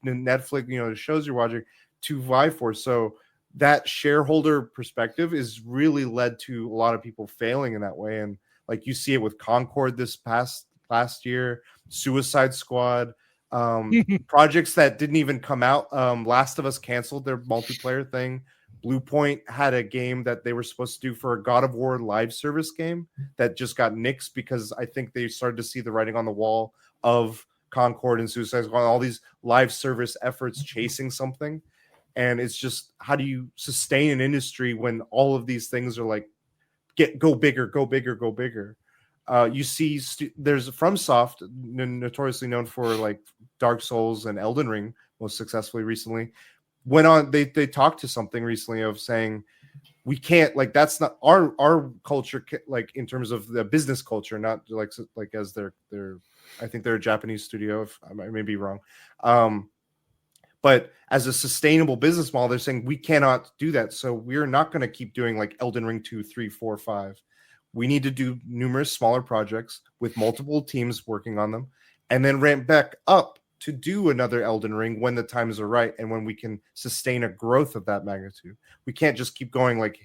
Netflix, the shows you're watching, to vie for. So that shareholder perspective is really led to a lot of people failing in that way. And like you see it with Concord this last year, Suicide Squad, projects that didn't even come out. Last of Us canceled their multiplayer thing. Blue Point had a game that they were supposed to do for a God of War live service game that just got nixed because I think they started to see the writing on the wall of Concord and Suicide Squad, all these live service efforts chasing something. And it's just, how do you sustain an industry when all of these things are like, go bigger, go bigger, go bigger? You see, there's FromSoft, notoriously known for like Dark Souls and Elden Ring, most successfully recently. Went on, they talked to something recently of saying, we can't, like, that's not our culture, like in terms of the business culture, not like as they're I think they're a Japanese studio, if I may be wrong. But as a sustainable business model, they're saying we cannot do that. So we're not going to keep doing like Elden Ring 2, 3, 4, 5. We need to do numerous smaller projects with multiple teams working on them, and then ramp back up to do another Elden Ring when the times are right and when we can sustain a growth of that magnitude. We can't just keep going like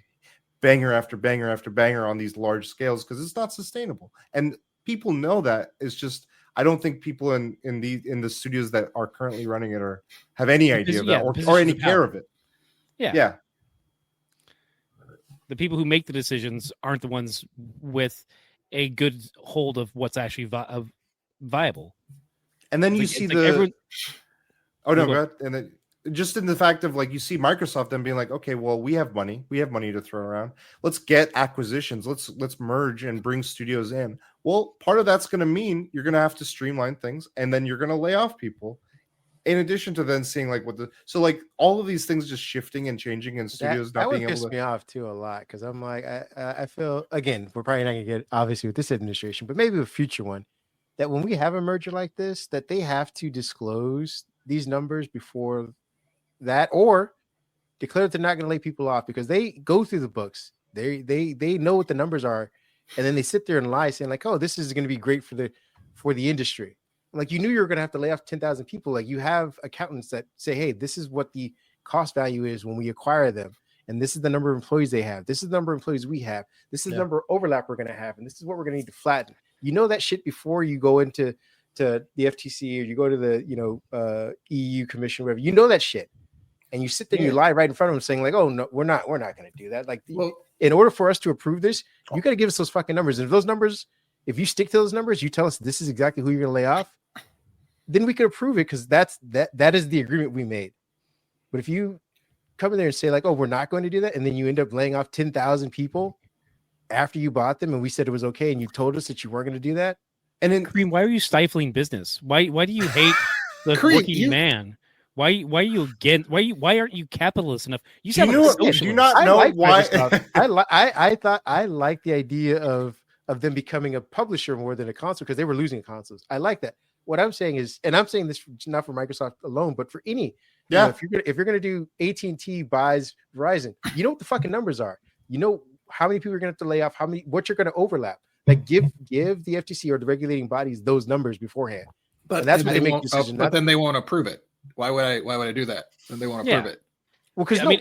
banger after banger after banger on these large scales because it's not sustainable. And people know that. It's just, I don't think people in the studios that are currently running it or have any idea of that or any care of it. Yeah. The people who make the decisions aren't the ones with a good hold of what's actually viable. And then you see everyone... Oh no, go ahead. And then just in the fact of like, you see Microsoft then being like, okay, well, we have money to throw around. Let's get acquisitions. Let's merge and bring studios in. Well, part of that's going to mean you're going to have to streamline things, and then you're going to lay off people. In addition to then seeing like so like all of these things just shifting and changing, and studios not being able to. That would piss me off too a lot, because I'm like, I feel, again, we're probably not going to get obviously with this administration, but maybe a future one, that when we have a merger like this, that they have to disclose these numbers before that, or declare that they're not going to lay people off, because they go through the books. They know what the numbers are, and then they sit there and lie, saying like, oh, this is going to be great for the industry. Like, you knew you were going to have to lay off 10,000 people. Like, you have accountants that say, hey, this is what the cost value is when we acquire them, and this is the number of employees they have. This is the number of employees we have. This is the number of overlap we're going to have, and this is what we're going to need to flatten. You know that shit before you go into the FTC or you go to the EU Commission, whatever. You know that shit, and you sit there and you lie right in front of them, saying like, "Oh no, we're not going to do that." Like, in order for us to approve this, you got to give us those fucking numbers. And if you stick to those numbers, you tell us this is exactly who you're going to lay off, then we could approve it, because that is the agreement we made. But if you come in there and say like, "Oh, we're not going to do that," and then you end up laying off 10,000 people after you bought them, and we said it was okay, and you told us that you weren't going to do that. And then, Kareem, why are you stifling business? Why do you hate the Kareem, working man? Why aren't you capitalist enough? You sound like socialist. Do you not know why? I thought I liked the idea of them becoming a publisher more than a console, because they were losing consoles. I like that. What I'm saying is, and I'm saying this not for Microsoft alone, but for any. Yeah. If you're gonna do AT&T buys Verizon, you know what the fucking numbers are. You know how many people you're gonna have to lay off. What you're gonna overlap. Like, give the FTC or the regulating bodies those numbers beforehand. But And that's then why they make won't- decisions. but then they won't approve it. Why would I do that? Then they won't approve Yeah. it. well, because I mean,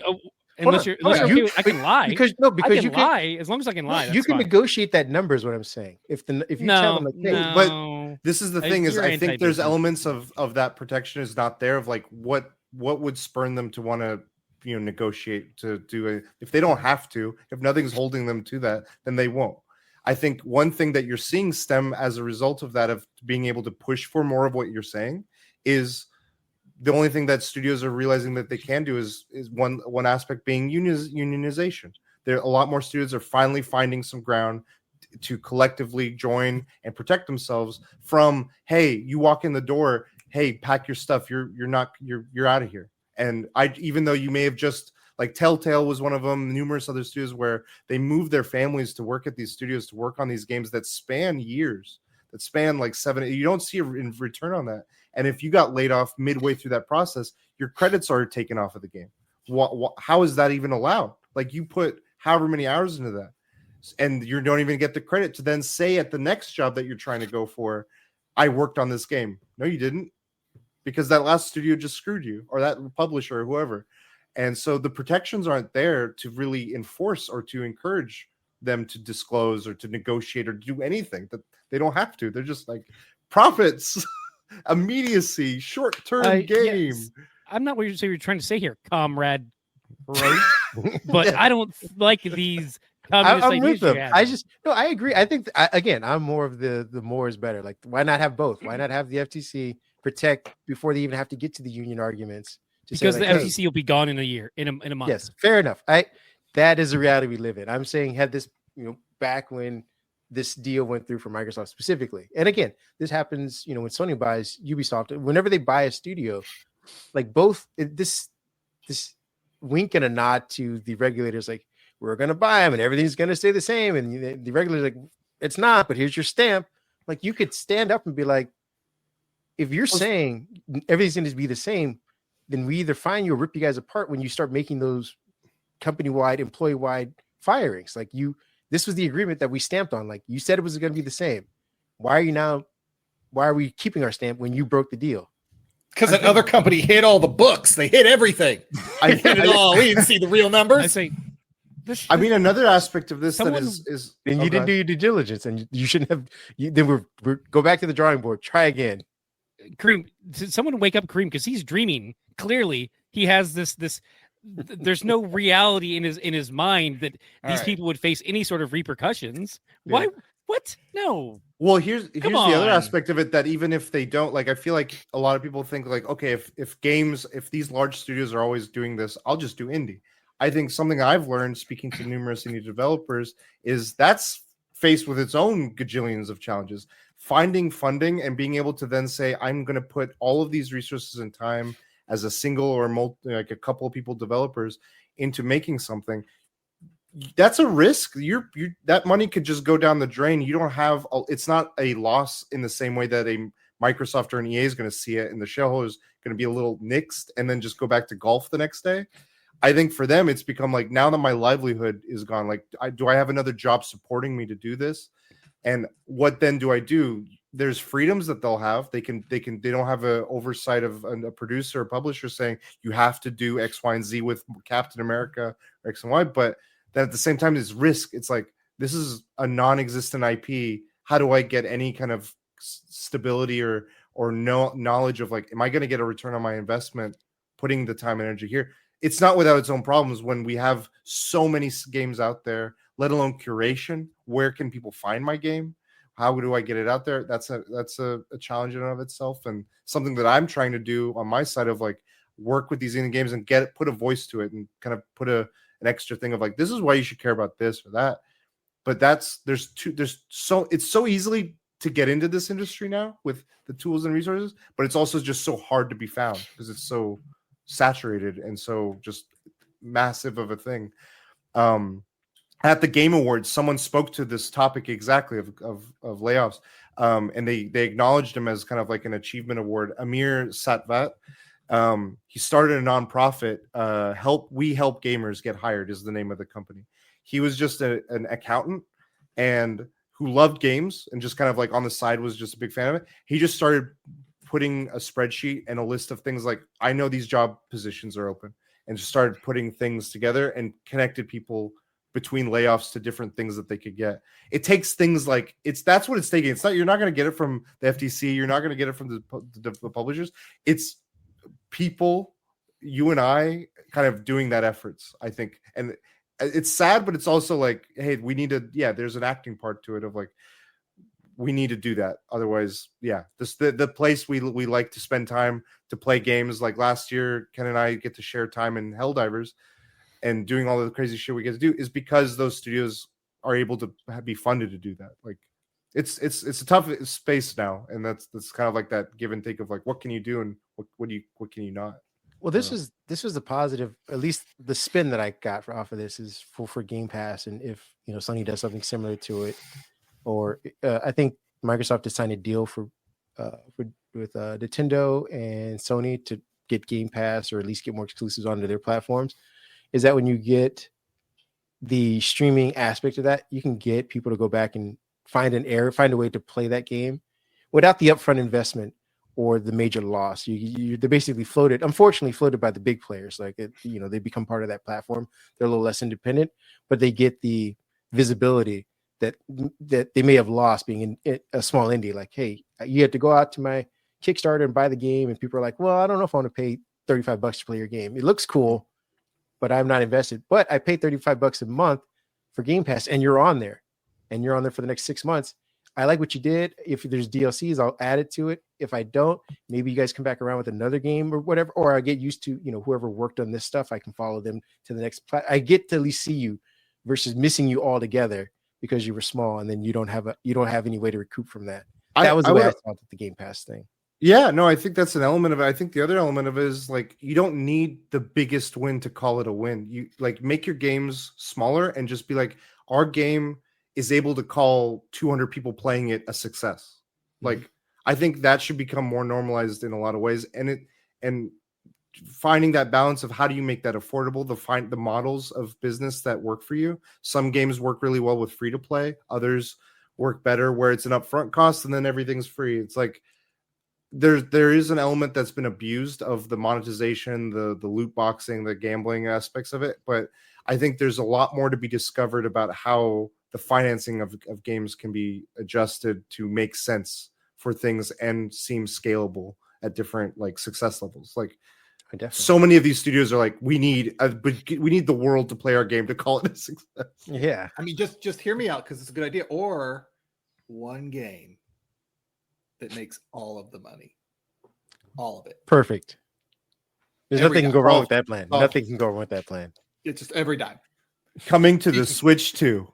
unless you're okay with, I can lie. because I because can you lie as long as I can lie. you That's can fine. negotiate that number is what I'm saying. If you tell them like, hey, no. This is the thing is you're I think there's anti-business. elements of that protection is not there of like what would spurn them to want to negotiate to do it if they don't have to, if nothing's holding them to that, then they won't. I think one thing that you're seeing stem as a result of that, of being able to push for more of what you're saying, is the only thing that studios are realizing that they can do is one aspect being unionization. There a lot more studios are finally finding some ground to collectively join and protect themselves from, hey, you walk in the door, hey, pack your stuff, you're out of here. And even though you may have just, like Telltale was one of them, numerous other studios where they moved their families to work at these studios to work on these games that span years, that span like 7, you don't see a return on that. And if you got laid off midway through that process, your credits are taken off of the game. How is that even allowed? Like, you put however many hours into that, and you don't even get the credit to then say at the next job that you're trying to go for, I worked on this game. No, you didn't, because that last studio just screwed you, or that publisher or whoever. And so the protections aren't there to really enforce or to encourage them to disclose or to negotiate or do anything. That they don't have to. They're just like profits, immediacy, short-term game. Yes. I'm not what you're trying to say here, comrade. But yeah. I don't like these communist I'm with them. ideas. I agree. I think again, I'm more of the more is better. Like, why not have both? Why not have the FTC protect before they even have to get to the union arguments? Because the FTC will be gone in a year, in a month. Yes, fair enough. That is the reality we live in. I'm saying, had this, back when this deal went through for Microsoft specifically, and again, this happens, when Sony buys Ubisoft, whenever they buy a studio, like this wink and a nod to the regulators, like, we're going to buy them and everything's going to stay the same, and the regulators like, it's not, but here's your stamp. Like, you could stand up and be like, if you're saying everything's going to be the same, then we either fine you or rip you guys apart when you start making those company-wide, employee-wide firings. Like, this was the agreement that we stamped on. Like, you said it was going to be the same. Why are we keeping our stamp when you broke the deal? Because that other company hid all the books. They hid everything. I hid it all. We didn't see the real numbers. I say, I mean, another aspect of this that is then you didn't do your due diligence, and you shouldn't have. Then we're go back to the drawing board. Try again. Kareem, someone wake up Kareem, because he's dreaming. Clearly, he has this. There's no reality in his mind that these people would face any sort of repercussions. Yeah. Why? What? No. Well, here's the other aspect of it, that even if they don't, like, I feel like a lot of people think like, okay, if these large studios are always doing this, I'll just do indie. I think something I've learned speaking to numerous indie developers is that's faced with its own gajillions of challenges. Finding funding and being able to then say, I'm going to put all of these resources and time as a single or like a couple of people developers into making something. That's a risk. That money could just go down the drain. You don't have it's not a loss in the same way that a Microsoft or an EA is going to see it, and the shareholder is going to be a little nixed and then just go back to golf the next day. I think for them, it's become like, now that my livelihood is gone, like, do I have another job supporting me to do this? And what then do I do? There's freedoms that they'll have. They don't have an oversight of a producer or publisher saying you have to do X, Y, and Z with Captain America or X and Y. But then at the same time, there's risk. It's like, this is a non-existent IP. How do I get any kind of stability or no knowledge of, like, am I going to get a return on my investment putting the time and energy here? It's not without its own problems when we have so many games out there, let alone curation. Where can people find my game? How do I get it out there? That's a challenge in and of itself, and something that I'm trying to do on my side of, like, work with these indie games and put a voice to it and kind of put an extra thing of, like, this is why you should care about this or that. But it's so easily to get into this industry now with the tools and resources, but it's also just so hard to be found because it's so saturated and so just massive of a thing. At the Game Awards, someone spoke to this topic exactly of layoffs, and they acknowledged him as kind of like an achievement award. Amir Satvat, he started a nonprofit. We Help Gamers Get Hired is the name of the company. He was just an accountant and who loved games and just kind of like on the side was just a big fan of it. He just started putting a spreadsheet and a list of things like, I know these job positions are open, and just started putting things together and connected people between layoffs to different things that they could get. It takes things like that's what it's taking. It's not, you're not going to get it from the FTC. You're not going to get it from the publishers. It's people, you and I, kind of doing that efforts, I think. And it's sad, but it's also like, hey, we need to, there's an acting part to it of like, we need to do that. Otherwise, the place we like to spend time to play games. Like last year, Ken and I get to share time in Helldivers and doing all the crazy shit we get to do is because those studios are able to be funded to do that. Like it's a tough space now. And that's kind of like that give and take of like, what can you do and what can you not? Well, this was the positive, at least the spin that I got off of this is for Game Pass. And if, Sony does something similar to it, or I think Microsoft has signed a deal with Nintendo and Sony to get Game Pass or at least get more exclusives onto their platforms, is that when you get the streaming aspect of that, you can get people to go back and find a way to play that game without the upfront investment or the major loss. They're basically unfortunately floated by the big players. Like they become part of that platform. They're a little less independent, but they get the visibility that they may have lost being in a small indie. Like, hey, you had to go out to my Kickstarter and buy the game, and people are like, well, I don't know if I want to pay $35 to play your game. It looks cool, but I'm not invested. But I paid $35 a month for Game Pass, and you're on there for the next 6 months. I like what you did. If there's DLCs, I'll add it to it. If I don't, maybe you guys come back around with another game or whatever, or I get used to, whoever worked on this stuff, I can follow them to the next I get to at least see you versus missing you all together because you were small and then you don't have any way to recoup from that. That was the way I thought the Game Pass thing. Yeah, no, I think that's an element of it. I think the other element of it is like, you don't need the biggest win to call it a win. You like make your games smaller and just be like, our game is able to call 200 people playing it a success. Like, I think that should become more normalized in a lot of ways. And finding that balance of how do you make that affordable, find the models of business that work for you. Some games work really well with free to play. Others work better where it's an upfront cost and then everything's free. It's like, there is an element that's been abused of the monetization, the loot boxing, the gambling aspects of it. But I think there's a lot more to be discovered about how the financing of games can be adjusted to make sense for things and seem scalable at different like success levels. Like so many of these studios are like, we need the world to play our game to call it a success. Yeah. I mean, just hear me out because it's a good idea. Or one game that makes all of the money. All of it. Perfect. There's nothing can go wrong with that plan. Oh. Nothing can go wrong with that plan. It's just every dime. Coming to the Switch 2.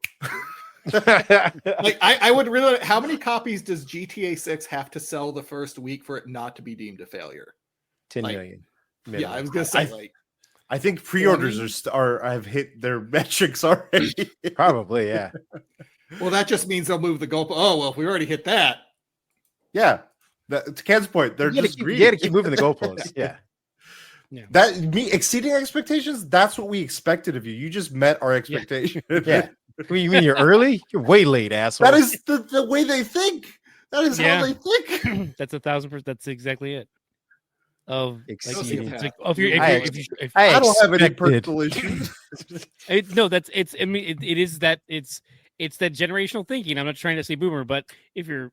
Like I would really, how many copies does GTA 6 have to sell the first week for it not to be deemed a failure? 10 million. Minimum. Yeah, I was gonna say I think pre-orders have hit their metrics already. Probably, yeah. Well, that just means they'll move the goal. Oh well, if we already hit that. Yeah, to Ken's point, they're just greedy. You got to keep moving the goalposts. Yeah. Yeah. That me exceeding expectations. That's what we expected of you. You just met our expectation. Yeah. You mean you're early? You're way late, asshole. That is the way they think. That is how they think. That's 1,000%. That's exactly it. Of Exceeding. like, if I don't have any personal issues. No, that's it's. I mean, it is that it's that generational thinking. I'm not trying to say boomer, but if you're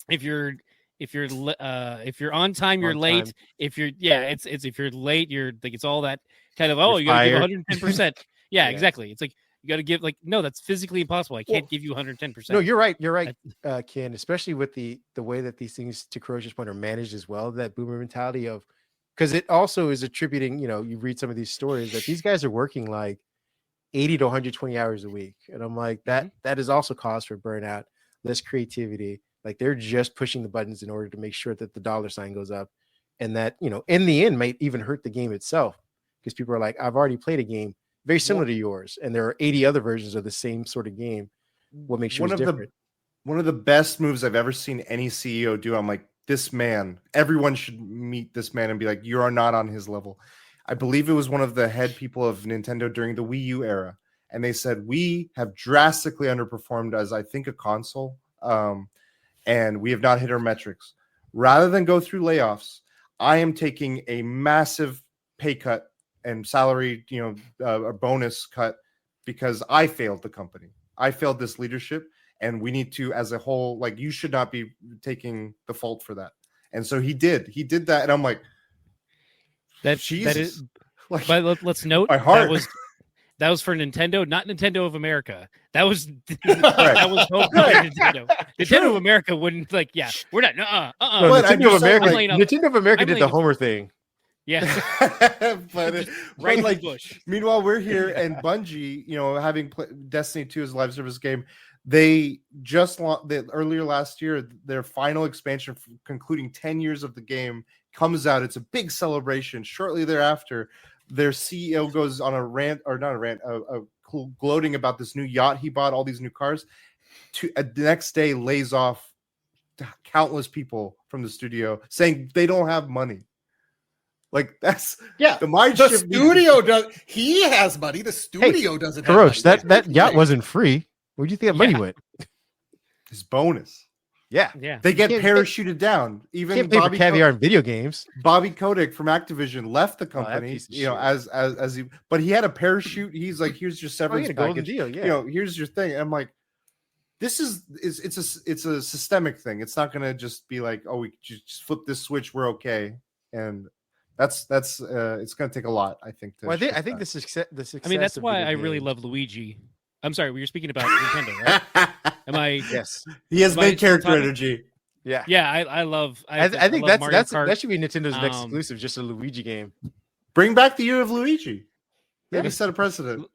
if you're on time, you're late. If you're it's if you're late, you're like it's all that kind of you got to give 110%. Yeah, exactly. It's like you got to give no, that's physically impossible. I can't give you 110%. No, you're right. You're right, Ken. Especially with the way that these things, to Kurosh's point, are managed as well. That boomer mentality of, because it also is attributing. You read some of these stories that these guys are working like 80 to 120 hours a week, and I'm like that is also cause for burnout, less creativity. Like they're just pushing the buttons in order to make sure that the dollar sign goes up, and that in the end might even hurt the game itself, because people are like, I've already played a game very similar to yours, and there are 80 other versions of the same sort of game. What makes yours different? One of the best moves I've ever seen any CEO do. I'm like, this man, everyone should meet this man and be like, you are not on his level. I believe it was one of the head people of Nintendo during the Wii U era, and they said, we have drastically underperformed as I think a console, and we have not hit our metrics. rather than go through layoffs, I am taking a massive pay cut and salary, a bonus cut, because I failed the company. I failed this leadership, and we need to, as a whole, like, you should not be taking the fault for that. And so he did that, and I'm like, Jesus. That is, like, but let's note my heart. that was for Nintendo, not Nintendo of America. That was Nintendo. Nintendo of America wouldn't we're not. No, Nintendo of America did the Homer thing. Yeah, but right like bush. Meanwhile, we're here, and Bungie, having Destiny 2 as a live service game, they just earlier last year, their final expansion, concluding 10 years of the game, comes out. It's a big celebration. Shortly thereafter, their CEO goes on a rant, or not a rant, gloating about this new yacht he bought, all these new cars. The next day, lays off countless people from the studio, saying they don't have money. Like, that's the studio does. He has money. The studio doesn't have Kurosh, money. that yacht wasn't free. Where do you think that money went? His bonus. Yeah. They get parachuted down. Even can't pay for caviar in video games. Bobby Kotick from Activision left the company, as he, but he had a parachute. He's like, here's your severance package. Deal, yeah. Here's your thing. And I'm like, this it's a systemic thing. It's not gonna just be like, oh, we just flip this switch, we're okay. And that's it's gonna take a lot, I think. I think the success. I mean, that's why I really love Luigi. I'm sorry, we were speaking about Nintendo, right? Am I? Yes. He has main character energy. Yeah. Yeah, I love. I think love Mario Kart. that should be Nintendo's next exclusive, just a Luigi game. Bring back the year of Luigi. Maybe Yeah. set a precedent.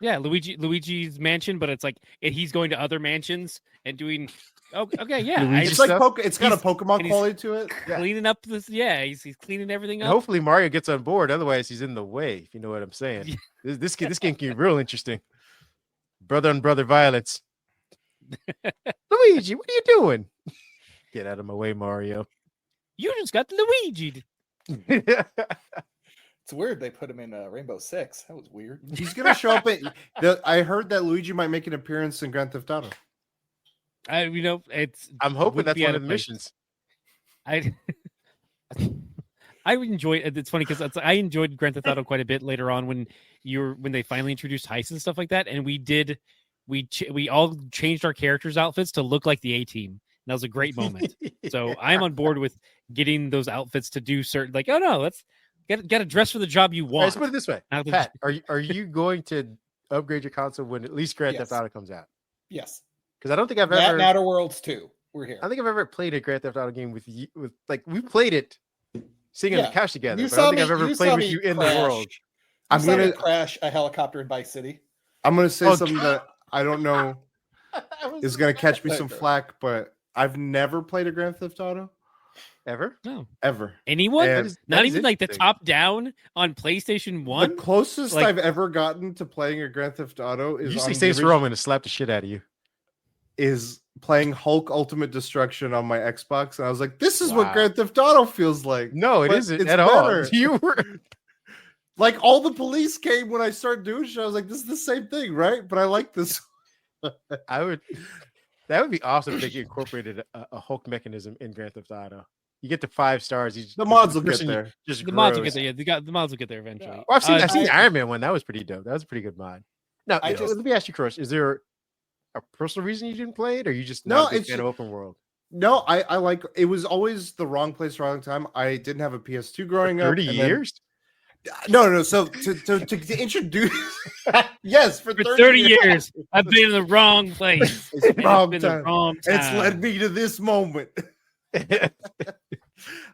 Yeah, Luigi's mansion, but it's like he's going to other mansions and doing. Oh, okay, yeah. Luigi It's like stuff? it's got a He's- Pokemon and he's quality to it. cleaning up this. Yeah, he's cleaning everything And up. hopefully Mario gets on board. Otherwise, he's in the way. If you know what I'm saying. This game can be real interesting. Brother on brother violence. Luigi, what are you doing? Get out of my way, Mario. You just got Luigi. It's weird they put him in Rainbow Six. That was weird. He's gonna show up I heard that Luigi might make an appearance in Grand Theft Auto. I'm hoping would that's be one out of the of place. missions. I enjoy it. It's funny because I enjoyed Grand Theft Auto quite a bit later on when they finally introduced heists and stuff like that, and we all changed our characters' outfits to look like the A-Team. That was a great moment. So I'm on board with getting those outfits to do certain, like, oh no, let's get to dress for the job you All right, want. let's put it this way, Not the- Pat. Are you going to upgrade your console when at least Grand Theft Yes. Auto comes out? Yes. Because I don't think I've That ever. and Outer Worlds 2. We're here. I don't think I've ever played a Grand Theft Auto game with you. With like we played it, sitting on Yeah. the couch together. You But I don't saw think me- I've ever you played saw with me you in crash. the world. I'm saw me gonna crash a helicopter in Vice City. say Oh, something that I don't know is gonna catch me some Ever. flack, but I've never played a Grand Theft Auto Ever? No. ever. Anyone? And that Not is even like the interesting. top down on PlayStation 1? The closest Like- I've ever gotten to playing a Grand Theft Auto is You on say the Saints Row, I'm going to slap the shit out of you. is playing Hulk Ultimate Destruction on my Xbox, and I was like, "This is Wow. what Grand Theft Auto feels like." No, it But isn't it's at all. better. You were. Like, all the police came when I started doing shit. I was like, "This is the same thing, right?" But I like this. I would. That would be awesome if they incorporated a Hulk mechanism in Grand Theft Auto. You get to 5 stars. The mods will get person there. Just The mods will grows. get there. Yeah, the mods will get there eventually. Yeah. Well, I've seen I- the Iron Man one. That was pretty dope. That was a pretty good mod. Now, I just- let me ask you, Kurosh, is there a personal reason you didn't play it, or you just No, not a big it's fan of open world? No, I like it. Was always the wrong place for a long time. I didn't have a PS2 growing up. 30 and then- years? No. So to introduce, yes, for For 30 30 years, I've been in the wrong place. It's And wrong it's been time. the wrong time. It's led me to this moment.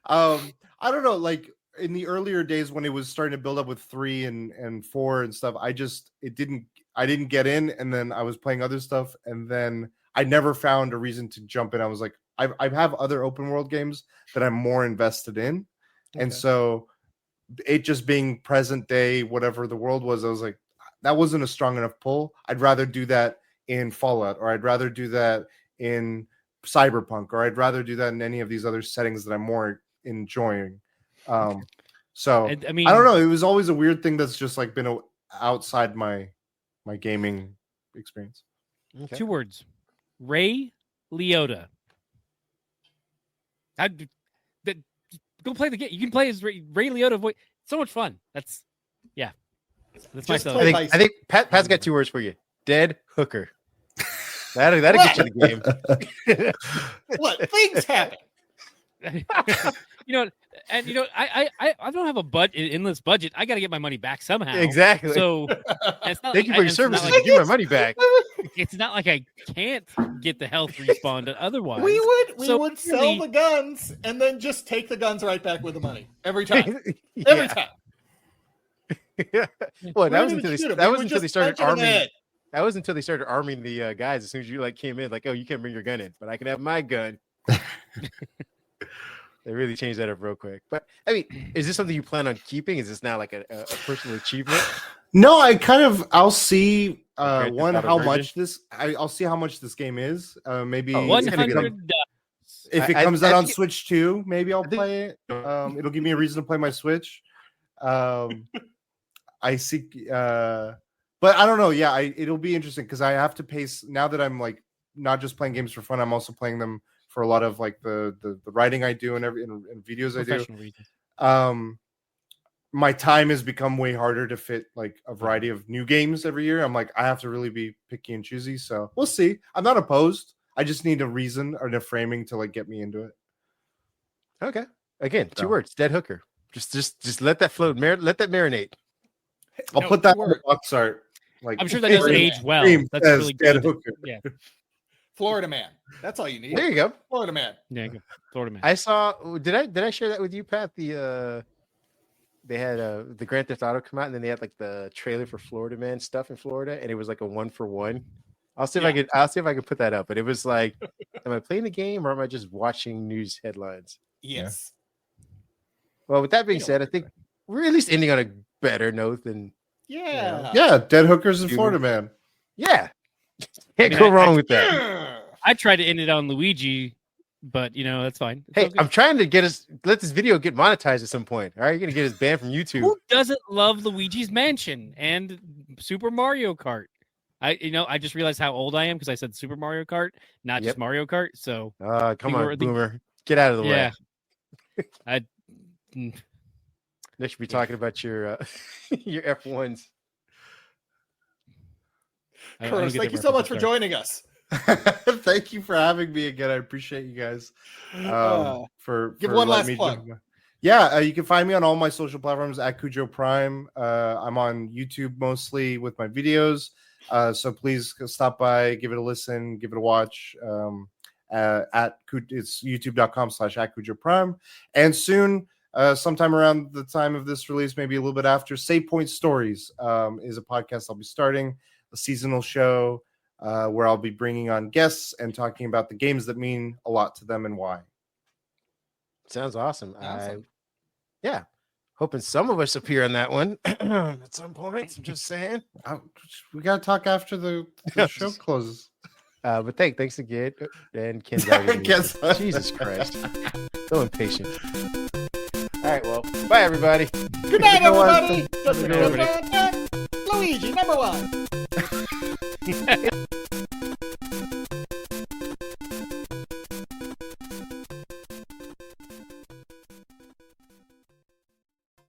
I don't know, like in the earlier days when it was starting to build up with 3 and 4 and stuff, I didn't get in, and then I was playing other stuff, and then I never found a reason to jump in. I was like, I have other open world games that I'm more invested in, and Okay. so it just being present day, whatever the world was, I was like, that wasn't a strong enough pull. I'd rather do that in Fallout, or I'd rather do that in Cyberpunk, or I'd rather do that in any of these other settings that I'm more enjoying. So I mean, I don't know. It was always a weird thing that's just like been outside my gaming experience. Okay. 2 words: Ray Liotta. go play the game. You can play as Ray Liotta voice. So much fun. That's my Just selling. play I think Pat's got 2 words for you. Dead hooker. That'll get you the game. What things happen? I don't have an endless budget. I got to get my money back somehow. Exactly. So it's not Thank you like- for your and it's not services. like- Give my money back. It's not like I can't get the health respawned otherwise. We would sell really- the guns and then just take the guns right back with the money every time. Yeah. Every time. Well, that We was didn't until shoot 'em. they, that We was were until they just started punching 'em in the arming. head. That was until they started arming the guys. As soon as you came in, like, oh, you can't bring your gun in, but I can have my gun. They really changed that up real quick. But I mean, is this something you plan on keeping? Is this now like a personal achievement? No, I'll see Grand one Theft Auto how version? much this. I'll see how much this game is. Maybe Oh, $100. if it I comes out on think- Switch too, maybe I'll I think- play it. It'll give me a reason to play my Switch. I see, but I don't know. Yeah, it'll be interesting because I have to pace now that I'm like not just playing games for fun. I'm also playing them for a lot of like the writing I do and and videos I do. Professional reasons. My time has become way harder to fit like a variety of new games every year. I'm like, I have to really be picky and choosy. So we'll see. I'm not opposed. I just need a reason or a framing to like get me into it. Okay. Again, 2 No. words. Dead hooker. Just let that float. Let that marinate. I'll No, put that two on the words. box art. Like I'm sure that doesn't Kareem- age well. Kareem That's says really dead good. hooker. Yeah, Florida man. That's all you need. There you go. Florida man. yeah, go. Florida man. I saw. Did I share that with you, Pat? They had the Grand Theft Auto come out, and then they had like the trailer for Florida Man stuff in Florida, and it was like a 1-for-1. I'll see if I can put that up. But it was like, am I playing the game or am I just watching news headlines? Yes. Well, with that being We don't said, I care. think we're at least ending on a better note than Yeah. Yeah, dead hookers in Dude. Florida, man. yeah. Can't mean, go I- wrong with that. I tried to end it on Luigi, but that's fine. It's Hey, okay. I'm trying to let this video get monetized at some point. All right, you're gonna get us banned from YouTube. Who doesn't love Luigi's Mansion and Super Mario Kart? I just realized how old I am because I said Super Mario Kart, not Yep. just Mario Kart. So Come think on, we're- boomer, get out of the yeah, way. They should be talking about your your F1s. I don't Kurosh, get thank the you so much reference, for sorry. joining us. Thank you for having me again. I appreciate you guys. For Give for one letting last me plug. jump- Yeah, you can find me on all my social platforms at Cujo Prime. I'm on YouTube mostly with my videos. So please stop by, give it a listen, give it a watch. It's youtube.com/@CujoPrime. And soon, sometime around the time of this release, maybe a little bit after, Save Point Stories is a podcast I'll be starting, a seasonal show where I'll be bringing on guests and talking about the games that mean a lot to them and why. Sounds awesome. Awesome. Hoping some of us appear on that one at some point. I'm just saying. We got to talk after the show closes. But thanks again. And Ken's already Ken's- leaving. Jesus Christ. So impatient. All right, well, bye everybody. Good night, You know what? everybody. Good night, everybody. Luigi, number 1.